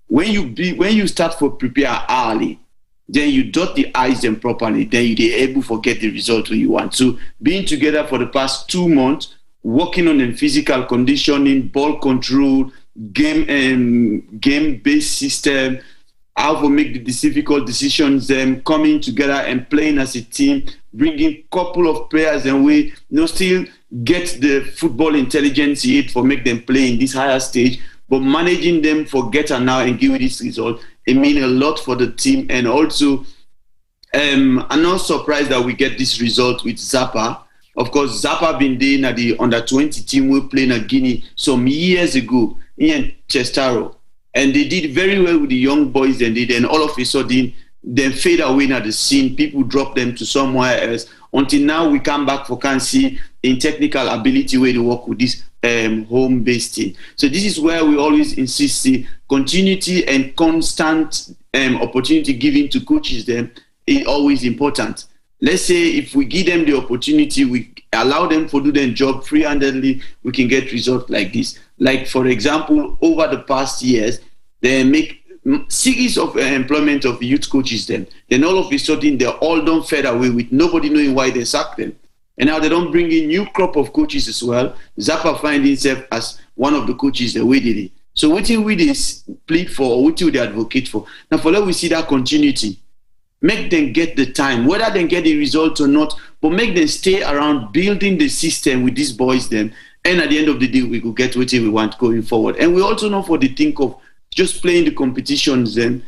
when you start for prepare early, then you dot the I's them properly, then you're able to get the result you want. So being together for the past 2 months, working on the physical conditioning, ball control, game-based system, how to make the difficult decisions, them coming together and playing as a team, bringing couple of players, and we still get the football intelligence for make them play in this higher stage, but managing them for get and now and give this result, it means a lot for the team. And also, I'm not surprised that we get this result with Zappa. Of course, Zappa been there at the under-20 team we played in Guinea some years ago in Chestaro. And they did very well with the young boys and then all of a sudden, they fade away at the scene. People drop them to somewhere else. Until now, we come back for can see in technical ability where to work with this home-based team. So this is where we always insist, continuity and constant opportunity given to coaches them is always important. Let's say if we give them the opportunity, we allow them to do their job free-handedly, we can get results like this. Like, for example, over the past years, they make series of employment of youth coaches then all of a sudden they're all done fed away with nobody knowing why they sacked them. And now they don't bring in new crop of coaches as well. Zappa finds himself as one of the coaches that we did it. So what will they plead for or what will they advocate for? Now for that we see that continuity. Make them get the time, whether they get the result or not, but make them stay around building the system with these boys then. And at the end of the day, we could get what we want going forward. And we also know for the think of just playing the competitions then,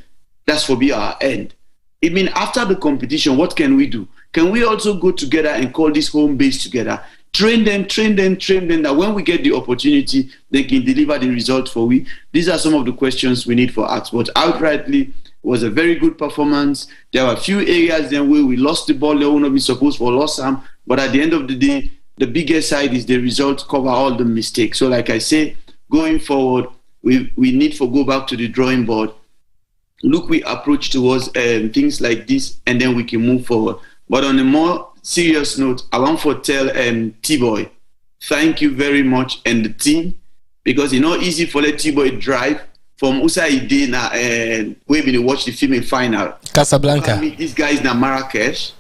that's for be our end. I mean, after the competition, what can we do? Can we also go together and call this home base together? Train them, that when we get the opportunity, they can deliver the result for we. These are some of the questions we need for us. But outrightly, was a very good performance. There were a few areas then where we lost the ball, they will not be supposed for lost some. But at the end of the day, the biggest side is the result cover all the mistakes. So like I say, going forward, we need to go back to the drawing board. Look, we approach towards things like this, and then we can move forward. But on a more serious note, I want to tell T-Boy, thank you very much and the team, because it's not easy for let T-Boy drive from Usaide and we've been to watch the film in final. Casablanca. Meet these guys in Marrakesh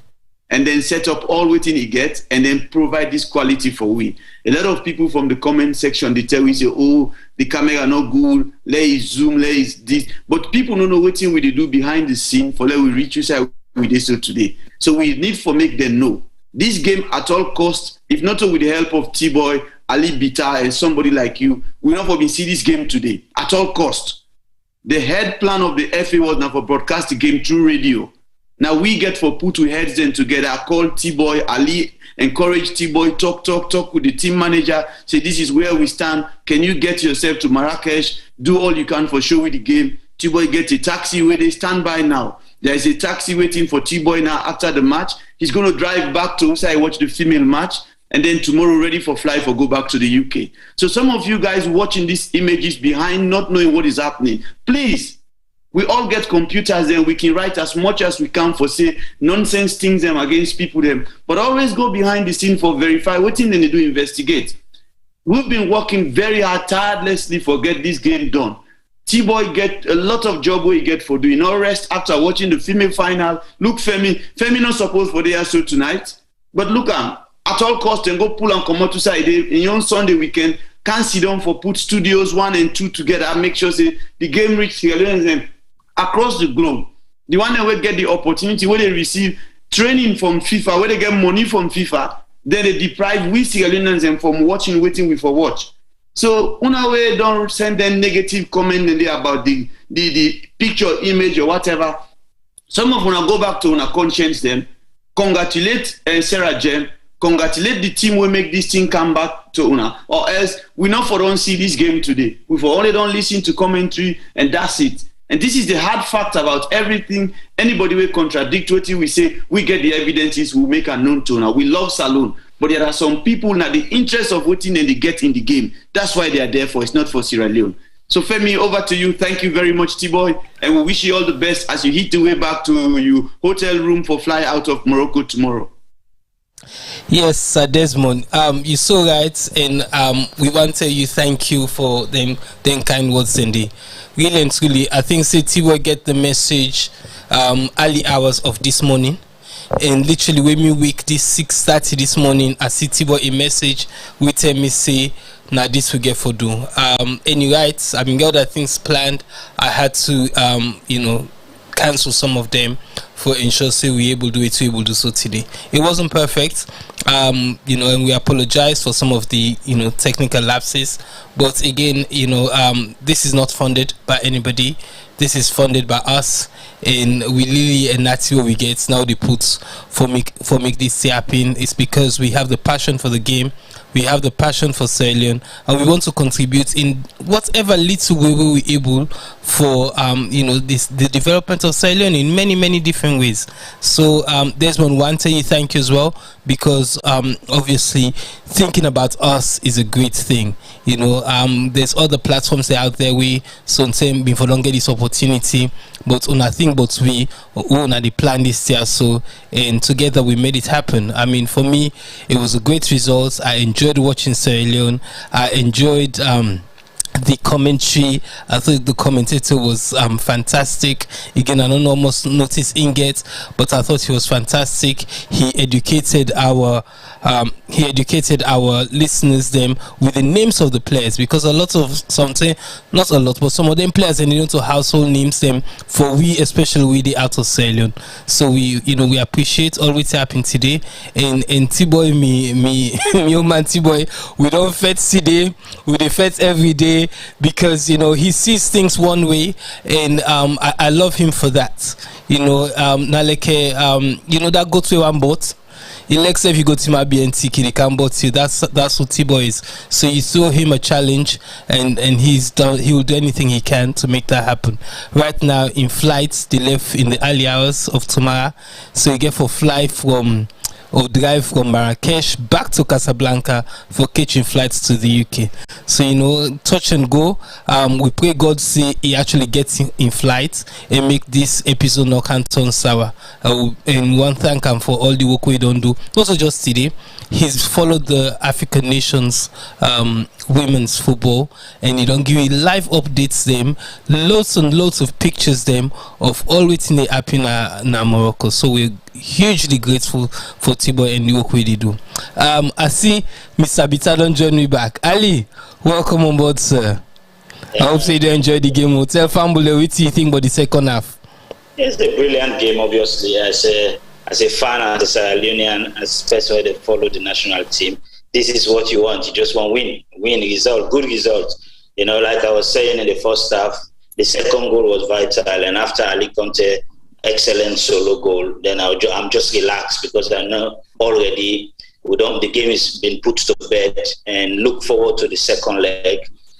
and then set up all waiting he gets and then provide this quality for we. A lot of people from the comment section, they tell we say, oh, the camera not good, let it zoom, let it this. But people don't know what thing we do behind the scene for let we reach you side we did so today. So we need to make them know. This game at all costs, if not with the help of T-Boy, Ali Bita and somebody like you, we not for see this game today at all cost. The head plan of the FA was now for broadcast the game through radio. Now we get for put two heads then together, call T-Boy, Ali, encourage T-Boy, talk with the team manager, say this is where we stand. Can you get yourself to Marrakesh? Do all you can for show with the game. T-Boy get a taxi where they stand by now. There is a taxi waiting for T-Boy now after the match. He's going to drive back to Usai, watch the female match. And then tomorrow ready for fly for go back to the UK. So some of you guys watching these images behind, not knowing what is happening, please We all get computers and we can write as much as we can for say nonsense things them against people them. But always go behind the scene for verify what thing they do investigate. We've been working very hard, tirelessly for get this game done. T-Boy get a lot of job where he get for doing no rest after watching the female final. Look, Femi not supposed for the show tonight. But look at all costs and go pull and come out to side in your Sunday weekend. Can't sit down for put studios 1 and 2 together and make sure say the game reach Sierra Leone across the globe. The one that will get the opportunity where they receive training from FIFA, where they get money from FIFA, then they deprive we Sierra Leoneans from watching, waiting we for watch. So una way don't send them negative comment in there about the picture, image or whatever. Some of una go back to una conscience them, congratulate Sarah Jem, congratulate the team will make this thing come back to una, or else we not for don't see this game today. We for only don't listen to commentary and that's it. And this is the hard fact about everything. Anybody will contradict what we say, we get the evidences, we make a known to now. We love Salone, but there are some people now the interest of voting and they get in the game. That's why they are there for. It's not for Sierra Leone. So Femi, over to you. Thank you very much, T-Boy, and we wish you all the best as you hit the way back to your hotel room for fly out of Morocco tomorrow. Yes, Sir Desmond. You're so right, and we want to tell you thank you for them kind words, Cindy. Really and truly, I think City will get the message early hours of this morning, and literally when we wake this 6:30 this morning, I see T-Boy a message we tell me say now this we get for do. And you're right. I mean, got other things planned. I had to cancel some of them for ensure say we able to do it, we able to do so today. It wasn't perfect, and we apologize for some of the technical lapses, but again, this is not funded by anybody. This is funded by us, and we really, and that's what we get now. The puts for make this happen is because we have the passion for the game. We have the passion for Sierra Leone, and we want to contribute in whatever little way we're able for the development of Sierra Leone in many different ways. So Desmond, one tell you thank you as well, because obviously thinking about us is a great thing. There's other platforms that are out there we sometimes been for long get this opportunity, but on I think but we own the plan this year, so and together we made it happen. I mean, for me it was a great result. I enjoyed watching Sierra Leone. I enjoyed the commentary. I thought the commentator was fantastic. Again, I don't almost notice Inget, but I thought he was fantastic. He educated our listeners them with the names of the players, because a lot of something, not a lot, but some of them players and to household names them for we, especially we the out of Sierra Leone. So we appreciate all what's happened today. And T-Boy, me old man T-Boy, we don't fet today, we dey fet every day, because he sees things one way, and I love him for that. That go to one boat. Alexa, if you go to my BNT, he can bot you. That's what T-Boy is. So you throw him a challenge, and he will do anything he can to make that happen. Right now in flights, they left in the early hours of tomorrow, so you get for fly from or drive from Marrakesh back to Casablanca for catching flights to the UK. So touch and go. We pray God say he actually gets in flight and make this episode no can turn sour. And one thank him for all the work we don't do. Also just today, he's followed the African nations women's football, and he don't give you live updates them, loads and loads of pictures them of all waiting they happen in Morocco. So we're hugely grateful for T-Boy and the work we do. I see Mr. Bita don't join me back. Ali, welcome on board, sir. I hope so you enjoy the game. We'll tell Fambule what you think about the second half. It's a brilliant game, obviously. As a fan, as a Sierra Leonean, especially they follow the national team. This is what you want. You just want win result, good result. Like I was saying in the first half, the second goal was vital, and after Ali Conte excellent solo goal, then I'm just relaxed, because I know already the game has been put to bed, and look forward to the second leg.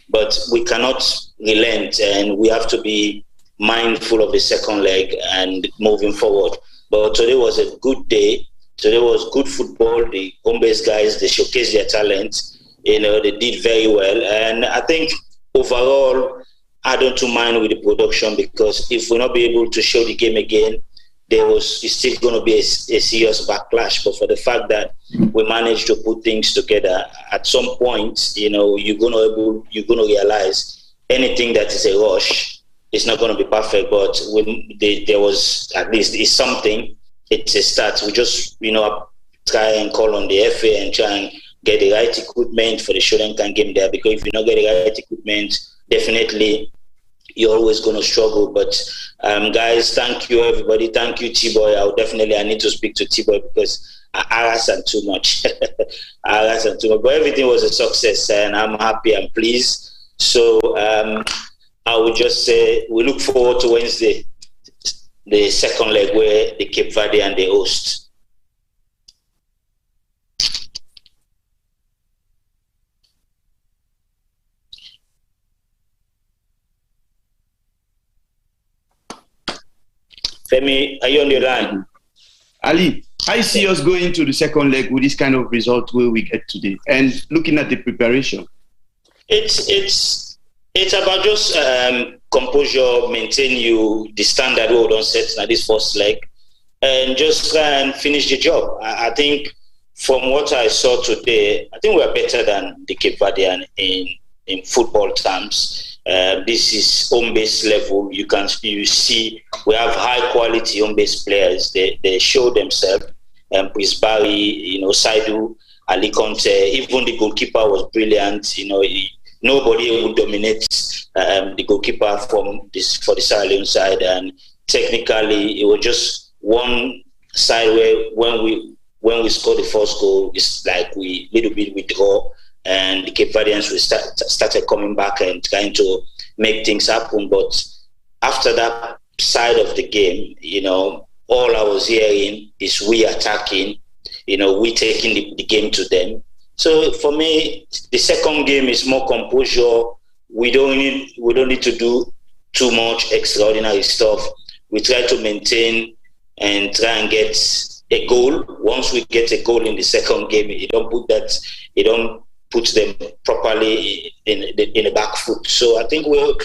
But we cannot relent, and we have to be mindful of the second leg and moving forward. But today was a good day. Today was good football. The home-based guys, they showcased their talent. They did very well. And I think overall, I don't mind with the production, because if we're not be able to show the game again, it's still going to be a serious backlash. But for the fact that we managed to put things together, at some point, you're going to realize anything that is a rush is not going to be perfect. But there was, at least it's something. It's a start. We just try and call on the FA and try and get the right equipment for the Sri Lankan game there. Because if you don't get the right equipment, definitely you're always going to struggle. But guys, thank you everybody. Thank you T-Boy. I need to speak to T-Boy because I harass him too much. But everything was a success and I'm happy and pleased. So I would just say we look forward to Wednesday, the second leg where the Cape Verde and the host. Femi, are you on the line? Ali, I see us going to the second leg with this kind of result where we get today, and looking at the preparation. It's about just composure, maintain the standard we don't set at this first leg, and just try and finish the job. I think from what I saw today, I think we are better than the Cape Verdean in football terms. This is home-based level. You see we have high-quality home-based players. They show themselves. Chris Barry, Saidu, Ali Conte, even the goalkeeper was brilliant. Nobody would dominate the goalkeeper for the Sierra Leone side. And technically, it was just one side where when we scored the first goal, it's like we little bit withdraw. And the Cape Verdeans started coming back and trying to make things happen. But after that side of the game, all I was hearing is we attacking, we taking the game to them. So for me, the second game is more composure. We don't need to do too much extraordinary stuff. We try to maintain and try and get a goal. Once we get a goal in the second game, you don't put them properly in the back foot. So I think we're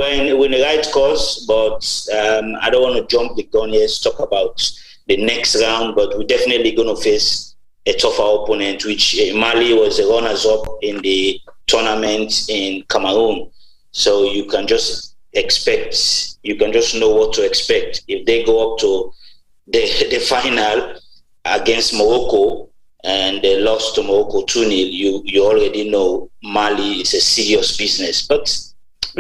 in the right course, but I don't want to jump the gun here to talk about the next round, but we're definitely going to face a tougher opponent, which Mali was the runners-up in the tournament in Cameroon. So you can just know what to expect. If they go up to the final against Morocco, and they lost to Morocco 2-0, you already know Mali is a serious business. But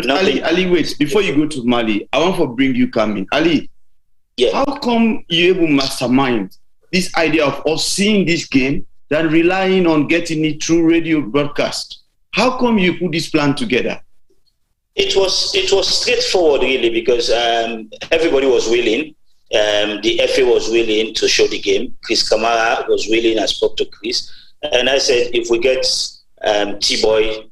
Ali, wait, before you go to Mali, I want to bring you coming. Ali, how come you able to mastermind this idea of us seeing this game than relying on getting it through radio broadcast? How come you put this plan together? It was straightforward, really, because everybody was willing. The FA was willing to show the game. Chris Kamara was willing. I spoke to Chris. And I said, if we get T-Boy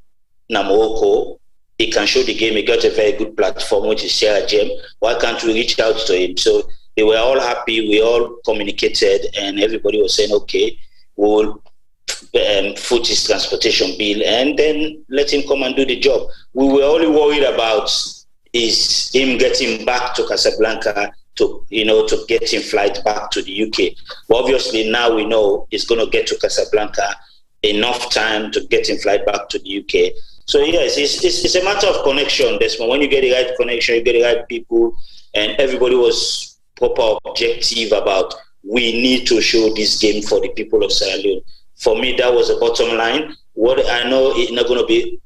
Morocco, he can show the game. He got a very good platform, which is Sierra Gem. Why can't we reach out to him? So they were all happy. We all communicated, and everybody was saying, okay, we'll foot his transportation bill and then let him come and do the job. We were only worried about is him getting back to Casablanca to get him flight back to the UK. But obviously now we know he's going to get to Casablanca enough time to get him flight back to the UK. So yes, it's a matter of connection, Desmond. When you get the right connection, you get the right people, and everybody was proper objective about we need to show this game for the people of Sierra Leone. For me, that was the bottom line. What I know it's not going to be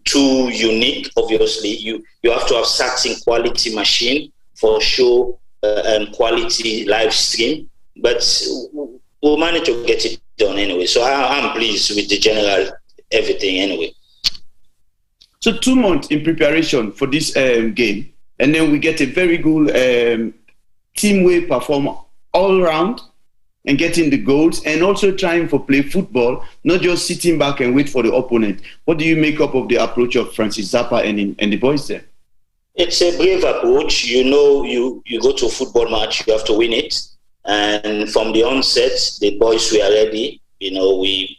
too unique. Obviously, you have to have certain quality machine for show and quality live stream, but we'll manage to get it done anyway. So I'm pleased with the general everything anyway. So 2 months in preparation for this game, and then we get a very good teamwork performer all around and getting the goals and also trying to play football, not just sitting back and wait for the opponent. What do you make up of the approach of Francis Zappa and the boys there? It's a brave approach. You go to a football match, you have to win it. And from the onset, the boys were ready. We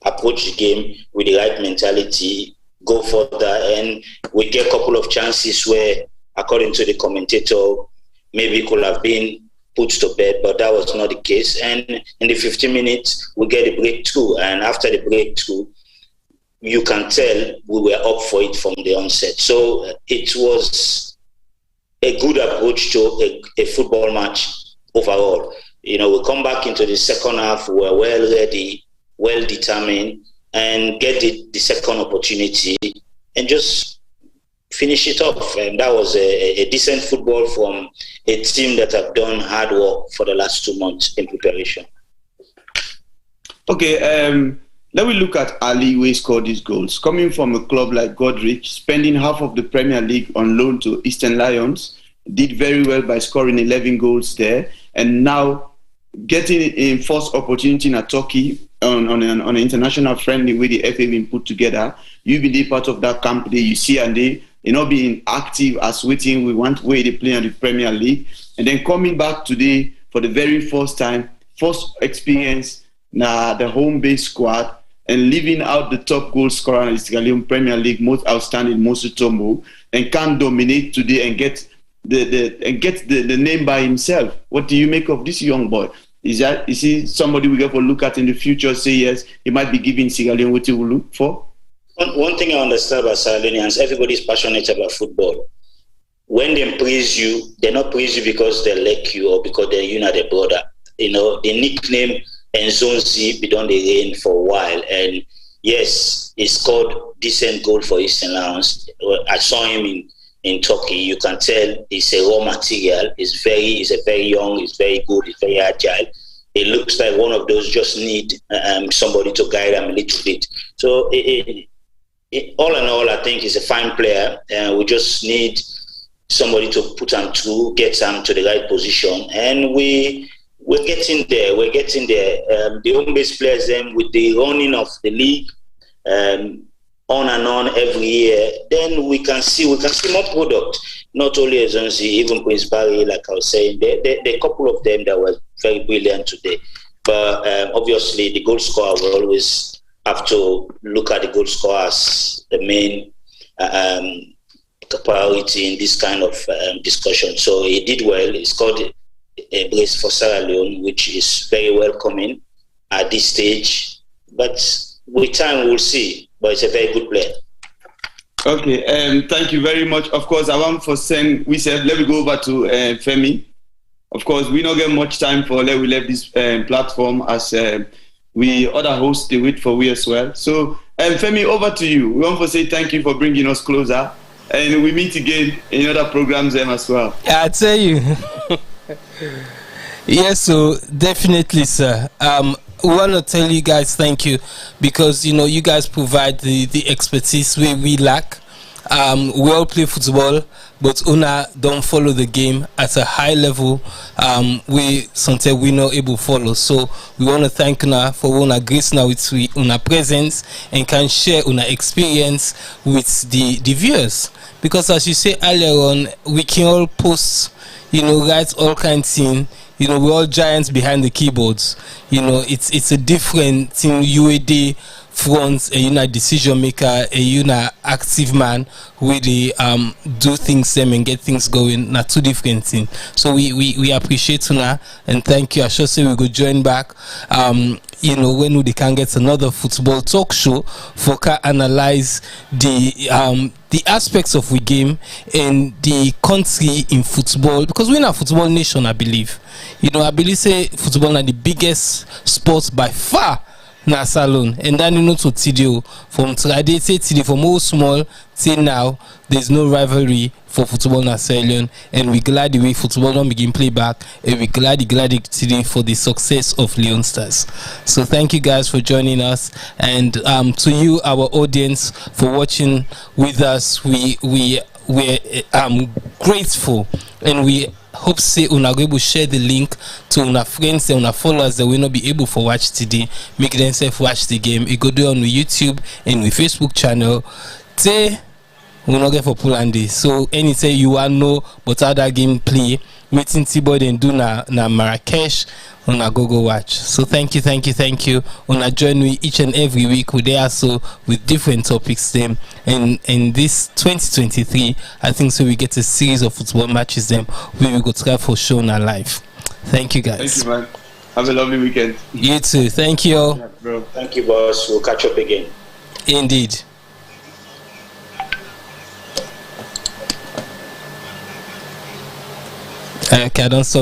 approached the game with the right mentality. go further, and we get a couple of chances where, according to the commentator, maybe it could have been put to bed, but that was not the case. And in the 15 minutes, we get a breakthrough, and after the breakthrough, you can tell we were up for it from the onset. So it was a good approach to a football match overall. We come back into the second half, we're well ready, well determined, and get the second opportunity and just finish it off. And that was a decent football from a team that have done hard work for the last 2 months in preparation. Okay, let me look at Ali, who scored these goals. Coming from a club like Godrich, spending half of the Premier League on loan to Eastern Lions, did very well by scoring 11 goals there, and now getting a first opportunity in Turkey on an international friendly with the FA being put together. You believe part of that camp there, you see, and they not being active as waiting. We want where they play in the Premier League, and then coming back today for the very first time, first experience the home base squad, and leaving out the top goal scorer in the Leone Premier League, most outstanding Moussa Tombo, and can dominate today and get the name by himself. What do you make of this young boy? Is he somebody we get to look at in the future? Say yes, he might be giving Sierra Leone what he will look for. One thing I understand about Sierra Leoneans, everybody is passionate about football. When they praise you, they not praise you because they like you or because they're their brother. The nickname Enzonzi been on the reign for a while, and yes, he scored decent goal for Eastern Lions. I saw him in Turkey. You can tell he's a raw material. He's a very young. He's very good. He's very agile. It looks like one of those just need somebody to guide him a little bit. So all in all, I think he's a fine player, and we just need somebody to put him through, get him to the right position, and we're getting there. We're getting there. The home base players, with the running of the league, on and on every year, then we can see more product. Not only Ezonzi, even Prince Barry, like I was saying, there are a couple of them that were very brilliant today. But obviously, the goal scorer will always have to look at the goal scorer as the main priority in this kind of discussion. So he did well. He scored a brace for Sierra Leone, which is very welcoming at this stage. But with time, we'll see. But it's a very good player. Okay, thank you very much. Of course, I want for saying we said let me go over to Femi. Of course, we don't get much time for let we left this platform as we other hosts they wait for we as well. So Femi, over to you. We want to say thank you for bringing us closer, and we meet again in other programs as well. Yeah, I tell you. Yes, so definitely, sir. We want to tell you guys thank you because you guys provide the expertise we lack. We all play football, but una don't follow the game at a high level. We sometimes we not able to follow. So we want to thank una for una grace now with una presence and can share una experience with the viewers. Because as you say earlier on, we can all post, write all kinds of things. We're all giants behind the keyboards. It's a different thing. UAD front, a decision maker, a active man where they do things and get things going. Not two different things. So we appreciate you and thank you. I should say we go join back. When we can get another football talk show for analyze the aspects of the game and the country in football, because we're a football nation, I believe. I believe say football is the biggest sport by far na salon, and then to TDO from TD from all small till now there's no rivalry for football na salon, and we glad the way football don't begin play back, and we glad TD for the success of Leone Stars. So thank you guys for joining us, and to you our audience for watching with us. We're grateful, and we hope say una go able share the link to una friends and una followers that will not be able to watch today. Make themselves watch the game. You go do it on YouTube and the Facebook channel. Say we not get for Pulandi. So anything you want know but how that game play, meeting T-Boy and do na Marrakesh. Una go watch. So thank you. Una join me each and every week. We there also with different topics. Them and in this 2023, I think so we get a series of football matches. Them we will go try for show on our live. Thank you guys. Thank you, man. Have a lovely weekend. You too. Thank you all. Yeah, bro. Thank you, boss. We'll catch up again. Indeed. Okay, I don't stop.